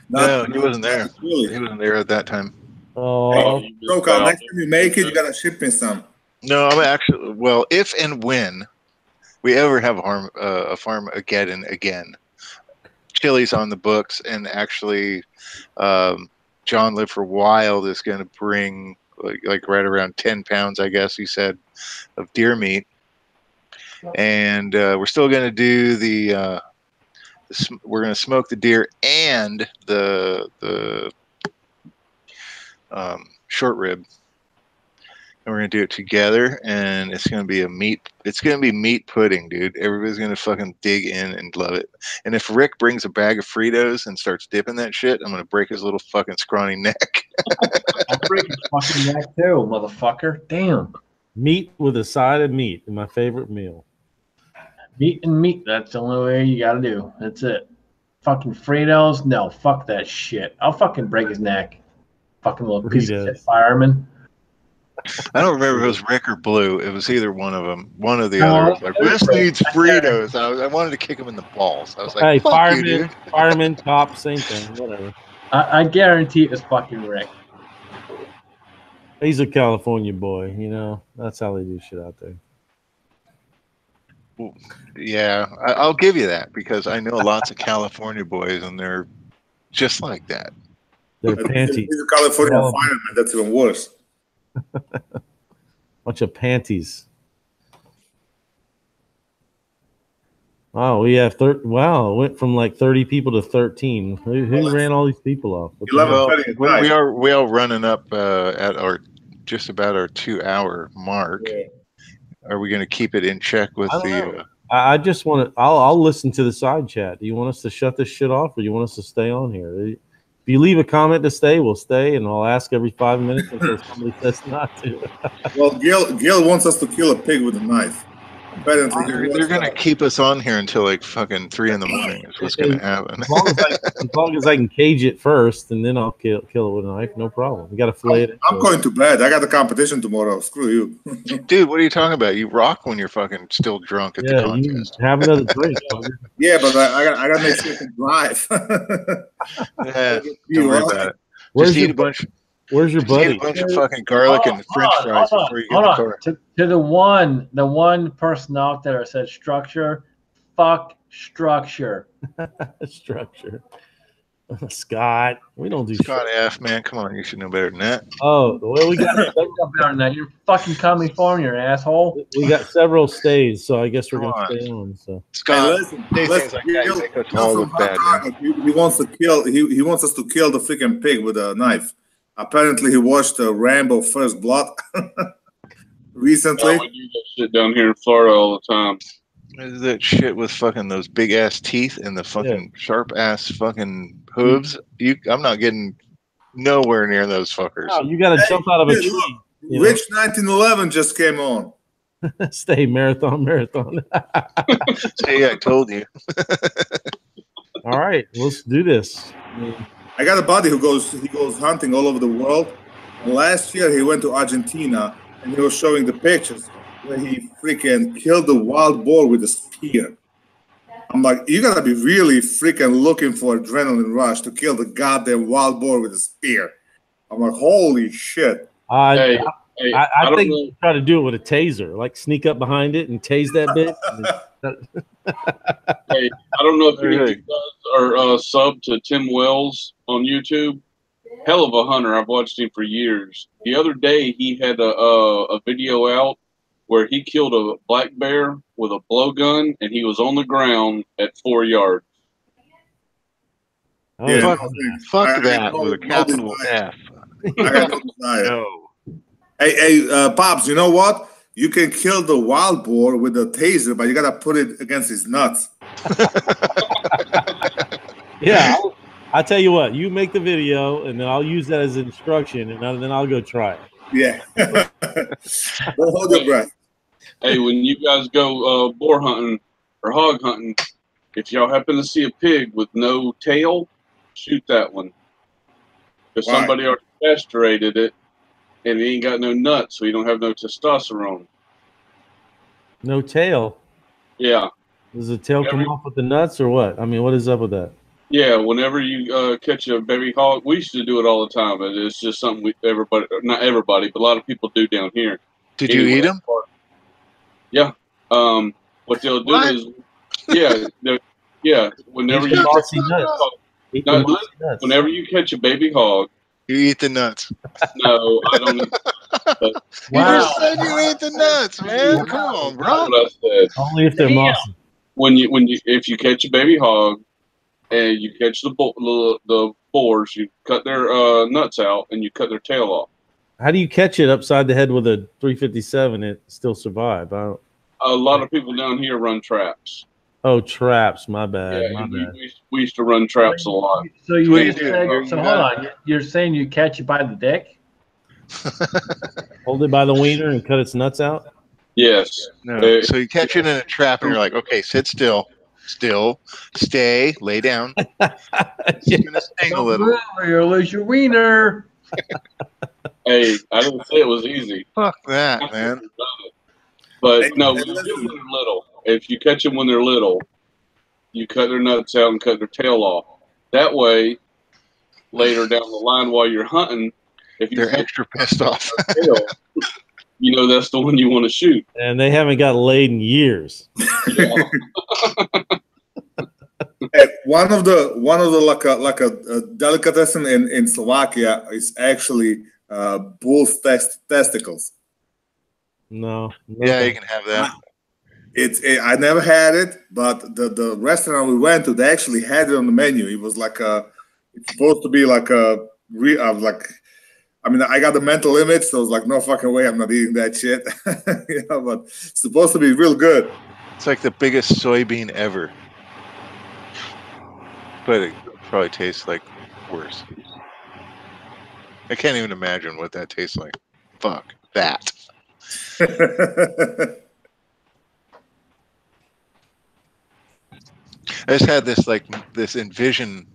No, he wasn't there. He wasn't there at that time. Oh, hey, next time you make it, you gotta ship me some. No, I'm actually if and when we ever have a Farmageddon again, chili's on the books, and actually, John Live for Wild is going to bring like right around 10 pounds, I guess he said, of deer meat, and we're still going to do we're going to smoke the deer and the short rib, and we're going to do it together, and it's going to be meat pudding, dude. Everybody's going to fucking dig in and love it. And if Rick brings a bag of Fritos and starts dipping that shit, I'm going to break his little fucking scrawny neck. I'll break his fucking neck too, motherfucker. Damn. Meat with a side of meat, my favorite meal. Meat and meat. That's the only way you got to do. That's it. Fucking Fritos. No, fuck that shit. I'll fucking break his neck. Fucking little piece of shit fireman. I don't remember if it was Rick or Blue. It was either one of them. One or the other was like, this needs Fritos. I wanted to kick him in the balls. I was like, hey, fireman, cop, same thing, whatever. I guarantee it was fucking Rick. He's a California boy, you know. That's how they do shit out there. Well, yeah, I'll give you that, because I know lots of California boys, and they're just like that. They're panties. He's a California fireman. That's even worse. Bunch of panties. Oh, we have wow, it went from like 30 people to 13. Who ran all these people off? We are running up at our just about our 2-hour mark. Yeah. Are we going to keep it in check with the? I just want to. I'll listen to the side chat. Do you want us to shut this shit off, or do you want us to stay on here? If you leave a comment to stay, we'll stay, and I'll ask every 5 minutes until somebody says not to. Well, Gil wants us to kill a pig with a knife. They're going to keep us on here until like fucking 3 in the morning. Is what's going to happen. As long as I can cage it first, and then I'll kill it with a knife. No problem. We got to fillet it. I'm going to bed. I got the competition tomorrow. Screw you, dude. What are you talking about? You rock when you're fucking still drunk at the contest. Have another drink. Yeah, but I got to make sure you can drive. Yeah, don't worry about it. Just eat a bunch. Where's your buddy? Eat a bunch of fucking garlic and French fries before you get in the car. To the one person out there that said structure, fuck structure. Structure. Scott, we don't do Scott F, man. Come on, you should know better than that. Oh, well, we got better than that. You're fucking California, asshole. We got several stays, so I guess we're gonna stay on. So Scott, he wants to kill. He wants us to kill the freaking pig with a knife. Apparently, he watched Rambo First Blood recently. Yeah, we do that shit down here in Florida all the time. That shit with fucking those big ass teeth and the fucking sharp ass fucking hooves. I'm not getting nowhere near those fuckers. No, you got to jump out of a tree. Rich 1911 just came on. Stay marathon. See, I told you. All right, let's do this. I got a buddy who goes hunting all over the world. And last year he went to Argentina and he was showing the pictures where he freaking killed the wild boar with a spear. I'm like, you gotta be really freaking looking for adrenaline rush to kill the goddamn wild boar with a spear. I'm like, holy shit. Hey, Hey, I don't think know. you try to do it with a taser, like sneak up behind it and tase that bitch. Hey, I don't know if any of you guys are sub to Tim Wells on YouTube. Hell of a hunter. I've watched him for years. The other day, he had a video out where he killed a black bear with a blowgun, and he was on the ground at 4 yards. Oh, Yeah, Fuck that with a capital F. I got no desire. No. Hey, Pops, you know what? You can kill the wild boar with a taser, but you gotta put it against his nuts. yeah. I'll tell you what. You make the video, and then I'll use that as instruction, and then I'll go try it. Yeah. Don't hold your breath. Hey, when you guys go boar hunting or hog hunting, if y'all happen to see a pig with no tail, shoot that one. Because Why? somebody already castrated it, and he ain't got no nuts, so he don't have no testosterone. No tail. Yeah. Does the tail come off with the nuts or what? I mean, what is up with that? Yeah, whenever you catch a baby hog, we used to do it all the time. But it's just something not everybody, but a lot of people do down here. Did you eat them? Yeah. What they'll do is, whenever you whenever you catch a baby hog, you eat the nuts. No, I don't. But, you just said you ate the nuts, man. Come on, bro. What I said. Only if they're mossy. If you catch a baby hog and you catch the boars, you cut their nuts out and you cut their tail off. How do you catch it upside the head with a 357 and still survive? A lot of people down here run traps. Oh, traps. My bad. Yeah, my bad. We used to run traps a lot. So hold on. You're saying you catch it by the dick? Hold it by the wiener and cut its nuts out? Yes. No. So you catch it in a trap and you're like, okay, sit still. Stay, lay down. It's gonna sting a little. Or you'll lose your wiener. Hey, I didn't say it was easy. Fuck that, man. But no, when they're little, if you catch them when they're little, you cut their nuts out and cut their tail off. That way, later down the line while you're hunting, if they're extra pissed off, tail, you know that's the one you want to shoot. And they haven't got laid in years. One of the like a delicatessen in Slovakia is actually bull's testicles. No. Yeah, you can have that. I never had it, but the restaurant we went to, they actually had it on the menu. It was like it's supposed to be like I mean, I got the mental image, so I was like, no fucking way, I'm not eating that shit. But it's supposed to be real good. It's like the biggest soybean ever, but it probably tastes like worse. I can't even imagine what that tastes like. Fuck that. I just had this vision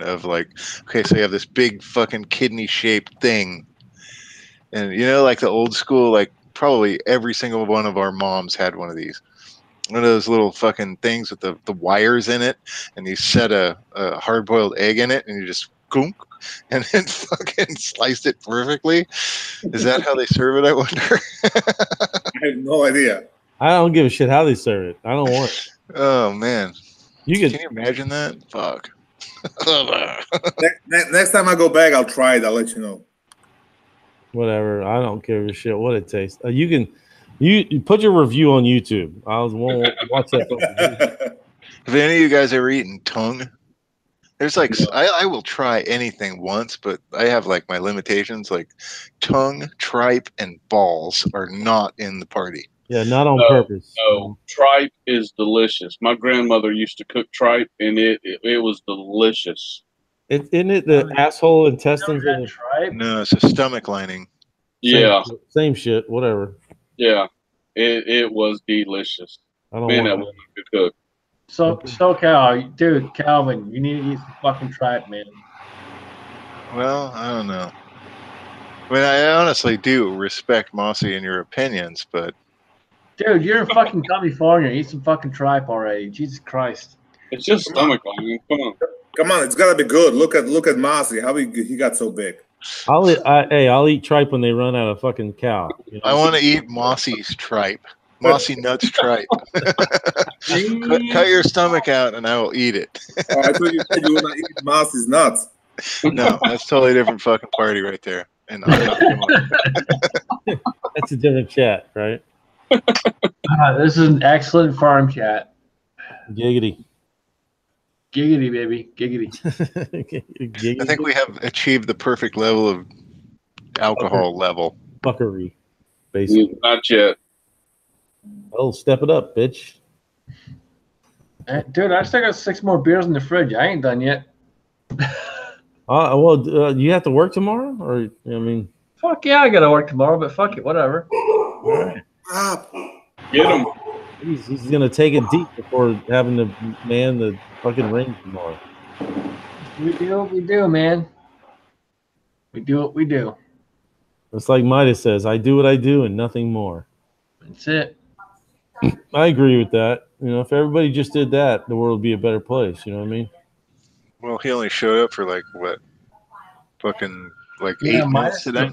of like, okay, so you have this big fucking kidney shaped thing, and like the old school, like probably every single one of our moms had one of these, one of those little fucking things with the wires in it, and you set a hard boiled egg in it, and you just gunk, and then fucking sliced it perfectly. Is that how they serve it, I wonder? I have no idea. I don't give a shit how they serve it. I don't want it. Oh man, can you imagine that? Fuck. Next time I go back, I'll try it. I'll let you know. Whatever. I don't give a shit what it tastes. You put your review on YouTube. I won't watch that. Have any of you guys ever eaten tongue? There's like I will try anything once, but I have like my limitations. Like tongue, tripe, and balls are not in the party. Yeah, not on purpose. No, tripe is delicious. My grandmother used to cook tripe, and it was delicious. Isn't it the asshole intestines? Tripe? No, it's a stomach lining. Yeah. Same shit. Whatever. Yeah. It was delicious. I don't Man, that want was good cook. So Calvin, you need to eat some fucking tripe, man. Well, I don't know. I mean, I honestly do respect Mossy and your opinions, but dude, you're in fucking California. Eat some fucking tripe already. Jesus Christ. It's just stomach lining. Come on. Come on, it's gotta be good. Look at Mossy. How he got so big. I'll eat tripe when they run out of fucking cow. You know? I want to eat Mossy's tripe. Mossy Nuts tripe. cut your stomach out and I will eat it. Oh, I thought you said you want to eat Mossy's nuts. No, that's totally different fucking party right there. And that's a different chat, right? This is an excellent farm chat. Giggity. Giggity, baby. Giggity. Giggity. I think we have achieved the perfect level of alcohol level. Fuckery, basically. Not yet. Oh, step it up, bitch. Dude, I still got 6 more beers in the fridge. I ain't done yet. You have to work tomorrow? Or, I mean... Fuck yeah, I got to work tomorrow, but fuck it, whatever. Get him. He's going to take it deep before having to man the fucking ring tomorrow. We do what we do, man. We do what we do. It's like Midas says, I do what I do and nothing more. That's it. I agree with that. You know, if everybody just did that, the world would be a better place. You know what I mean? Well, he only showed up for like what? Fucking like 8 minutes Midas today.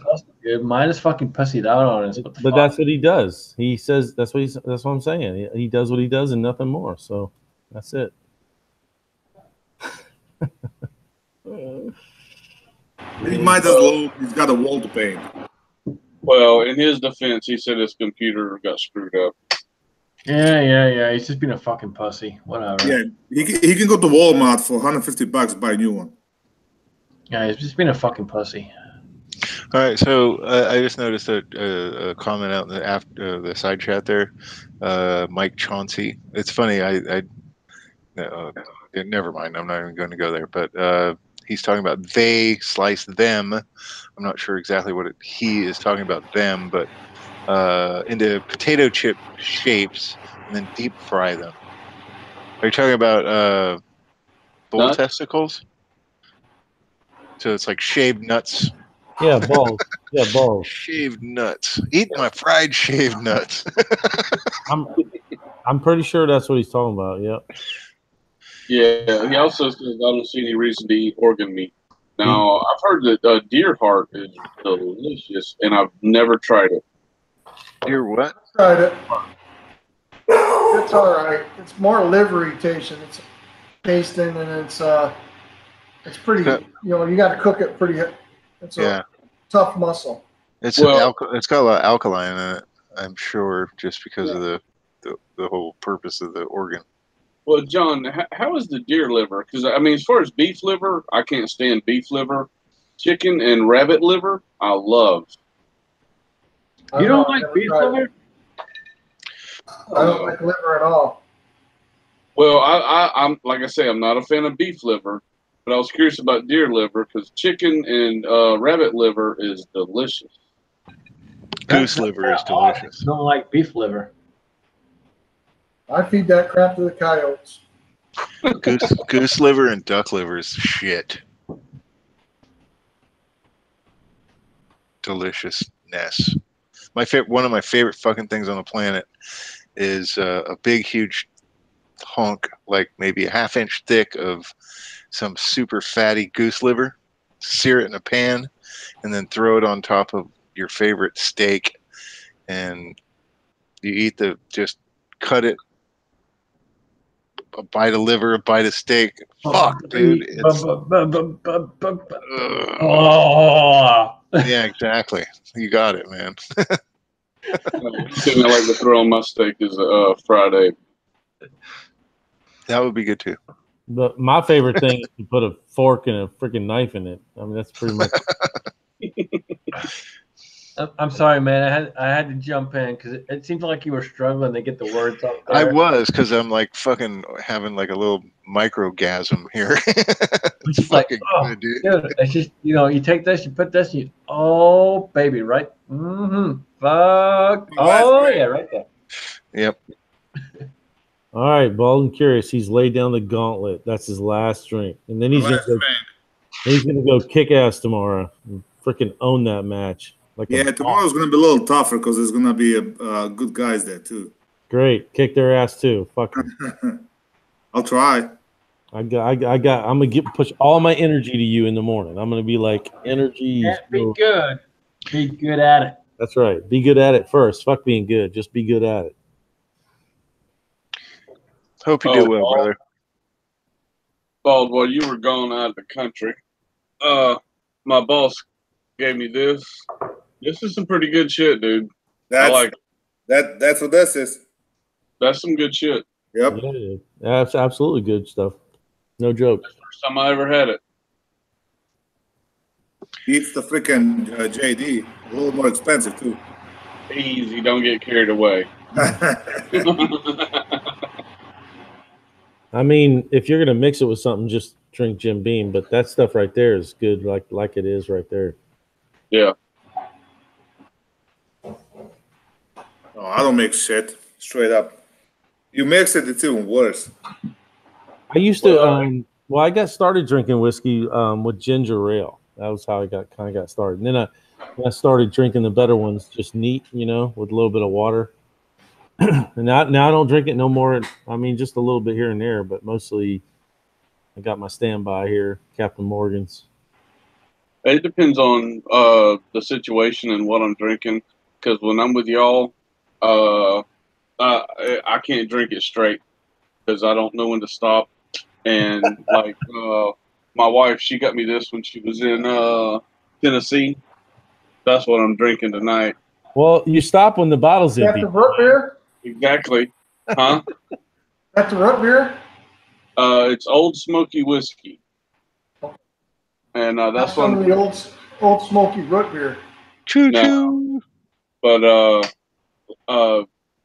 Midas fucking pussied out on us. But that's what he does. He says that's what I'm saying. He does what he does and nothing more. So that's it. He might as well. He's got a wall to paint. Well, in his defense, he said his computer got screwed up. Yeah. He's just being a fucking pussy. Whatever. Yeah, he can go to Walmart for $150 buy a new one. Yeah, he's just being a fucking pussy. All right, so I just noticed a comment out in the side chat there. Mike Chauncey. It's funny. Never mind. I'm not even going to go there. But he's talking about they slice them. I'm not sure exactly what he is talking about them, but into potato chip shapes and then deep fry them. Are you talking about bull testicles? So it's like shaved nuts. Yeah, balls. Yeah, balls. Shaved nuts. Eat my fried shaved nuts. I'm pretty sure that's what he's talking about. Yep. Yeah. He also says I don't see any reason to eat organ meat. Now I've heard that deer heart is delicious, and I've never tried it. Deer what? Tried it. It's all right. It's more livery tasting. It's tasting, and it's pretty. You got to cook it pretty. It's a tough muscle. It's got a lot of alkaline in it, I'm sure, just because of the whole purpose of the organ. Well, John, how is the deer liver? Because I mean, as far as beef liver, I can't stand beef liver. Chicken and rabbit liver, I love. You don't like beef liver? I don't like liver at all. Well, I'm like I say, I'm not a fan of beef liver, but I was curious about deer liver because chicken and rabbit liver is delicious. Goose liver is delicious. I don't like beef liver. I feed that crap to the coyotes. Goose liver and duck liver is shit. Deliciousness. One of my favorite fucking things on the planet is a big, huge hunk, like maybe a ½ inch thick of some super fatty goose liver. Sear it in a pan, and then throw it on top of your favorite steak, and you eat just cut it. A bite of liver, a bite of steak. Fuck, dude. Yeah, exactly. You got it, man. The thing I like to throw on my steak is fried egg. That would be good too. But my favorite thing is to put a fork and a freaking knife in it. I mean, that's pretty much. I'm sorry, man. I had to jump in because it seemed like you were struggling to get the words out there. I was, because I'm like fucking having like a little microgasm here. It's fucking good, dude. It's just, you take this, you put this, oh, baby, right? Mm-hmm. Fuck. Oh, yeah, right there. Yep. All right, Bald and Curious. He's laid down the gauntlet. That's his last drink. And then he's gonna go kick ass tomorrow and freaking own that match. Tomorrow's going to be a little tougher because there's going to be good guys there too. Great. Kick their ass too. Fuck them. I'll try. I'm gonna push all my energy to you in the morning. I'm gonna be like energy. Be good. Be good at it. That's right. Be good at it first. Fuck being good. Just be good at it. Hope you do well, brother. Bald, while you were gone out of the country, my boss gave me this. This is some pretty good shit, dude. I like it. That's what this is. That's some good shit. Yep. Yeah, that's absolutely good stuff. No joke. First time I ever had it. Beats the freaking JD. A little more expensive too. Easy, don't get carried away. I mean, if you're gonna mix it with something, just drink Jim Beam. But that stuff right there is good, like it is right there. Yeah. No, I don't mix shit. Straight up. You mix it, it's even worse. I used to. Well, I got started drinking whiskey with ginger ale. That was how I got started. And then I started drinking the better ones, just neat, with a little bit of water. And now I don't drink it no more. I mean, just a little bit here and there, but mostly I got my standby here, Captain Morgan's. It depends on the situation and what I'm drinking. Because when I'm with y'all, I can't drink it straight because I don't know when to stop. And like my wife, she got me this when she was in Tennessee. That's what I'm drinking tonight. Well, you stop when the bottle's empty. That's the root beer? Exactly. Huh? That's the root beer? It's Old Smoky whiskey. And that's some of the old smoky root beer. Choo-choo. But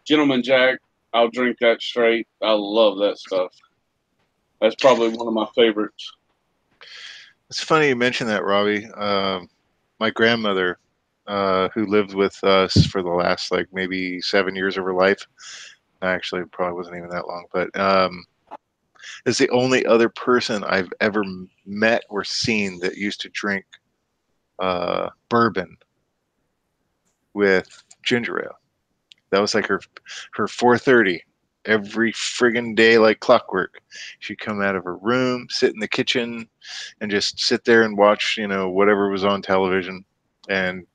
Gentleman Jack, I'll drink that straight. I love that stuff. That's probably one of my favorites. It's funny you mention that, Robbie. My grandmother, who lived with us for the last maybe 7 years of her life, actually probably wasn't even that long, but is the only other person I've ever met or seen that used to drink bourbon with ginger ale. That was like her 4:30 every friggin' day, like clockwork. She'd come out of her room, sit in the kitchen, and just sit there and watch, whatever was on television. And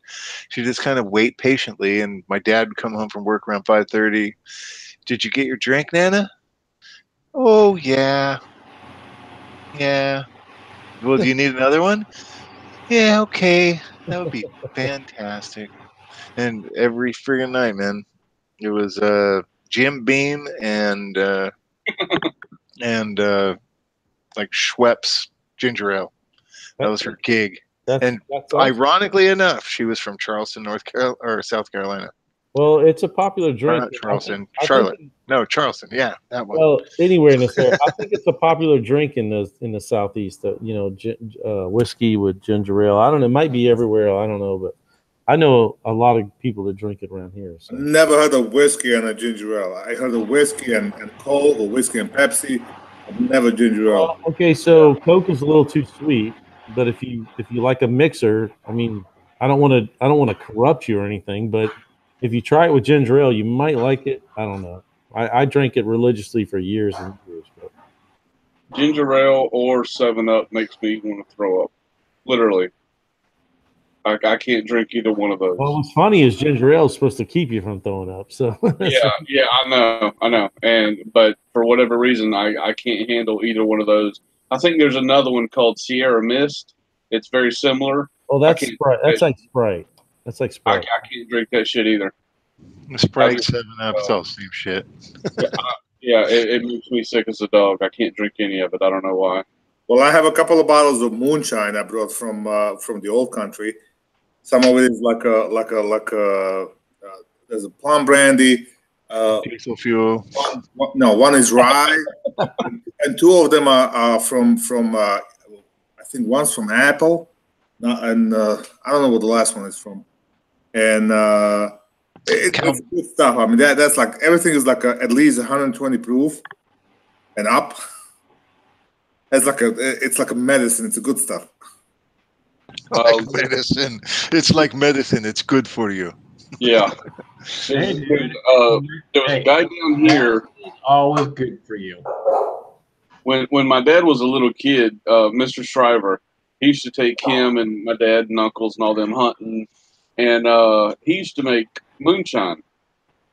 she'd just kind of wait patiently. And my dad would come home from work around 5:30. Did you get your drink, Nana? Oh, yeah. Yeah. Well, do you need another one? Yeah, okay. That would be fantastic. And every friggin' night, man, it was Jim Beam and Schweppes ginger ale. That was her gig. That's awesome. Ironically enough, she was from Charleston, South Carolina. Well, it's a popular drink. Not Charleston, Charlotte. No, Charleston. Yeah, that one. Well, anywhere in this area, I think it's a popular drink in the Southeast. Whiskey with ginger ale. I don't know. It might be everywhere. I don't know, but I know a lot of people that drink it around here. So. Never heard of whiskey and a ginger ale. I heard of whiskey and Coke or whiskey and Pepsi. I've never ginger ale. Okay, so Coke is a little too sweet, but if you like a mixer, I mean, I don't want to corrupt you or anything, but if you try it with ginger ale, you might like it. I don't know. I drank it religiously for years and years. But. Ginger ale or 7-Up makes me want to throw up. Literally. I can't drink either one of those. Well, what's funny is ginger ale is supposed to keep you from throwing up. So yeah, I know. But for whatever reason, I can't handle either one of those. I think there's another one called Sierra Mist. It's very similar. Oh, that's Sprite. That's like Sprite. That's like Sprite. I can't drink that shit either. Sprite, 7-Up, it's all the same shit. Yeah, it makes me sick as a dog. I can't drink any of it. I don't know why. Well, I have a couple of bottles of moonshine I brought from the old country. Some of it is like a there's a plum brandy. Diesel fuel. One is rye, and two of them are from I think one's from Apple, and I don't know what the last one is from. And it's good stuff. I mean, that's like everything is like at least 120 proof and up. It's like a medicine. It's a good stuff. Like medicine. It's like medicine. It's good for you. Yeah. There was a guy down here. Always good for you. when my dad was a little kid, Mr. Shriver, he used to take him and my dad and uncles and all them hunting, and he used to make moonshine.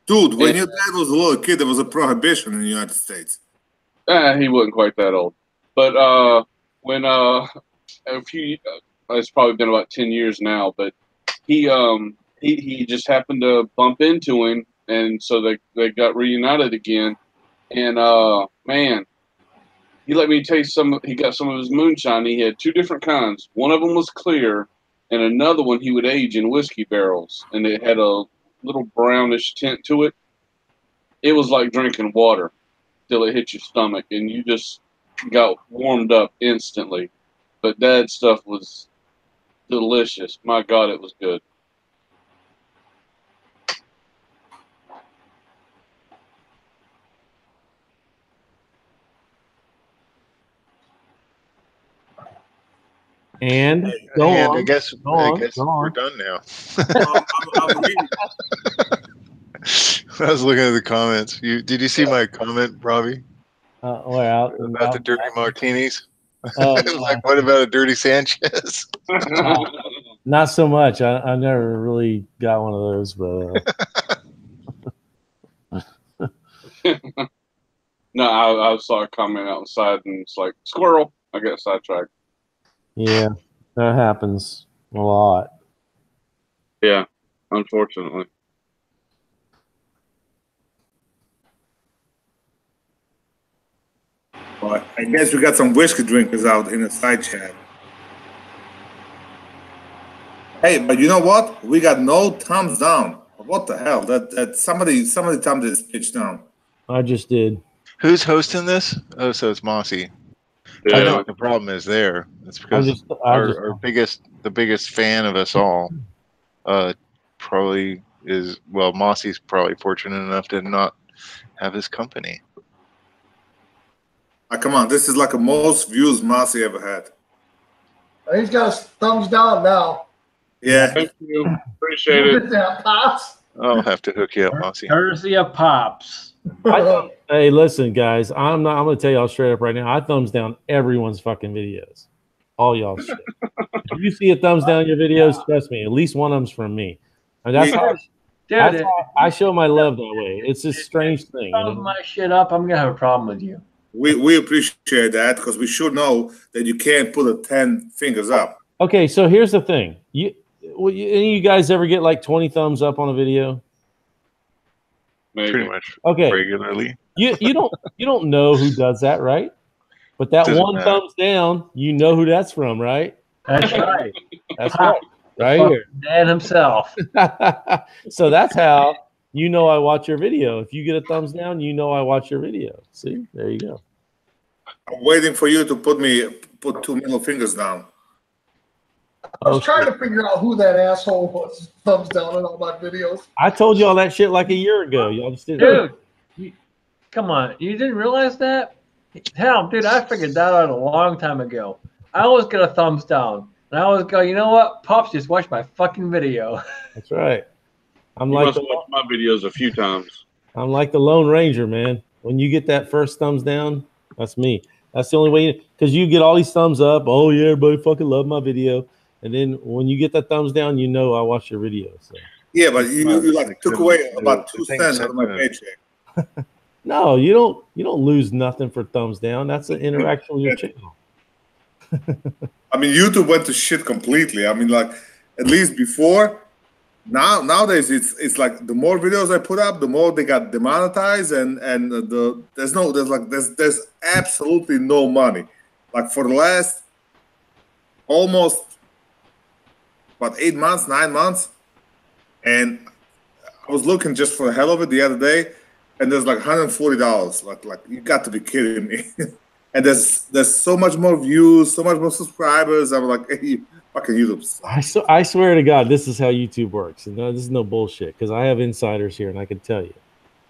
Dude, when your dad was a little kid, there was a prohibition in the United States. He wasn't quite that old, but when it's probably been about 10 years now, but he just happened to bump into him, and so they got reunited again, and man, he let me taste he got some of his moonshine. He had two different kinds. One of them was clear, and another one he would age in whiskey barrels, and it had a little brownish tint to it. It was like drinking water till it hit your stomach, and you just got warmed up instantly. But Dad's stuff was delicious. My God, it was good. And I guess we're done now. I was looking at the comments. Did you see my comment, Robbie? We're out about the dirty martinis. Like, what about a dirty Sanchez? Not so much. I never really got one of those, but no, I saw a comment outside, and it's like squirrel. I got sidetracked. Yeah, that happens a lot. Yeah, unfortunately. But I guess we got some whiskey drinkers out in the side chat. Hey, but you know what? We got no thumbs down. What the hell? That somebody thumbed this pitch down. I just did. Who's hosting this? Oh, so it's Mossy. Yeah. I know what the problem is there. It's because the biggest fan of us all probably is, well, Mossy's probably fortunate enough to not have his company. Come on, this is like the most views Mossy ever had. He's got his thumbs down now. Yeah. Thank you. Appreciate it. That, Pops. I'll have to hook you up, Mossy. Courtesy of Pops. Hey, listen, guys. I'm going to tell y'all straight up right now. I thumbs down everyone's fucking videos. All y'all shit. If you see a thumbs down your videos, trust me, at least one of them's from me. And that's how I show my love that way. It's a strange thing. Thumbs my shit up, I'm going to have a problem with you. We appreciate that because we should know that you can't put a 10 fingers up. Okay, so here's the thing. Any of you guys ever get like 20 thumbs up on a video? Maybe. Pretty much. Okay. Regularly. You don't know who does that, right? But that Doesn't one matter. thumbs down, you know who that's from, right? That's right. That's right. Right here. Dad himself. So that's how you know I watch your video. If you get a thumbs down, you know I watch your video. See? There you go. I'm waiting for you to put two middle fingers down. I was trying to figure out who that asshole was. Thumbs down on all my videos. I told you all that shit like a year ago. Y'all just didn't. Dude, come on. You didn't realize that? Hell, dude, I figured that out a long time ago. I always get a thumbs down. And I always go, you know what? Pops just watched my fucking video. That's right. You must have watched my videos a few times. I'm like the Lone Ranger, man. When you get that first thumbs down, that's me. That's the only way, because you get all these thumbs up. Oh, yeah, everybody fucking love my video. And then when you get that thumbs down, you know I watch your video. So. Yeah, but you like took away about 2 cents out of my paycheck. No, you don't lose nothing for thumbs down. That's an interaction with your channel. I mean, YouTube went to shit completely. I mean, like, at least before, nowadays it's like the more videos I put up, the more they got demonetized, and there's absolutely no money. Like for the last almost about 8 months, 9 months, and I was looking just for the hell of it the other day, and there's like $140. Like you got to be kidding me. And there's so much more views, so much more subscribers. I'm like, hey, fucking YouTube. I swear to God, this is how YouTube works. And this is no bullshit, because I have insiders here, and I can tell you.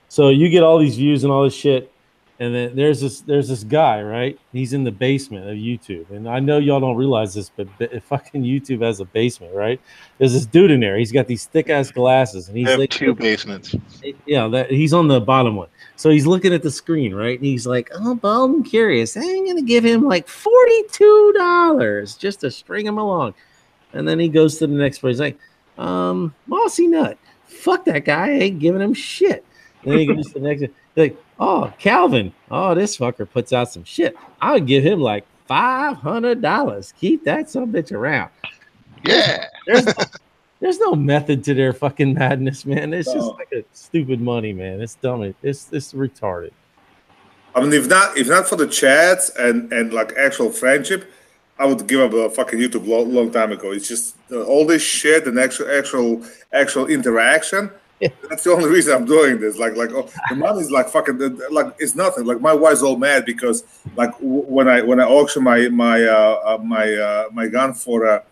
So you get all these views and all this shit, And then there's this guy, right? He's in the basement of YouTube, and I know y'all don't realize this, but fucking YouTube has a basement, right? There's this dude in there. He's got these thick ass glasses, and I he's have like, 2 basements. yeah, that he's on the bottom one. So he's looking at the screen, right? And he's like, "Oh, Bob, I'm curious. I'm gonna give him like $42 just to string him along." And then he goes to the next place, like, Mossy Nut, fuck that guy. I ain't giving him shit. And then he goes to the next, like, oh, Calvin, oh, this fucker puts out some shit. I would give him like $500. Keep that son bitch around. Yeah. There's no method to their fucking madness, man. It's just like a stupid money, man. It's dumb. It's retarded. I mean, if not for the chats and like actual friendship, I would give up a fucking YouTube long time ago. It's just all this shit and actual interaction. Yeah. That's the only reason I'm doing this. Like the money's like fucking like it's nothing. Like my wife's all mad because like when I auction my gun for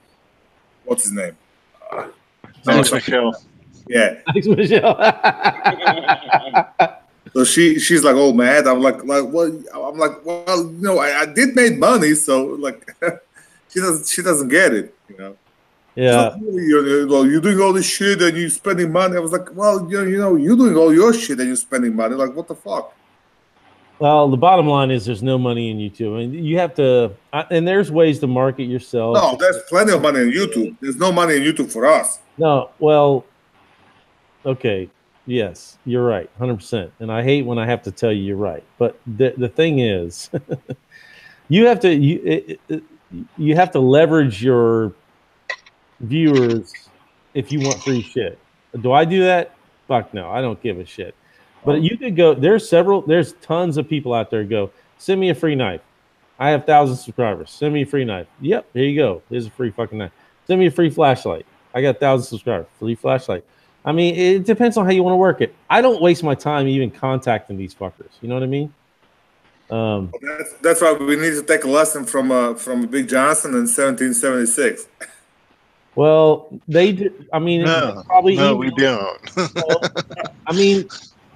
what's his name? Thanks, Michelle. Yeah. Thanks, Michelle. So she's like all mad. I'm like what? I'm like, well, you know, I did make money, so like she doesn't get it, you know. Yeah. Like, you're doing all this shit and you're spending money. I was like, well, you know, you're doing all your shit and you're spending money. Like, what the fuck? Well, the bottom line is there's no money in YouTube. I mean, you have to, and there's ways to market yourself. No, there's plenty of money in YouTube. There's no money in YouTube for us. No, well, okay, yes, you're right, 100%. And I hate when I have to tell you you're right. But the thing is, you have to leverage your viewers if you want free shit. Do I do that? Fuck no, I don't give a shit. But you could go, there's tons of people out there go, send me a free knife. I have 1,000 subscribers. Send me a free knife. Yep, here you go. Here's a free fucking knife. Send me a free flashlight. I got 1,000 subscribers. Free flashlight. I mean, it depends on how you want to work it. I don't waste my time even contacting these fuckers. You know what I mean? That's why we need to take a lesson from Big Johnson in 1776. Well, they do. I mean, we don't. I mean,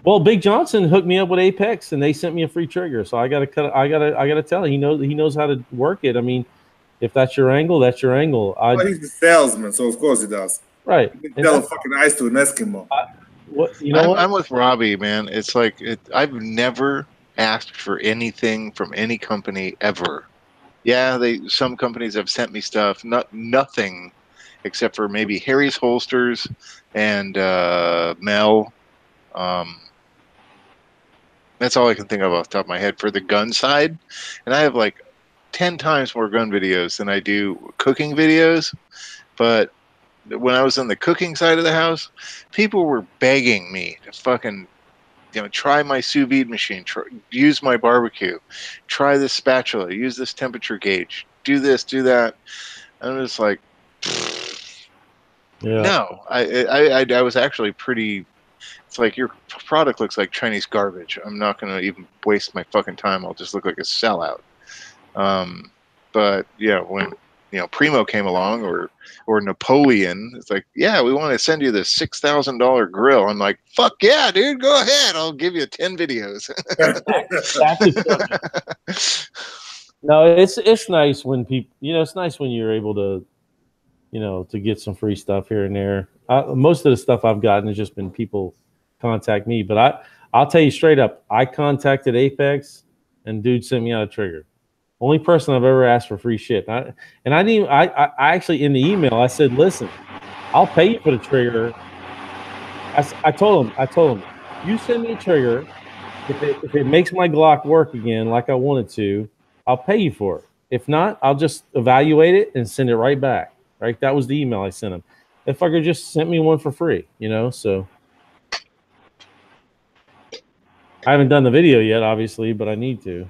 well, Big Johnson hooked me up with Apex, and they sent me a free trigger. So I gotta tell him he knows how to work it. I mean, if that's your angle, that's your angle. Well, he's the salesman, so of course he does. Right. You can sell a fucking ice to an Eskimo. I'm with Robbie, man. It's like I've never asked for anything from any company ever. Yeah, some companies have sent me stuff. Nothing except for maybe Harry's Holsters and Mel. That's all I can think of off the top of my head for the gun side. And I have like 10 times more gun videos than I do cooking videos. But when I was on the cooking side of the house, people were begging me to fucking, try my sous vide machine, use my barbecue, try this spatula, use this temperature gauge, do this, do that. And I'm just like, yeah. No, I was actually pretty. It's like your product looks like Chinese garbage. I'm not going to even waste my fucking time. I'll just look like a sellout. But yeah, when Primo came along or Napoleon, it's like, yeah, we want to send you this $6,000 grill. I'm like, fuck yeah, dude, go ahead. I'll give you 10 videos. No, it's nice when people, it's nice when you're able to, to get some free stuff here and there. Most of the stuff I've gotten has just been people contact me, but I'll tell you straight up, I contacted Apex and dude sent me out a trigger. Only person I've ever asked for free shit. I actually in the email I said, listen, I'll pay you for the trigger. I told him, you send me a trigger. If it makes my Glock work again like I wanted to, I'll pay you for it. If not, I'll just evaluate it and send it right back. Right? That was the email I sent him. That fucker just sent me one for free, so I haven't done the video yet, obviously, but I need to.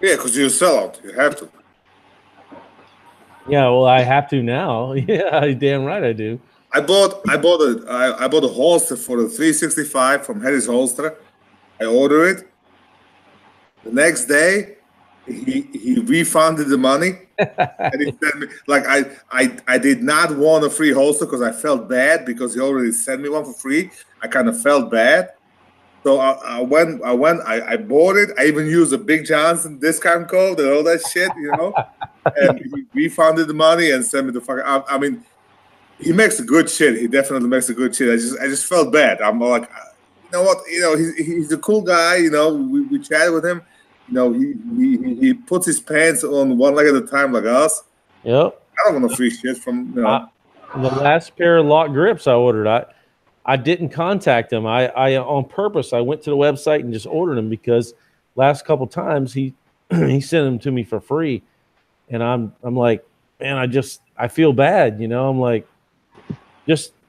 Yeah, because you're a sellout. You have to. Yeah, well, I have to now. Yeah, damn right I do. I bought a holster for the 365 from Harry's Holster. I ordered it. The next day, he refunded the money. And he sent me, like I did not want a free holster because I felt bad because he already sent me one for free. I kind of felt bad. So I I bought it. I even used the Big Johnson discount code and all that shit, you know. And he refunded the money and sent me the fucking. I mean, he makes a good shit. He definitely makes a good shit. I just felt bad. I'm like, you know what? You know, he's a cool guy. You know, we chatted with him. You know, he puts his pants on one leg at a time like us. Yep. I don't want no free shit from, you know. The last pair of lock grips I ordered, I didn't contact him. I on purpose I went to the website and just ordered them because last couple times he he sent them to me for free, and I'm like, man, I feel bad, you know. I'm like,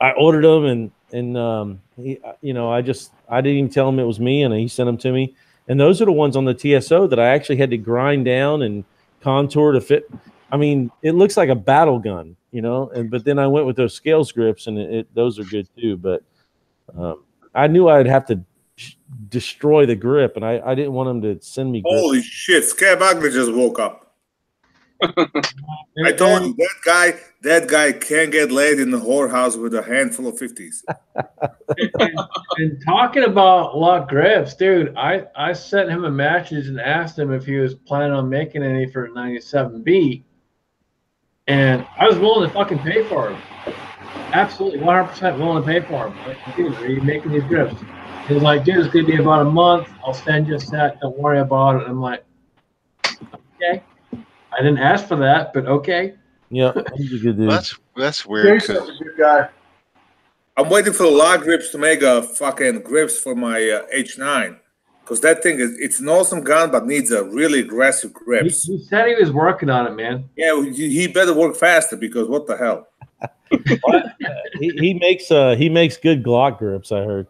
I ordered them and he, you know, I didn't even tell him it was me, and he sent them to me. And those are the ones on the TSO that I actually had to grind down and contour to fit. I mean, it looks like a battle gun, you know. But then I went with those scales grips, and those are good too. But I knew I'd have to destroy the grip, and I didn't want them to send me. Holy shit! Scab Ugly just woke up. I told you that guy can't get laid in the whorehouse with a handful of 50s. And talking about lock grips, dude, I sent him a message and asked him if he was planning on making any for 97B, and I was willing to fucking pay for him. Absolutely, 100% willing to pay for him. Like, dude, are you making these grips? He's like, dude, it's gonna be about a month. I'll send you a set. Don't worry about it. And I'm like, okay. I didn't ask for that, but okay. Yeah, he's a good dude. That's weird. Jason's a good guy. I'm waiting for the lock grips to make a fucking grips for my H9, because that thing it's an awesome gun, but needs a really aggressive grips. He said he was working on it, man. Yeah, he better work faster, because what the hell? he makes good Glock grips, I heard.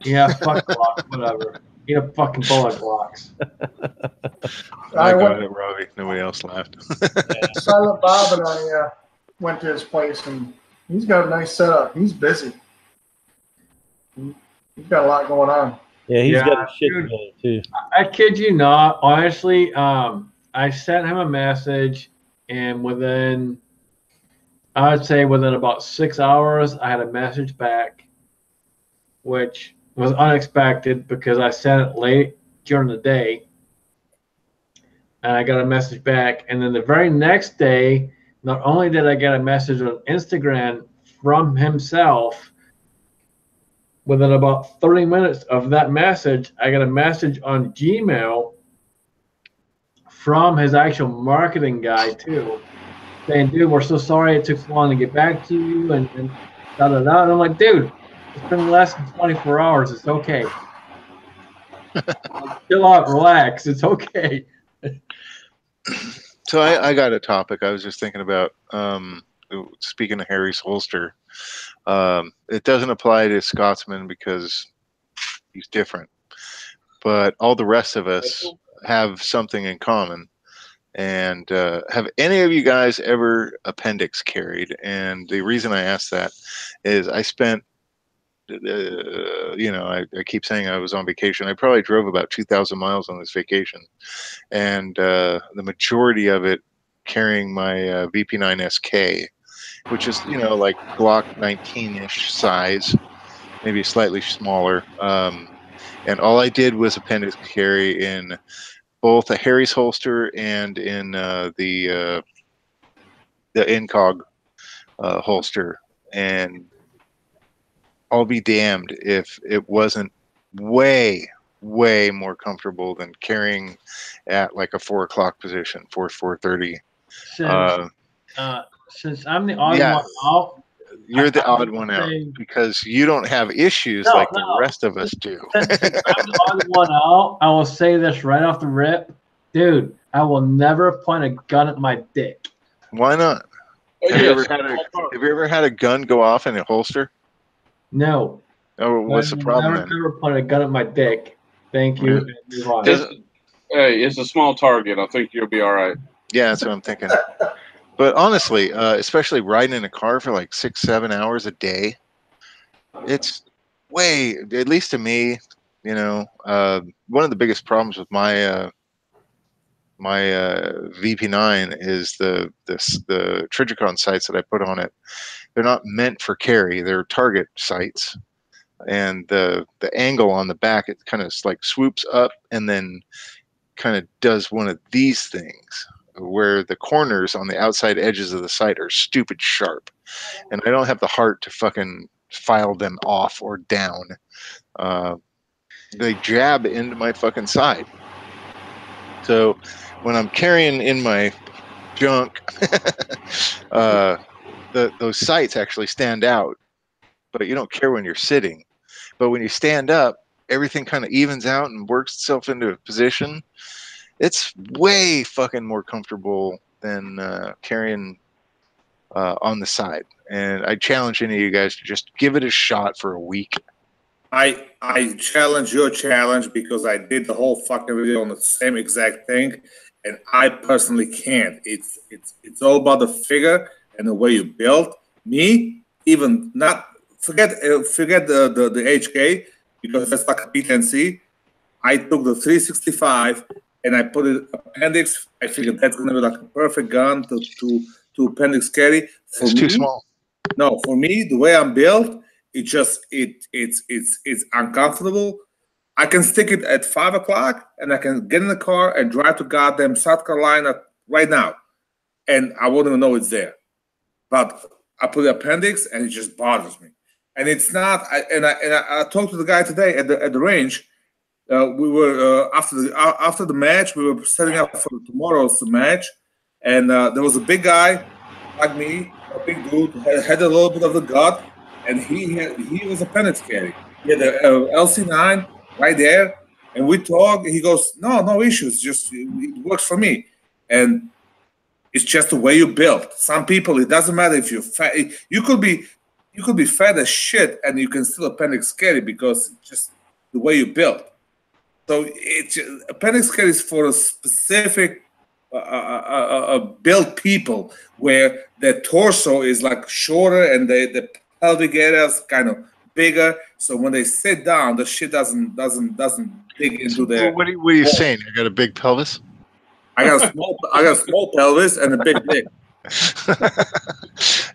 Yeah, fuck Glock, whatever. Eat a fucking bowl of Glocks. I got it, Robbie. Nobody else laughed. Silent Bob and I went to his place, and he's got a nice setup. He's busy. He's got a lot going on. Yeah, he's got a shit together too. I kid you not. Honestly, I sent him a message, and within about 6 hours, I had a message back, which was unexpected because I sent it late during the day, and I got a message back. And then the very next day, not only did I get a message on Instagram from himself, within about 30 minutes of that message, I got a message on Gmail from his actual marketing guy too, saying, dude, we're so sorry it took so long to get back to you, and da-da-da. And I'm like, dude, it's been less than 24 hours. It's okay. Chill out, relax. It's okay. So I got a topic I was just thinking about. Speaking of Harry's holster, it doesn't apply to Scotsman because he's different. But all the rest of us have something in common. And have any of you guys ever appendix carried? And the reason I asked that is I spent I keep saying I was on vacation. I probably drove about 2,000 miles on this vacation, and the majority of it carrying my VP9 SK, which is like Glock 19-ish size, maybe slightly smaller. And all I did was appendix carry in both a Harry's holster and in the Incog holster, and I'll be damned if it wasn't way more comfortable than carrying at like a 4 o'clock position, 4:30. Since I'm the odd one out, you're the odd one out because you don't have issues like the rest of us do. Since I'm the odd one out, I will say this right off the rip, dude. I will never point a gun at my dick. Why not? Have you ever had a gun go off in a holster? No. Oh, what's the problem? I've never point a gun at my dick. Thank you. Hey, it's a small target. I think you'll be all right. Yeah, that's what I'm thinking. But honestly, especially riding in a car for like 6-7 hours a day, it's way, at least to me, one of the biggest problems with my my VP9 is the Trijicon sights that I put on it. They're not meant for carry. They're target sights. and the angle on the back, it kind of like swoops up and then kind of does one of these things where the corners on the outside edges of the sight are stupid sharp, and I don't have the heart to fucking file them off or down. They jab into my fucking side. So when I'm carrying in my junk, those sights actually stand out, but you don't care when you're sitting. But when you stand up, everything kind of evens out and works itself into a position. It's way fucking more comfortable than carrying on the side. And I challenge any of you guys to just give it a shot for a week. I challenge your challenge because I did the whole fucking video on the same exact thing, and I personally can't. It's all about the figure and the way you build. Me, even not forget the HK, because that's like a P10C. I took the 365 and I put it appendix. I figured that's gonna be like a perfect gun to appendix carry. It's too small. No, for me, the way I'm built, it's uncomfortable. I can stick it at 5 o'clock and I can get in the car and drive to goddamn South Carolina right now, and I won't even know it's there. But I put the appendix and it just bothers me. And it's not. I talked to the guy today at the range. We were after the match. We were setting up for tomorrow's match, and there was a big guy like me, a big dude, had a little bit of the gut, and he was appendix carry. He had a LC9 right there, and we talked. He goes, no issues, just it works for me, and it's just the way you build. Some people, it doesn't matter if you're fat. You could be fat as shit, and you can still appendix carry because it's just the way you build. So appendix carry is for a specific built people where their torso is like shorter and the pelvic area is kind of bigger. So when they sit down, the shit doesn't dig into their. What are you saying? I got a big pelvis. I got a small pelvis and a big dick.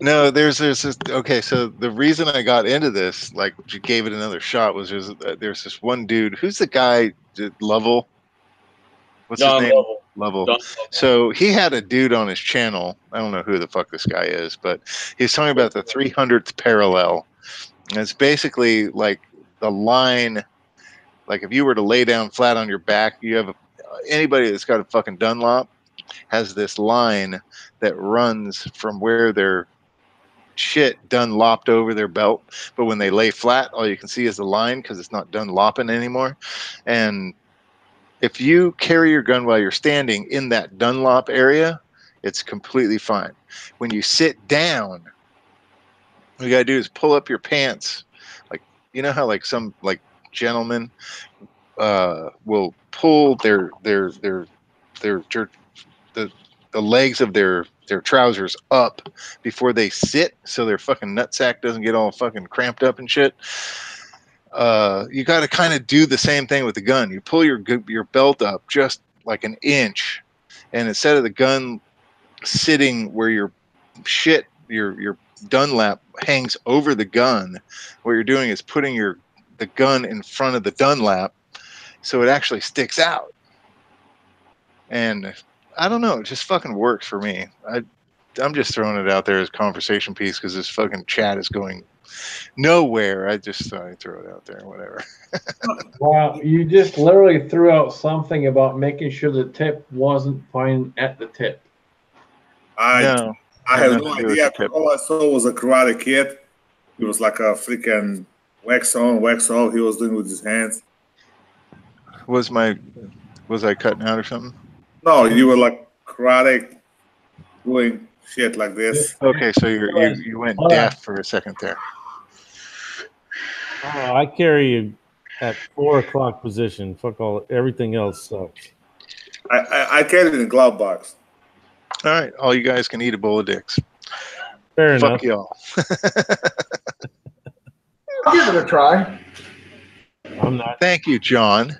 No, there's this. Okay, so the reason I got into this, like, gave it another shot, was there's this one dude. Who's the guy? Lovell. What's his name? Lovell. So he had a dude on his channel. I don't know who the fuck this guy is, but he's talking about the 300th parallel. And it's basically like the line. Like if you were to lay down flat on your back, you have anybody that's got a fucking Dunlop has this line that runs from where their shit Dunlopped over their belt, but when they lay flat, all you can see is the line because it's not Dunlopping anymore. And if you carry your gun while you're standing in that Dunlop area, it's completely fine. When you sit down, what you gotta do is pull up your pants. Like, you know how like some like gentlemen will pull the legs of their trousers up before they sit, so their fucking nutsack doesn't get all fucking cramped up and shit. You got to kind of do the same thing with the gun. You pull your belt up just like an inch, and instead of the gun sitting where your Dunlap hangs over the gun, what you're doing is putting the gun in front of the Dunlap, so it actually sticks out. And I don't know, it just fucking works for me. I'm just throwing it out there as a conversation piece because this fucking chat is going nowhere. I just thought I'd throw it out there, whatever. Wow, you just literally threw out something about making sure the tip wasn't fine at the tip. I have no idea. All I saw was a Karate Kid. It was like a freaking wax on, wax off. He was doing with his hands. Was I cutting out or something? No, you were like karate doing shit like this. Okay, so you went deaf for a second there. Oh, I carry you at 4 o'clock position. Fuck everything else sucks. I carry it in the glove box. All right, all you guys can eat a bowl of dicks. Fair enough. Fuck y'all. I'll give it a try. I'm not. Thank you, John.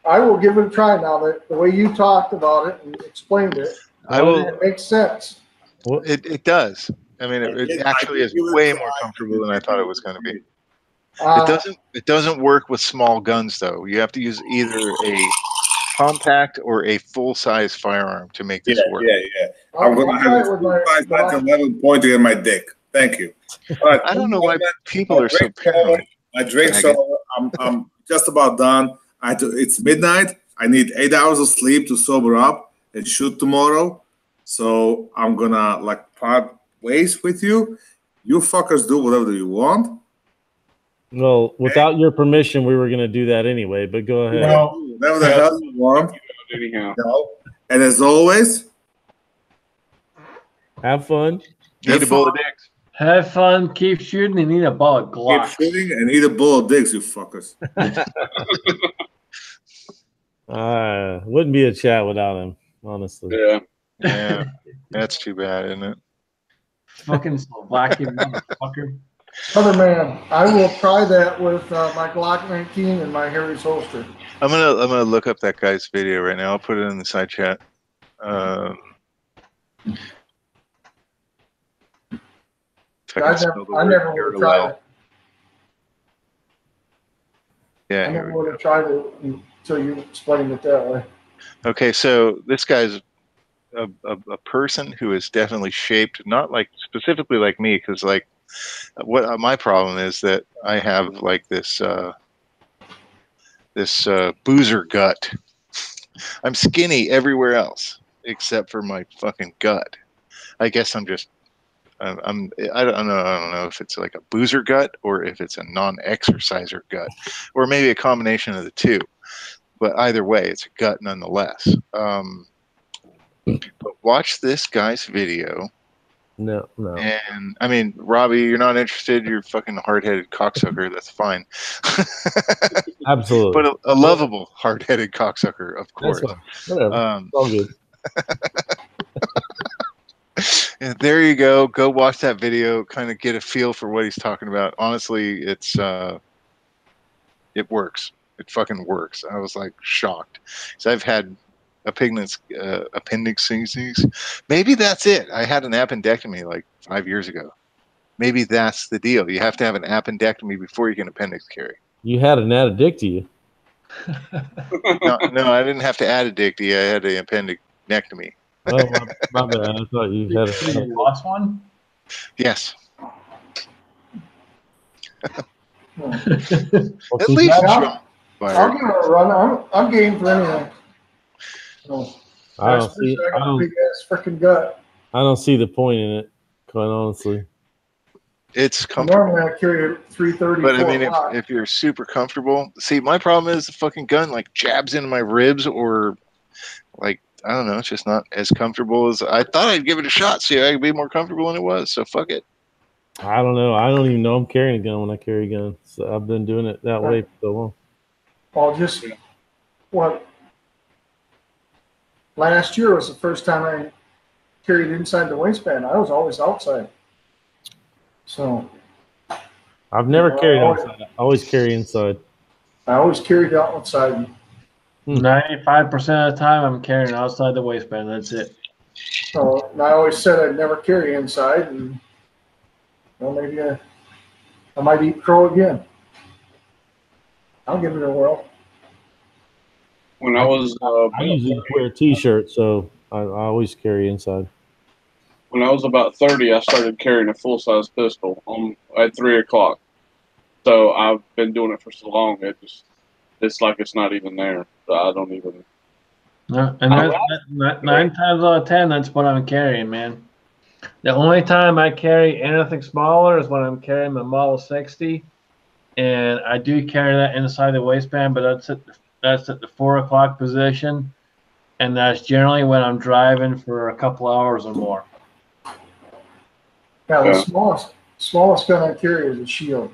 I will give it a try now. The way you talked about it and explained it, it makes sense. It does. I mean, it actually is way more comfortable than I thought it was going to be. It doesn't work with small guns though. You have to use either a compact or a full-size firearm to make this work. Yeah. I'm going to have a full-size 11 pointing in my dick. Thank you. I don't know why people are so paranoid. I drink so I'm just about done. It's midnight. I need 8 hours of sleep to sober up and shoot tomorrow. So I'm gonna like part ways with you. You fuckers do whatever you want. Well, without your permission, we were going to do that anyway, but go ahead. Whatever the hell you want. Anyhow. And as always, have fun. Eat a bowl of dicks. Have fun, keep shooting, and eat a ball of Glock. Keep shooting and eat a bowl of dicks, you fuckers. Wouldn't be a chat without him, honestly. Yeah, that's too bad, isn't it? Fucking Slovakian motherfucker. Other man, I will try that with my Glock 19 and my Harry's holster. I'm gonna look up that guy's video right now. I'll put it in the side chat. I never would have tried it. Yeah, I never would have tried it until you explained it that way. Okay, so this guy's a person who is definitely shaped, not like specifically like me, because like what my problem is that I have like this boozer gut. I'm skinny everywhere else except for my fucking gut. I guess I'm just I don't know if it's like a boozer gut or if it's a non-exerciser gut, or maybe a combination of the two. But either way, it's a gut nonetheless. But watch this guy's video. No. And I mean, Robbie, you're not interested. You're a fucking hard-headed cocksucker. That's fine. Absolutely. But a lovable hard-headed cocksucker, of course. That's fine. Whatever. It's all good. And there you go. Go watch that video. Kind of get a feel for what he's talking about. Honestly, it works. It fucking works. I was like shocked. So I've had appendicitis. Maybe that's it. I had an appendectomy like 5 years ago. Maybe that's the deal. You have to have an appendectomy before you can appendix carry. You had an addicty. No, I didn't have to add a dicty. I had an appendectomy. Oh, my bad. I thought you had You lost one? Yes. At least I'll give it a run. I'm game for anything. So, I don't see. I got a big ass freaking gut. I don't see the point in it, quite honestly. It's comfortable. Normally I carry a 330. But I mean, if you're super comfortable, see, my problem is the fucking gun like jabs into my ribs, or like I don't know, it's just not as comfortable as I thought. I'd give it a shot, see, I could be more comfortable than it was. So fuck it. I don't know. I don't even know I'm carrying a gun when I carry a gun. So I've been doing it that way for so long. Well, just what? Last year was the first time I carried inside the waistband. I was always outside. So I've never carried outside. I always carry inside. I always carried outside. 95% of the time, I'm carrying outside the waistband. That's it. So and I always said I'd never carry inside, and well, maybe I might eat crow again. I'll give it a whirl. When I was, I usually wear a T-shirt, so I always carry inside. When I was about 30, I started carrying a full-size pistol at 3 o'clock. So I've been doing it for so long, it's like it's not even there. So I don't even. No, and 9 times out of 10, that's what I'm carrying, man. The only time I carry anything smaller is when I'm carrying my Model 60, and I do carry that inside the waistband, but that's at the 4 o'clock position, and that's generally when I'm driving for a couple hours or more. Yeah, the smallest gun I carry is a Shield.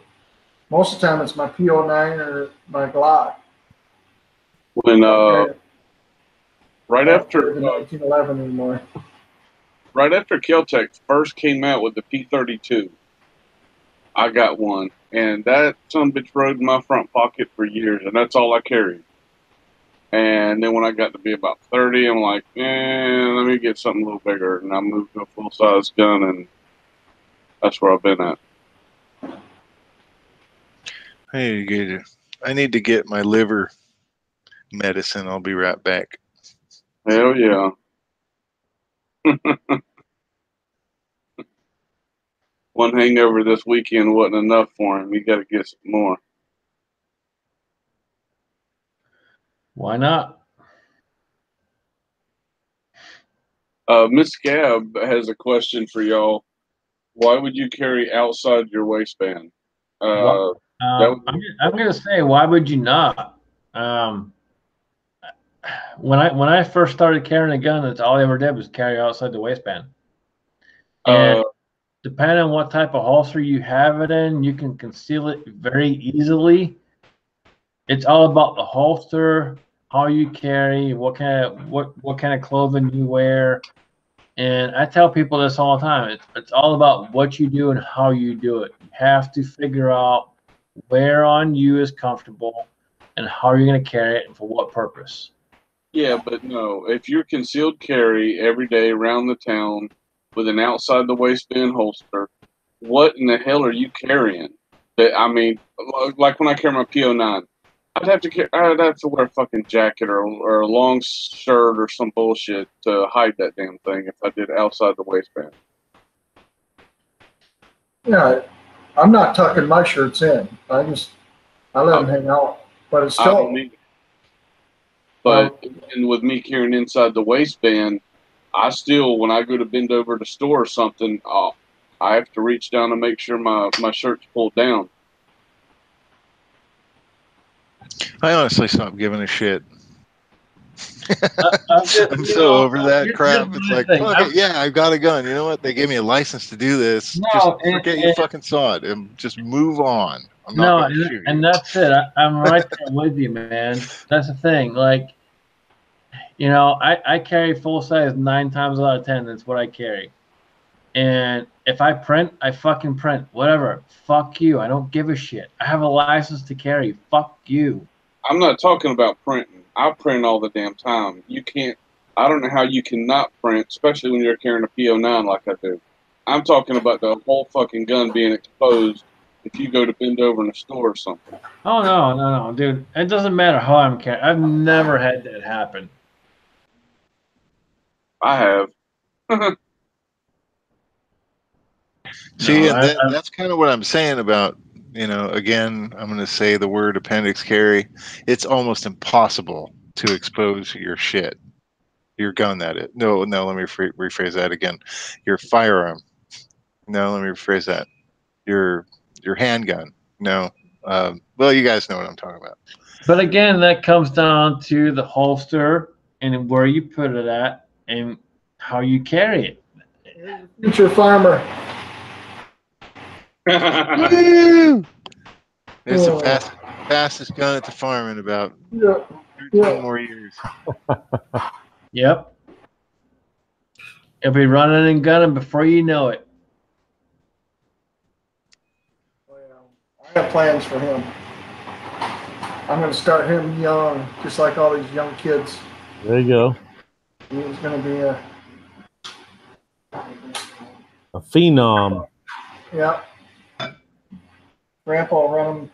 Most of the time, it's my P09 or my Glock. When right after the 1911 anymore. Right after Kel-Tec first came out with the P32, I got one, and that son of a bitch rode in my front pocket for years, and that's all I carried. And then when I got to be about 30, I'm like, let me get something a little bigger, and I moved to a full-size gun, and that's where I've been at. I need to get my liver medicine. I'll be right back. Hell yeah. One hangover this weekend wasn't enough for him. You got to get some more. Why not? Miss Gab has a question for y'all. Why would you carry outside your waistband? I'm gonna say, why would you not? When I first started carrying a gun, that's all I ever did was carry outside the waistband. And depending on what type of holster you have it in, you can conceal it very easily. It's all about the holster, how you carry, what kind of clothing you wear. And I tell people this all the time. It's all about what you do and how you do it. You have to figure out where on you is comfortable and how you're going to carry it and for what purpose. Yeah, but no. If you're concealed carry every day around the town with an outside the waistband holster, what in the hell are you carrying? I mean, like when I carry my P09, I'd have to wear a fucking jacket or a long shirt or some bullshit to hide that damn thing if I did outside the waistband. Yeah, I'm not tucking my shirts in. I let them hang out, but it's still. But and with me carrying inside the waistband, I still, when I go to bend over to store something, I have to reach down and make sure my shirt's pulled down. I honestly stopped giving a shit. I'm so over that crap. It's like, fuck it, yeah, I've got a gun. You know what? They gave me a license to do this. Just forget you fucking saw it and just move on. I'm not gonna shoot you. And that's it. I'm right there with you, man. That's the thing. Like, you know, I carry full size 9 times out of 10. That's what I carry. And if I print, I fucking print. Whatever. Fuck you. I don't give a shit. I have a license to carry. Fuck you. I'm not talking about printing. I print all the damn time. You can't. I don't know how you cannot print, especially when you're carrying a P09 like I do. I'm talking about the whole fucking gun being exposed if you go to bend over in a store or something. Oh, no, dude. It doesn't matter how I'm carrying. I've never had that happen. I have. See, that's kind of what I'm saying about, you know, again, I'm going to say the word appendix carry. It's almost impossible to expose your shit. Your gun, that is. No, let me rephrase that again. Your firearm. No, let me rephrase that. Your handgun. No. Well, you guys know what I'm talking about. But again, that comes down to the holster and where you put it at and how you carry it. Future farmer. Woo! There's the fastest gun at the farm in about 13 more years. Yep. It'll be running and gunning before you know it. I have plans for him. I'm going to start him young, just like all these young kids. There you go. He's going to be a phenom. Yeah. Grandpa will run.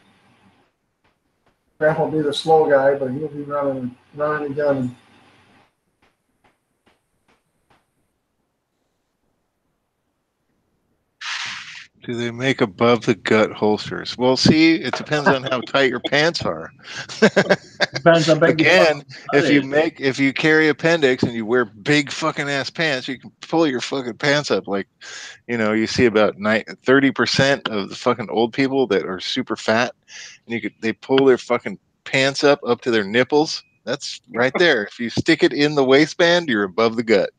Grandpa will be the slow guy, but he'll be running and gunning. Do they make above the gut holsters? Well, see, it depends on how tight your pants are. Depends how big. Again, if you carry appendix and you wear big fucking ass pants, you can pull your fucking pants up. Like, you know, you see about 30% of the fucking old people that are super fat, and they pull their fucking pants up to their nipples. That's right there. If you stick it in the waistband, you're above the gut.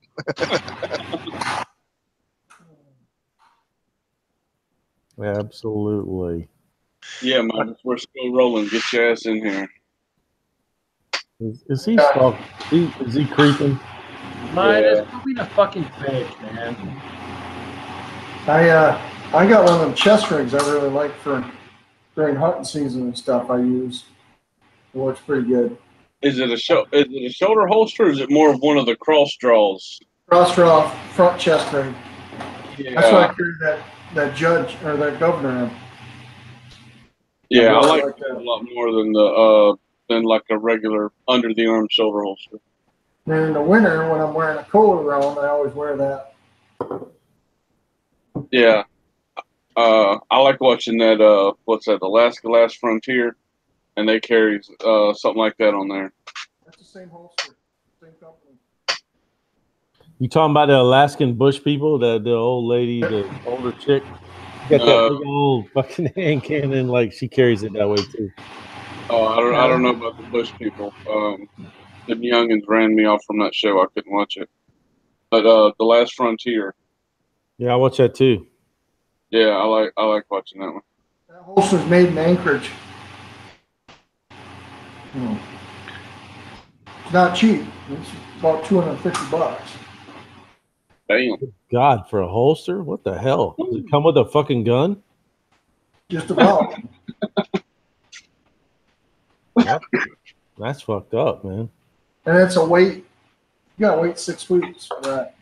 Absolutely. Yeah, man, we're still rolling. Get your ass in here. Is he stalking? Is he creeping? It's probably a fucking fake, man. I got one of them chest rigs I really like for during hunting season and stuff. I use. It works pretty good. Is it a shoulder holster, or is it more of one of the cross draws? Cross draw front chest rig. Yeah. That's why I carry that judge or that governor in. Yeah, I really like like that that. a lot more than like a regular under the arm shoulder holster. And in the winter, when I'm wearing a coat around, I always wear that. Yeah. I like watching that what's that, Alaska Last Frontier, and they carry something like that on there. That's the same holster, same company. You talking about the Alaskan bush people? The old lady, the older chick, got that big old fucking hand cannon. Like she carries it that way too. Oh, I don't know about the bush people. The youngins ran me off from that show. I couldn't watch it. But The Last Frontier. Yeah, I watch that too. Yeah, I like watching that one. That holster's made in Anchorage. It's not cheap. It's about $250. Damn. God, for a holster? What the hell? Does it come with a fucking gun? Just about. That's fucked up, man. And it's a wait. You gotta wait 6 weeks for that.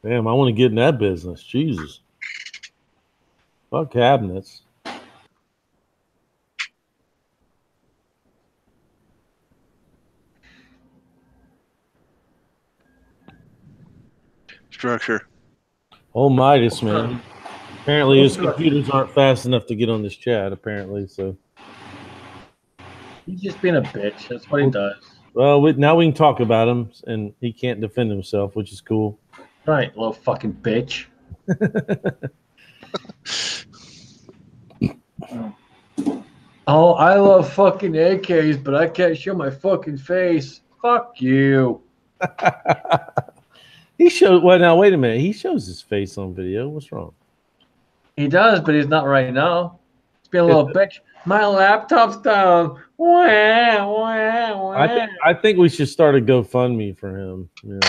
Damn, I want to get in that business. Jesus. Fuck cabinets. Structure. Oh, Midas, man. Apparently his computers aren't fast enough to get on this chat, apparently, so. He's just being a bitch. That's what he does. Well, now we can talk about him, and he can't defend himself, which is cool. Right, little fucking bitch. Oh, I love fucking AKs, but I can't show my fucking face. Fuck you. He showed. Well, now wait a minute. He shows his face on video. What's wrong? He does, but he's not right now. He's being a little bitch. My laptop's down. Wah, wah, wah. I think we should start a GoFundMe for him. You know?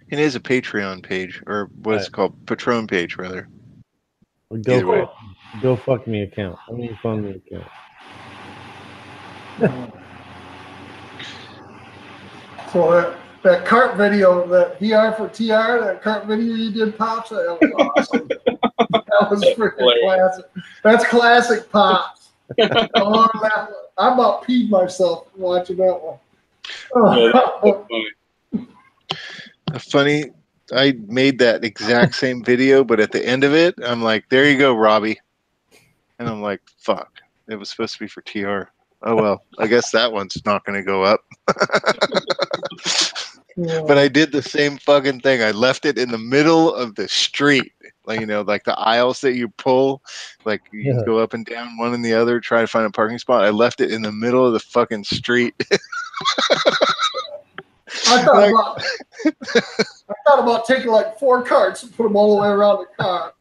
It is a Patreon page, or what's it called? Patron page, rather. Go fuck me account. I mean, fund me account. So that cart video that VR for TR, that cart video you did, Pops, that was awesome. That was freaking classic. That's classic Pops. I about peed myself watching that one. Funny, I made that exact same video, but at the end of it, I'm like, there you go, Robbie. And I'm like, fuck, it was supposed to be for TR. Oh, well, I guess that one's not going to go up. But I did the same fucking thing. I left it in the middle of the street. Like, you know, like the aisles that you pull, like you go up and down one and the other, try to find a parking spot. I left it in the middle of the fucking street. I thought about taking like 4 carts and put them all the way around the car.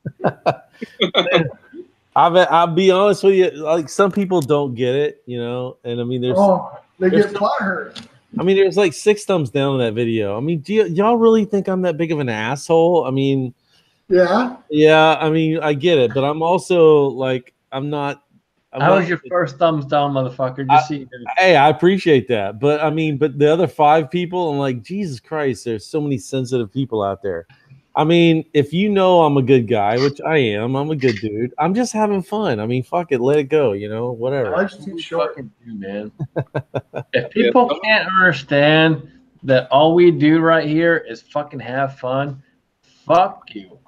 I'll be honest with you. Like some people don't get it, you know, and I mean, they get plot hurt. I mean, there's like 6 thumbs down in that video. I mean, do y'all really think I'm that big of an asshole? I mean, yeah. I mean, I get it, but I'm also like, I'm not. How was your first thumbs down, motherfucker? Hey, I appreciate that, but I mean, but the other 5 people, I'm like, Jesus Christ, there's so many sensitive people out there. I mean, if you know I'm a good guy, which I am, I'm a good dude. I'm just having fun. I mean, fuck it, let it go, you know, whatever. Life's too short, man. If people can't understand that all we do right here is fucking have fun, fuck you.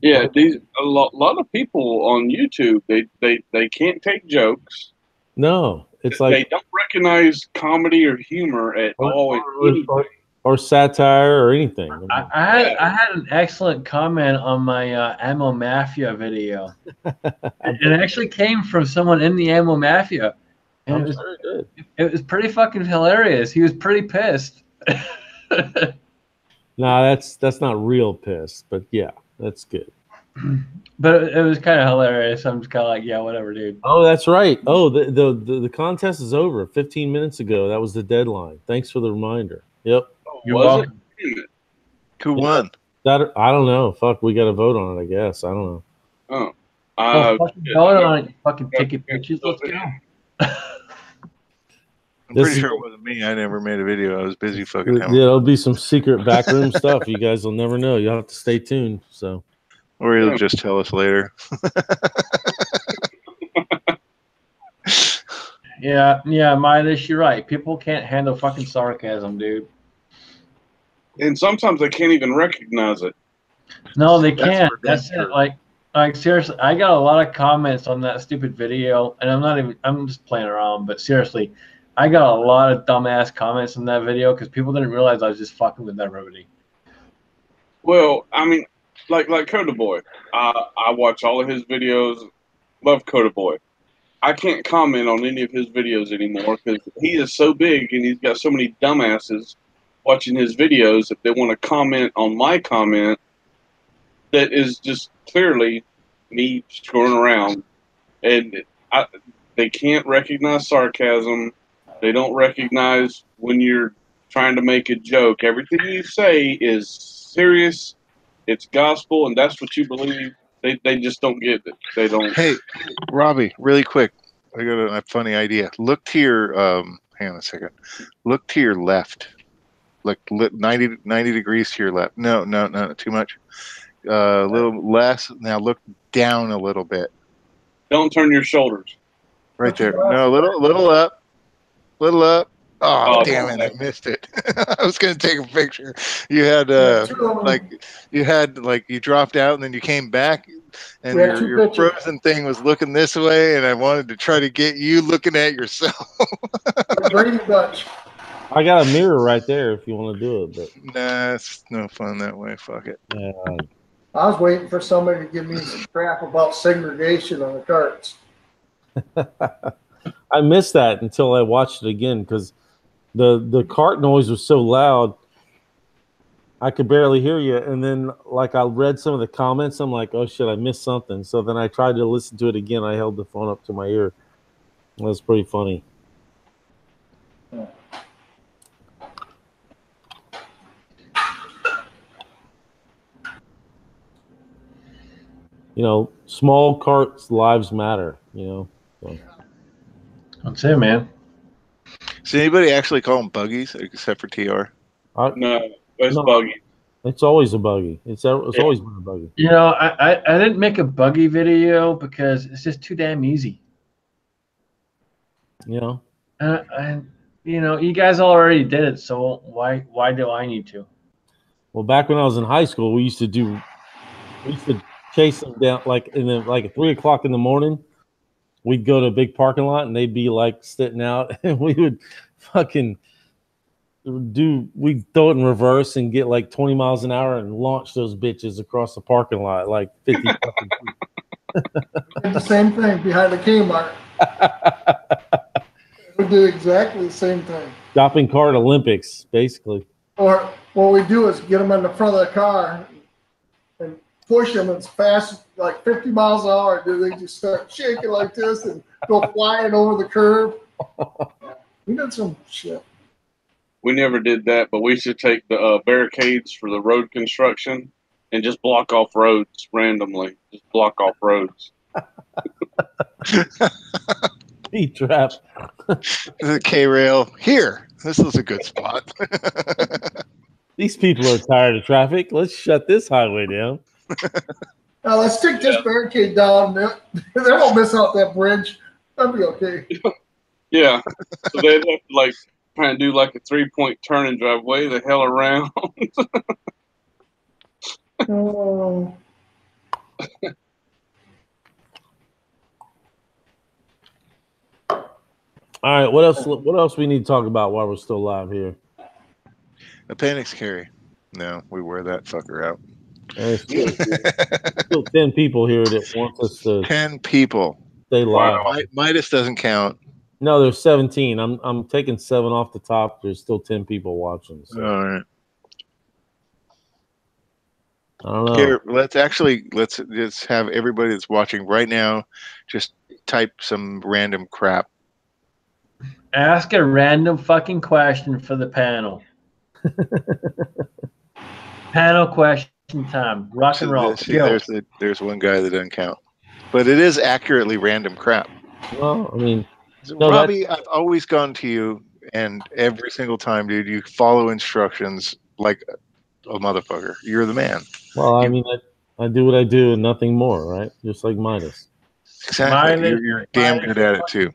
Yeah, a lot of people on YouTube they can't take jokes. No, it's like they don't recognize comedy or humor at all. Or satire or anything. I had an excellent comment on my Ammo Mafia video. It actually came from someone in the Ammo Mafia. And it was pretty fucking hilarious. He was pretty pissed. Nah, that's not real pissed, but yeah, that's good. But it was kind of hilarious. I'm just kind of like, yeah, whatever, dude. Oh, that's right. Oh, the contest is over 15 minutes ago. That was the deadline. Thanks for the reminder. Yep. You're welcome. Who won? That I don't know. Fuck, we got to vote on it. I guess I don't know. Fucking vote on it. Fucking ticket bitches. Let's go. I'm pretty sure it wasn't me. I never made a video. I was busy fucking. Yeah, there'll be some secret backroom stuff. You guys will never know. You'll have to stay tuned. So, or he'll just tell us later. Yeah, Midas, you're right. People can't handle fucking sarcasm, dude. And sometimes they can't even recognize it. No, they That's can't. for damn That's it. sure. Like seriously, I got a lot of comments on that stupid video, and I'm just playing around, but seriously, I got a lot of dumbass comments on that video because people didn't realize I was just fucking with everybody. Well, I mean, like Coda Boy. I watch all of his videos. Love Coda Boy. I can't comment on any of his videos anymore because he is so big and he's got so many dumbasses watching his videos that they want to comment on my comment that is just clearly me screwing around. And they can't recognize sarcasm. They don't recognize when you're trying to make a joke. Everything you say is serious. It's gospel, and that's what you believe. They just don't get it. They don't. Hey, Robbie, really quick. I got a funny idea. Look to your hang on a second. Look to your left. Like 90 degrees to your left. No, too much. A little less. Now look down a little bit. Don't turn your shoulders. Right there. No, a little up. Little up. Oh, Oh, damn it! I missed it. I was gonna take a picture. You had you dropped out and then you came back, and your frozen thing was looking this way, and I wanted to try to get you looking at yourself. Brady Bunch. I got a mirror right there if you want to do it, but Nah, it's no fun that way. Fuck it. yeah. I was waiting for somebody to give me some crap about segregation on the carts. I missed that until I watched it again because the cart noise was so loud I could barely hear you. And then like I read some of the comments, I'm like, oh shit, I missed something. So then I tried to listen to it again. I held the phone up to my ear. It was pretty funny. You know, small carts lives matter, you know. So. That's it, man. Does anybody actually call them buggies except for TR? No, it's No. buggy. It's always a buggy. It's always been a buggy. You know, I didn't make a buggy video because it's just too damn easy. You know? And you know, you guys already did it, so why do I need to? Well, back when I was in high school, we used to chase them down like at 3 o'clock in the morning. We'd go to a big parking lot and they'd be like sitting out, and we would fucking we'd throw it in reverse and get like 20 miles an hour and launch those bitches across the parking lot like 50 fucking feet. Did the same thing behind the Kmart. We do exactly the same thing. Shopping cart Olympics, basically. Or what we do is get them in the front of the car and push them as fast, like 50 miles an hour. Do they just start shaking like this and go flying over the curb? We did some shit. We never did that, but we should take the barricades for the road construction and just block off roads randomly. Just block off roads. Speed trap. The K-rail here. This is a good spot. These people are tired of traffic. Let's shut this highway down. Now let's take this barricade down. They won't miss out that bridge. That'll be okay. Yeah. So they'd have to like try and do like a 3-point turn and drive way the hell around. Oh. All right, what else? What else we need to talk about while we're still live here? Appendix carry. No, we wear that fucker out. There's still 10 people here that want us to 10 people. stay live. Wow. Midas doesn't count. No, there's 17. I'm taking 7 off the top. There's still 10 people watching. So. All right. I don't know. Here, let's just have everybody that's watching right now just type some random crap. Ask a random fucking question for the panel. Panel question time. Rock and roll. See, there's one guy that doesn't count, but it is accurately random crap. Well, I mean, no, Robbie, I've always gone to you, and every single time, dude, you follow instructions like a motherfucker. You're the man. Well, I mean, I do what I do and nothing more, right? Just like Midas. Exactly. Midas- You're damn Midas good at it too.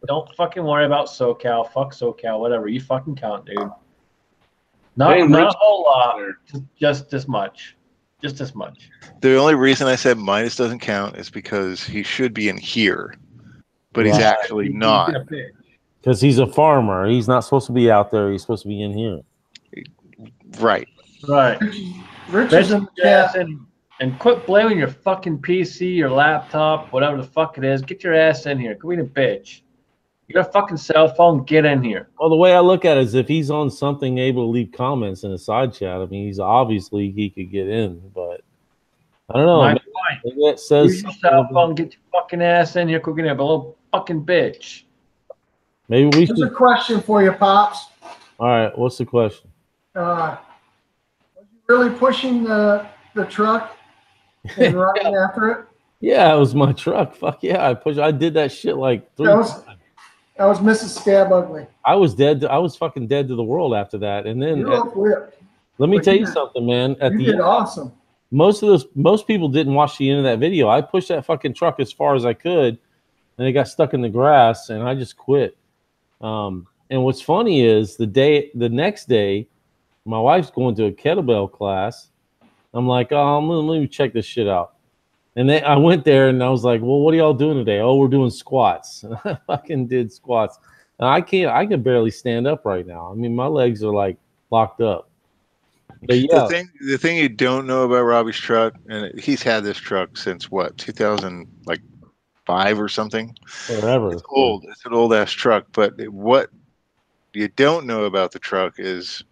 Don't fucking worry about SoCal. Fuck SoCal. Whatever. You fucking count, dude. Not Damn, not Rich- a whole lot. Just this much. Just this much. The only reason I said minus doesn't count is because he should be in here, but he's Right. actually not. Because he's a farmer. He's not supposed to be out there. He's supposed to be in here. Right. Right. Rich is in the ass chat. in and quit blaming your fucking PC, your laptop, whatever the fuck it is. Get your ass in here. Quit being a bitch. You got a fucking cell phone. Get in here. Well, the way I look at it is if he's on something able to leave comments in a side chat, I mean, he's obviously he could get in, but I don't know. My Maybe, point. maybe it says Use your cell phone. Get your fucking ass in here. Quit being a little fucking bitch. maybe we Here's a should. question for you, Pops. All right, what's the question? Was you really pushing the truck and running after it? Yeah, it was my truck. Fuck yeah, I did that shit like 3 That was- times. That was Mrs. Scab Ugly. I was dead. I was fucking dead to the world after that. And then You look whipped. let me but tell you you did- something, man. At You the did end, awesome. most people didn't watch the end of that video. I pushed that fucking truck as far as I could, and it got stuck in the grass, and I just quit. And what's funny is the next day, my wife's going to a kettlebell class. I'm like, oh, let me check this shit out. And then I went there and I was like, well, what are y'all doing today? Oh, we're doing squats. And I fucking did squats. And I can barely stand up right now. I mean, my legs are like locked up. But yeah, The thing you don't know about Robbie's truck, and he's had this truck since what, 2005 or something. forever. It's old. It's an old ass truck. But what you don't know about the truck is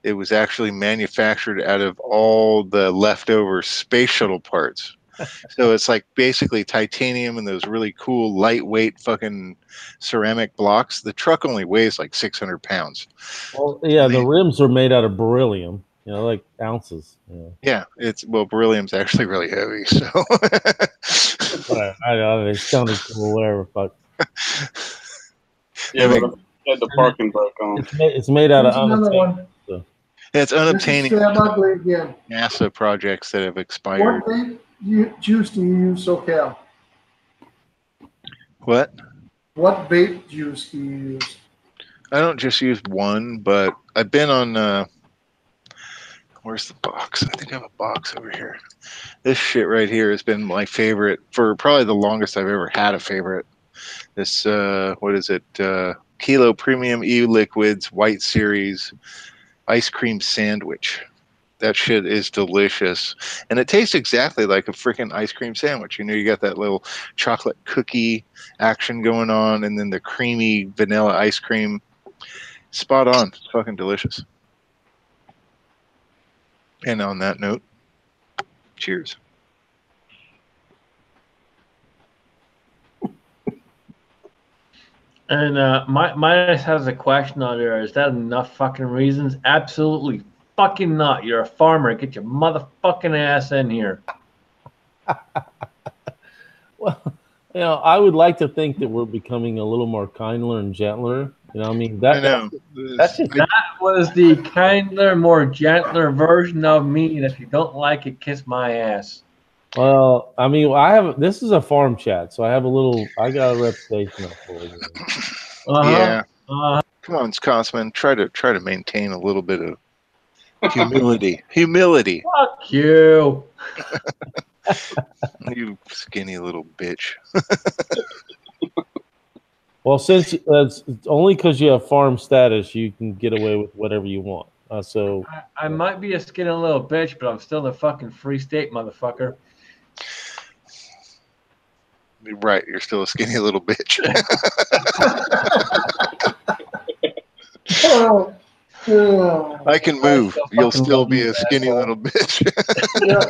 it was actually manufactured out of all the leftover space shuttle parts. So it's like basically titanium and those really cool lightweight fucking ceramic blocks. The truck only weighs like 600 pounds. Well, yeah, the mean- rims are made out of beryllium, like ounces. Yeah, beryllium's actually really heavy. So Whatever. I know it sounded cool. Whatever. Fuck. Yeah, but I had the parking brake on. It's made out of Here's another unobtainium. one. it's Mrs. unobtainium Scab Ugly again. NASA projects that have expired. What vape juice do you use, SoCal? What? What vape juice do you use? I don't just use one, but I've been on. Where's the box? I think I have a box over here. This shit right here has been my favorite for probably the longest I've ever had a favorite. This what is it? Kilo Premium E-Liquids White Series Ice Cream Sandwich. That shit is delicious, and it tastes exactly like a freaking ice cream sandwich. You know, you got that little chocolate cookie action going on, and then the creamy vanilla ice cream. Spot on. It's fucking delicious. And on that note, cheers. And Minus has a question on there. Is that enough fucking reasons? Absolutely fucking not. You're a farmer. Get your motherfucking ass in here. Well, I would like to think that we're becoming a little more kinder and gentler. I mean, I know. that's just That was the kinder, more gentler version of me. And if you don't like it, kiss my ass. well. I mean, this is a farm chat, so I got a reputation up for it. Yeah. Uh-huh. Come on, Scotsman. Try to maintain a little bit of humility. Humility. Fuck you. You skinny little bitch. Well, since it's only because you have farm status, you can get away with whatever you want. So I might be a skinny little bitch, but I'm still in the fucking free state, motherfucker. Right, you're still a skinny little bitch. Oh, oh. I can move. still You'll fucking still love be you, a skinny asshole. little bitch. Yeah.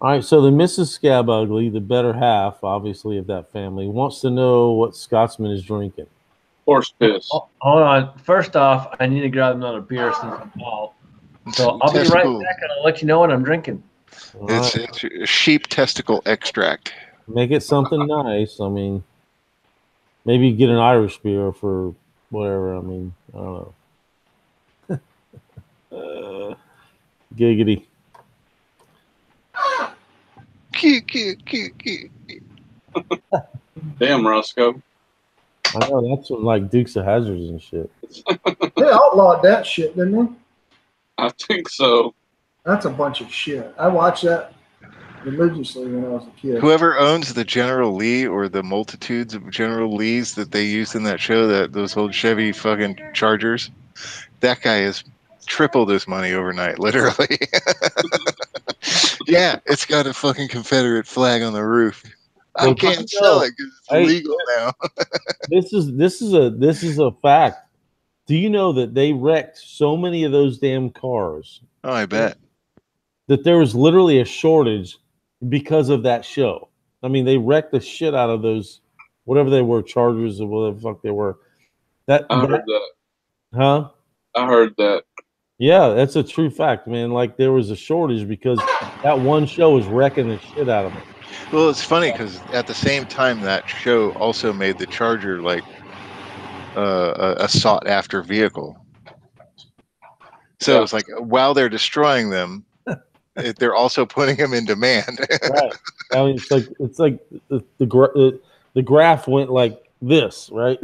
all right, so the Mrs. Scab Ugly, the better half, obviously, of that family, wants to know what Scotsman is drinking. Horse piss. Oh, hold on. First off, I need to grab another beer since I'm out. So I'll be right Testicle. back and I'll let you know what I'm drinking. All It's, right, it's sheep testicle extract. make it something nice. I mean, maybe get an Irish beer for whatever. I mean, I don't know. Giggity. Cute, cute, cute, cute. Damn, Roscoe. I know that's what, like Dukes of Hazzards and shit. They outlawed that shit, didn't they? I think so. That's a bunch of shit. I watched that religiously when I was a kid. Whoever owns the General Lee or the multitudes of General Lees that they used in that show, that those old Chevy fucking Chargers, that guy has tripled his money overnight, literally. Yeah, it's got a fucking Confederate flag on the roof. I Well, can't sell it because it's illegal now. This is a fact. Do you know that they wrecked so many of those damn cars Oh, I bet. that there was literally a shortage because of that show? I mean, they wrecked the shit out of those, whatever they were, Chargers or whatever the fuck they were. I heard that. Huh? I heard that. Yeah, that's a true fact, man. Like there was a shortage because that one show was wrecking the shit out of them. Well, it's funny because at the same time that show also made the Charger like a sought after vehicle. So Yeah. it's like while they're destroying them, they're also putting them in demand. Right. I mean, it's like the graph went like this, right?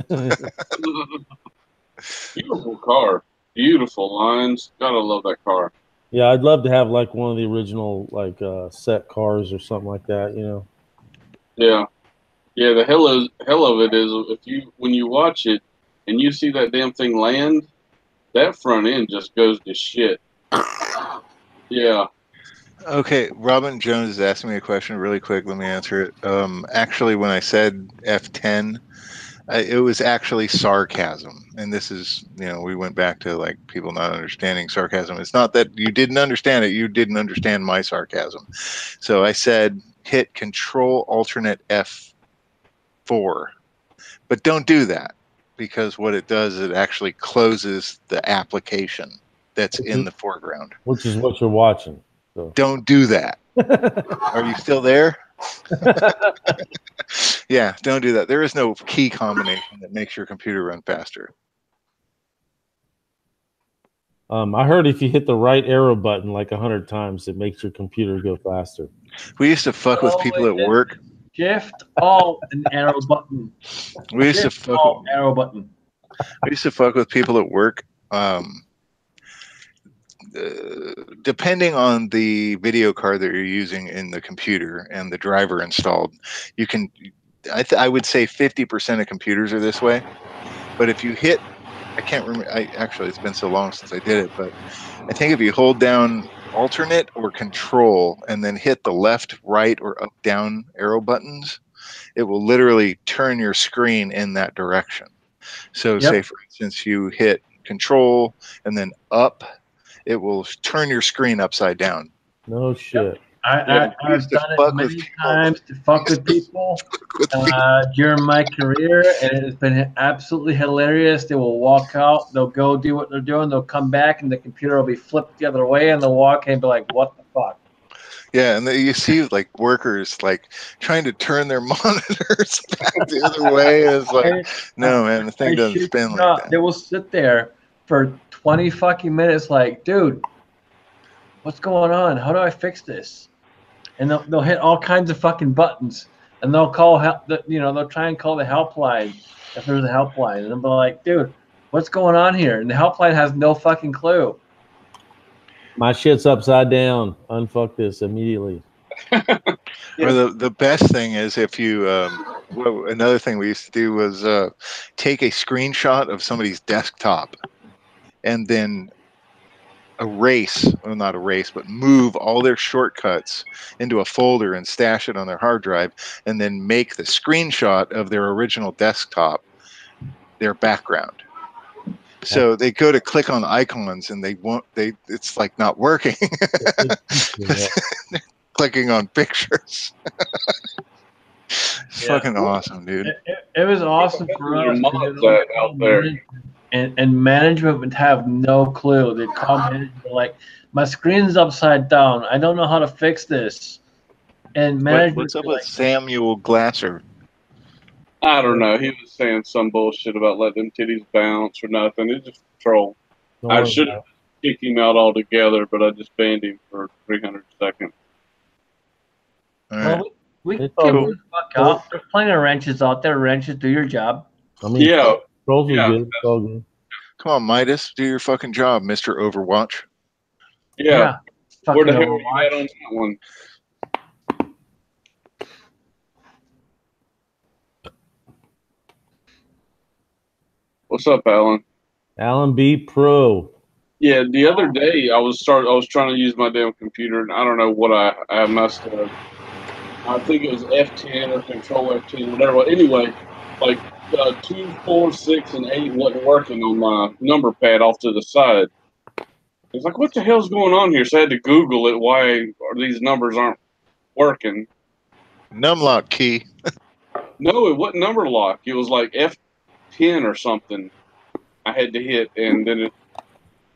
Beautiful car. Beautiful lines. Gotta love that car. Yeah, I'd love to have like one of the original like set cars or something like that, you know. Yeah. Yeah, the hell of it is when you watch it and you see that damn thing land, that front end just goes to shit. Yeah. Okay, Robin Jones is asking me a question really quick. Let me answer it. Actually, when I said F10, it was actually sarcasm. And this is, we went back to like people not understanding sarcasm. It's not that you didn't understand it. You didn't understand my sarcasm. So I said, hit Control Alternate F4. But don't do that because what it does is it actually closes the application that's in the foreground. Which is what you're watching. So. Don't do that. Are you still there? Yeah, don't do that. There is no key combination that makes your computer run faster. I heard if you hit the right arrow button like 100 times, it makes your computer go faster. We used to fuck with people at work. Shift Alt and arrow button. We used to fuck Alt, arrow button. We used to fuck with people at work. Depending on the video card that you're using in the computer and the driver installed, you can. I would say 50% of computers are this way. But if you hit, I can't remember. Actually, it's been so long since I did it. But I think if you hold down Alternate or Control and then hit the left, right, or up, down arrow buttons, it will literally turn your screen in that direction. So, say for instance, you hit Control and then up. It will turn your screen upside down. No shit. I've done it many times to fuck with people during my career, and it's been absolutely hilarious. They will walk out, they'll go do what they're doing, they'll come back, and the computer will be flipped the other way, and they'll walk in and be like, "What the fuck?" Yeah, and you see like workers like trying to turn their monitors back the other way. It's like, no, man, the thing doesn't spin like that. They will sit there for 20 fucking minutes like, dude, what's going on? How do I fix this? And they'll hit all kinds of fucking buttons, and they'll call they'll try and call the helpline if there's a helpline, and they'll be like, dude, what's going on here? And the helpline has no fucking clue. My shit's upside down. Unfuck this immediately. Or the best thing is if you another thing we used to do was take a screenshot of somebody's desktop and then move all their shortcuts into a folder and stash it on their hard drive, and then make the screenshot of their original desktop their background. So they go to click on icons and it's like not working. Clicking on pictures. Fucking awesome, dude. It was awesome for us. Out there. And management would have no clue. They'd call management like, my screen's upside down. I don't know how to fix this. And management. What's up with Samuel Glasser? I don't know. He was saying some bullshit about letting them titties bounce or nothing. It's just a troll. I should have kicked him out altogether, but I just banned him for 300 seconds. All right. We It's can all move the fuck out. There's plenty of wrenches out there. Wrenches, do your job. I mean, Yeah. Trolls was Yeah. good. It's all good. Come on, Midas, do your fucking job, Mr. Overwatch. Yeah. Fucking Where the hell are you Overwatch. at on that one? What's up, Alan? Alan B. Pro. Yeah, the other day I was trying to use my damn computer, and I don't know what I messed up. I think it was F10 or Control F10, whatever. Anyway, like 2, 4, 6, and 8 wasn't working on my number pad off to the side. It's like, what the hell's going on here? So I had to Google it. Why these numbers aren't working? Numlock key. No, it wasn't number lock. It was like F10 or something. I had to hit, and then it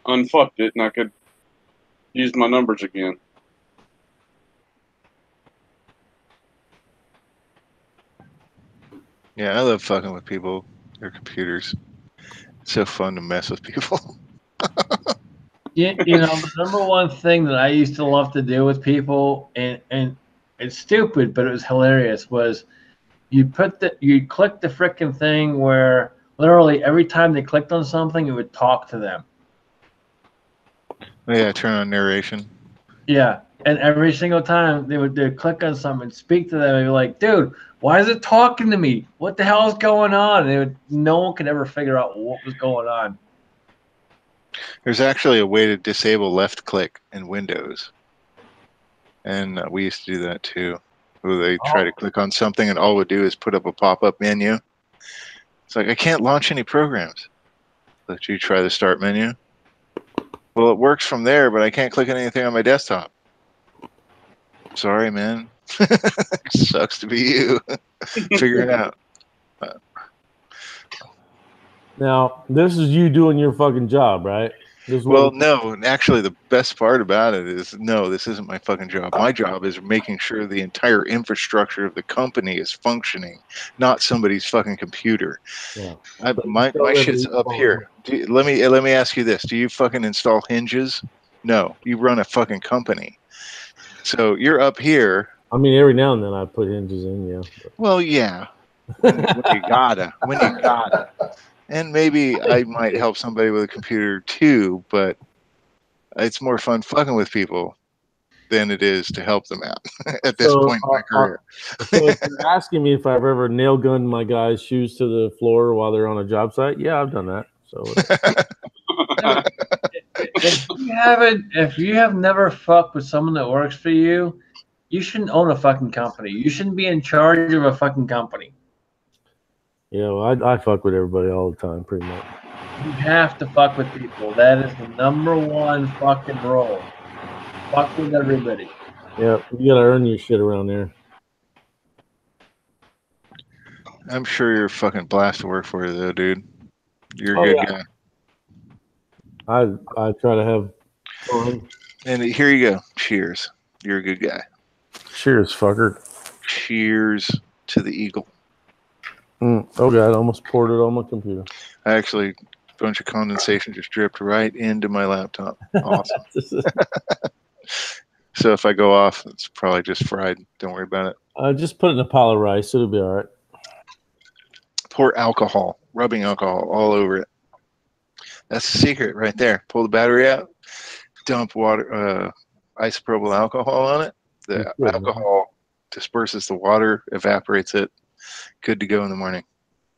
unfucked it, and I could use my numbers again. Yeah, I love fucking with people, their computers. It's so fun to mess with people. You know, the number one thing that I used to love to do with people, and it's stupid, but it was hilarious, was you click the frickin' thing where literally every time they clicked on something, it would talk to them. Yeah, turn on narration. Yeah, and every single time they'd click on something and speak to them and be like, dude, why is it talking to me? What the hell is going on? And no one could ever figure out what was going on. There's actually a way to disable left click in Windows. And we used to do that too. Where they try to click on something and all it would do is put up a pop-up menu. It's like, I can't launch any programs. Let you try the start menu. Well, it works from there, but I can't click on anything on my desktop. Sorry, man. Sucks to be you. Figure it out. Now, this is you doing your fucking job, right? Well, no, and actually the best part about it is, no, this isn't my fucking job. My job is making sure the entire infrastructure of the company is functioning, not somebody's fucking computer. Yeah. My shit's up here. Let me ask you this. Do you fucking install hinges? No, you run a fucking company. So you're up here. I mean, every now and then I put hinges in, yeah. Well, yeah. When you gotta. And maybe I might help somebody with a computer too, but it's more fun fucking with people than it is to help them out at this point in my career. So if you're asking me if I've ever nail gunned my guys' shoes to the floor while they're on a job site, yeah, I've done that. So if you have never fucked with someone that works for you, you shouldn't own a fucking company. You shouldn't be in charge of a fucking company. yeah, well, I fuck with everybody all the time, pretty much. You have to fuck with people. That is the number one fucking rule. Fuck with everybody. Yeah, you gotta earn your shit around there. I'm sure you're a fucking blast to work for, though, dude. You're a good guy. I try to have fun. And here you go. Cheers. You're a good guy. Cheers, fucker. Cheers to the eagle. Oh god, I almost poured it on my computer. Actually, a bunch of condensation just dripped right into my laptop. Awesome. So if I go off, it's probably just fried. Don't worry about it. Just put it in a pile of rice. It'll be all right. Pour alcohol, rubbing alcohol all over it. That's the secret right there. Pull the battery out, dump water, isopropyl alcohol on it. The alcohol disperses the water, evaporates it. Good to go in the morning.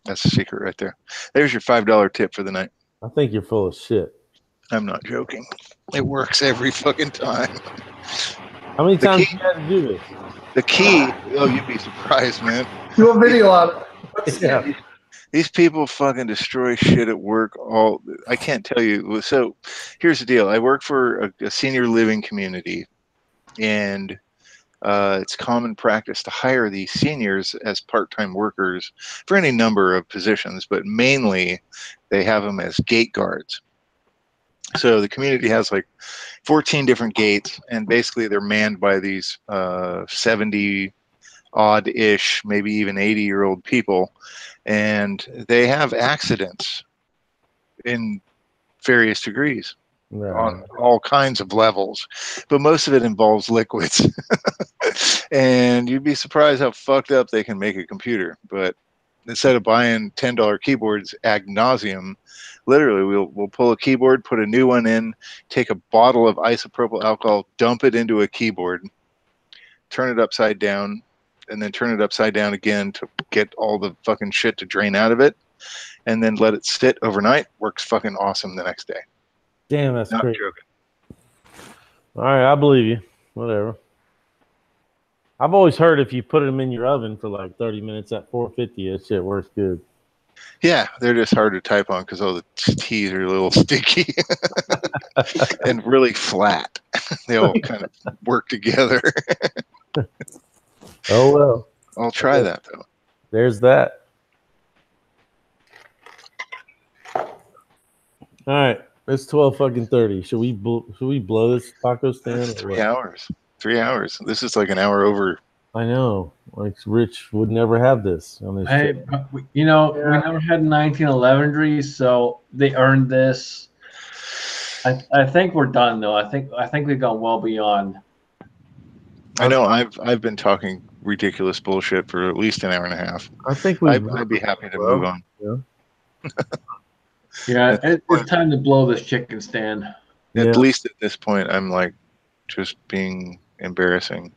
That's the secret right there. There's your $5 tip for the night. I think you're full of shit. I'm not joking. It works every fucking time. How many times you had to do this? The key, oh, you'd be surprised, man. Do a video on it. Yeah. These people fucking destroy shit at work. I can't tell you. So here's the deal. I work for a senior living community, and it's common practice to hire these seniors as part-time workers for any number of positions, but mainly they have them as gate guards. So the community has like 14 different gates, and basically they're manned by these 70 odd-ish, maybe even 80-year-old people, and they have accidents in various degrees. on all kinds of levels, but most of it involves liquids. And you'd be surprised how fucked up they can make a computer. But instead of buying $10 keyboards ad nauseum, literally we'll pull a keyboard, put a new one in, take a bottle of isopropyl alcohol, dump it into a keyboard, turn it upside down, and then turn it upside down again to get all the fucking shit to drain out of it, and then let it sit overnight. Works fucking awesome the next day. Damn, that's Not crazy. joking. All right, I believe you. Whatever. I've always heard if you put them in your oven for like 30 minutes at 450, that shit works good. Yeah, they're just hard to type on because all the T's are a little sticky and really flat. They all kind of work together. Oh, well. I'll try that, though. There's that. All right. It's 12:30. Should we blow this taco stand? That's 3 hours. 3 hours. This is like an hour over. I know. Like Rich would never have this on his Hey, show. we never had 1911 degrees, so they earned this. I think we're done though. I think we've gone well beyond. I know I've been talking ridiculous bullshit for at least an hour and a half. I think I'd be happy to move on. Yeah. Yeah, it's time to blow this chicken stand. At least at this point, I'm like just being embarrassing.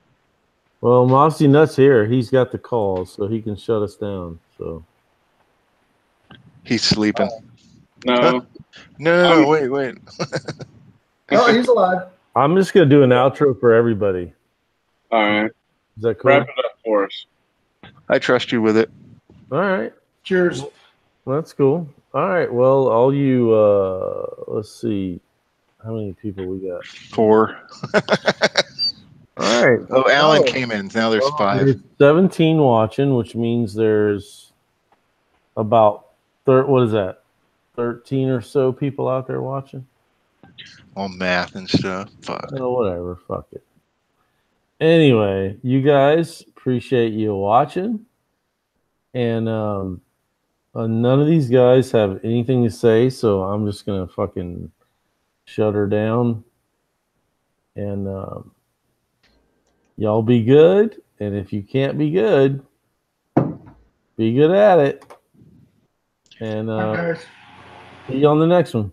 Well, Mossy Nuts here. He's got the call, so he can shut us down. So he's sleeping. No. No, wait. No, he's alive. I'm just gonna do an outro for everybody. All right. Is that cool? Wrap it up for us. I trust you with it. All right. Cheers. Well, that's cool. All right. Well, all you let's see. How many people we got? 4. All right. Oh, Alan came in. Now there's 5. There's 17 watching, which means there's about 13 or so people out there watching. All math and stuff. Fuck. Oh, whatever. Fuck it. Anyway, you guys, appreciate you watching. And none of these guys have anything to say, so I'm just going to fucking shut her down. And y'all be good. And if you can't be good at it. And see you on the next one.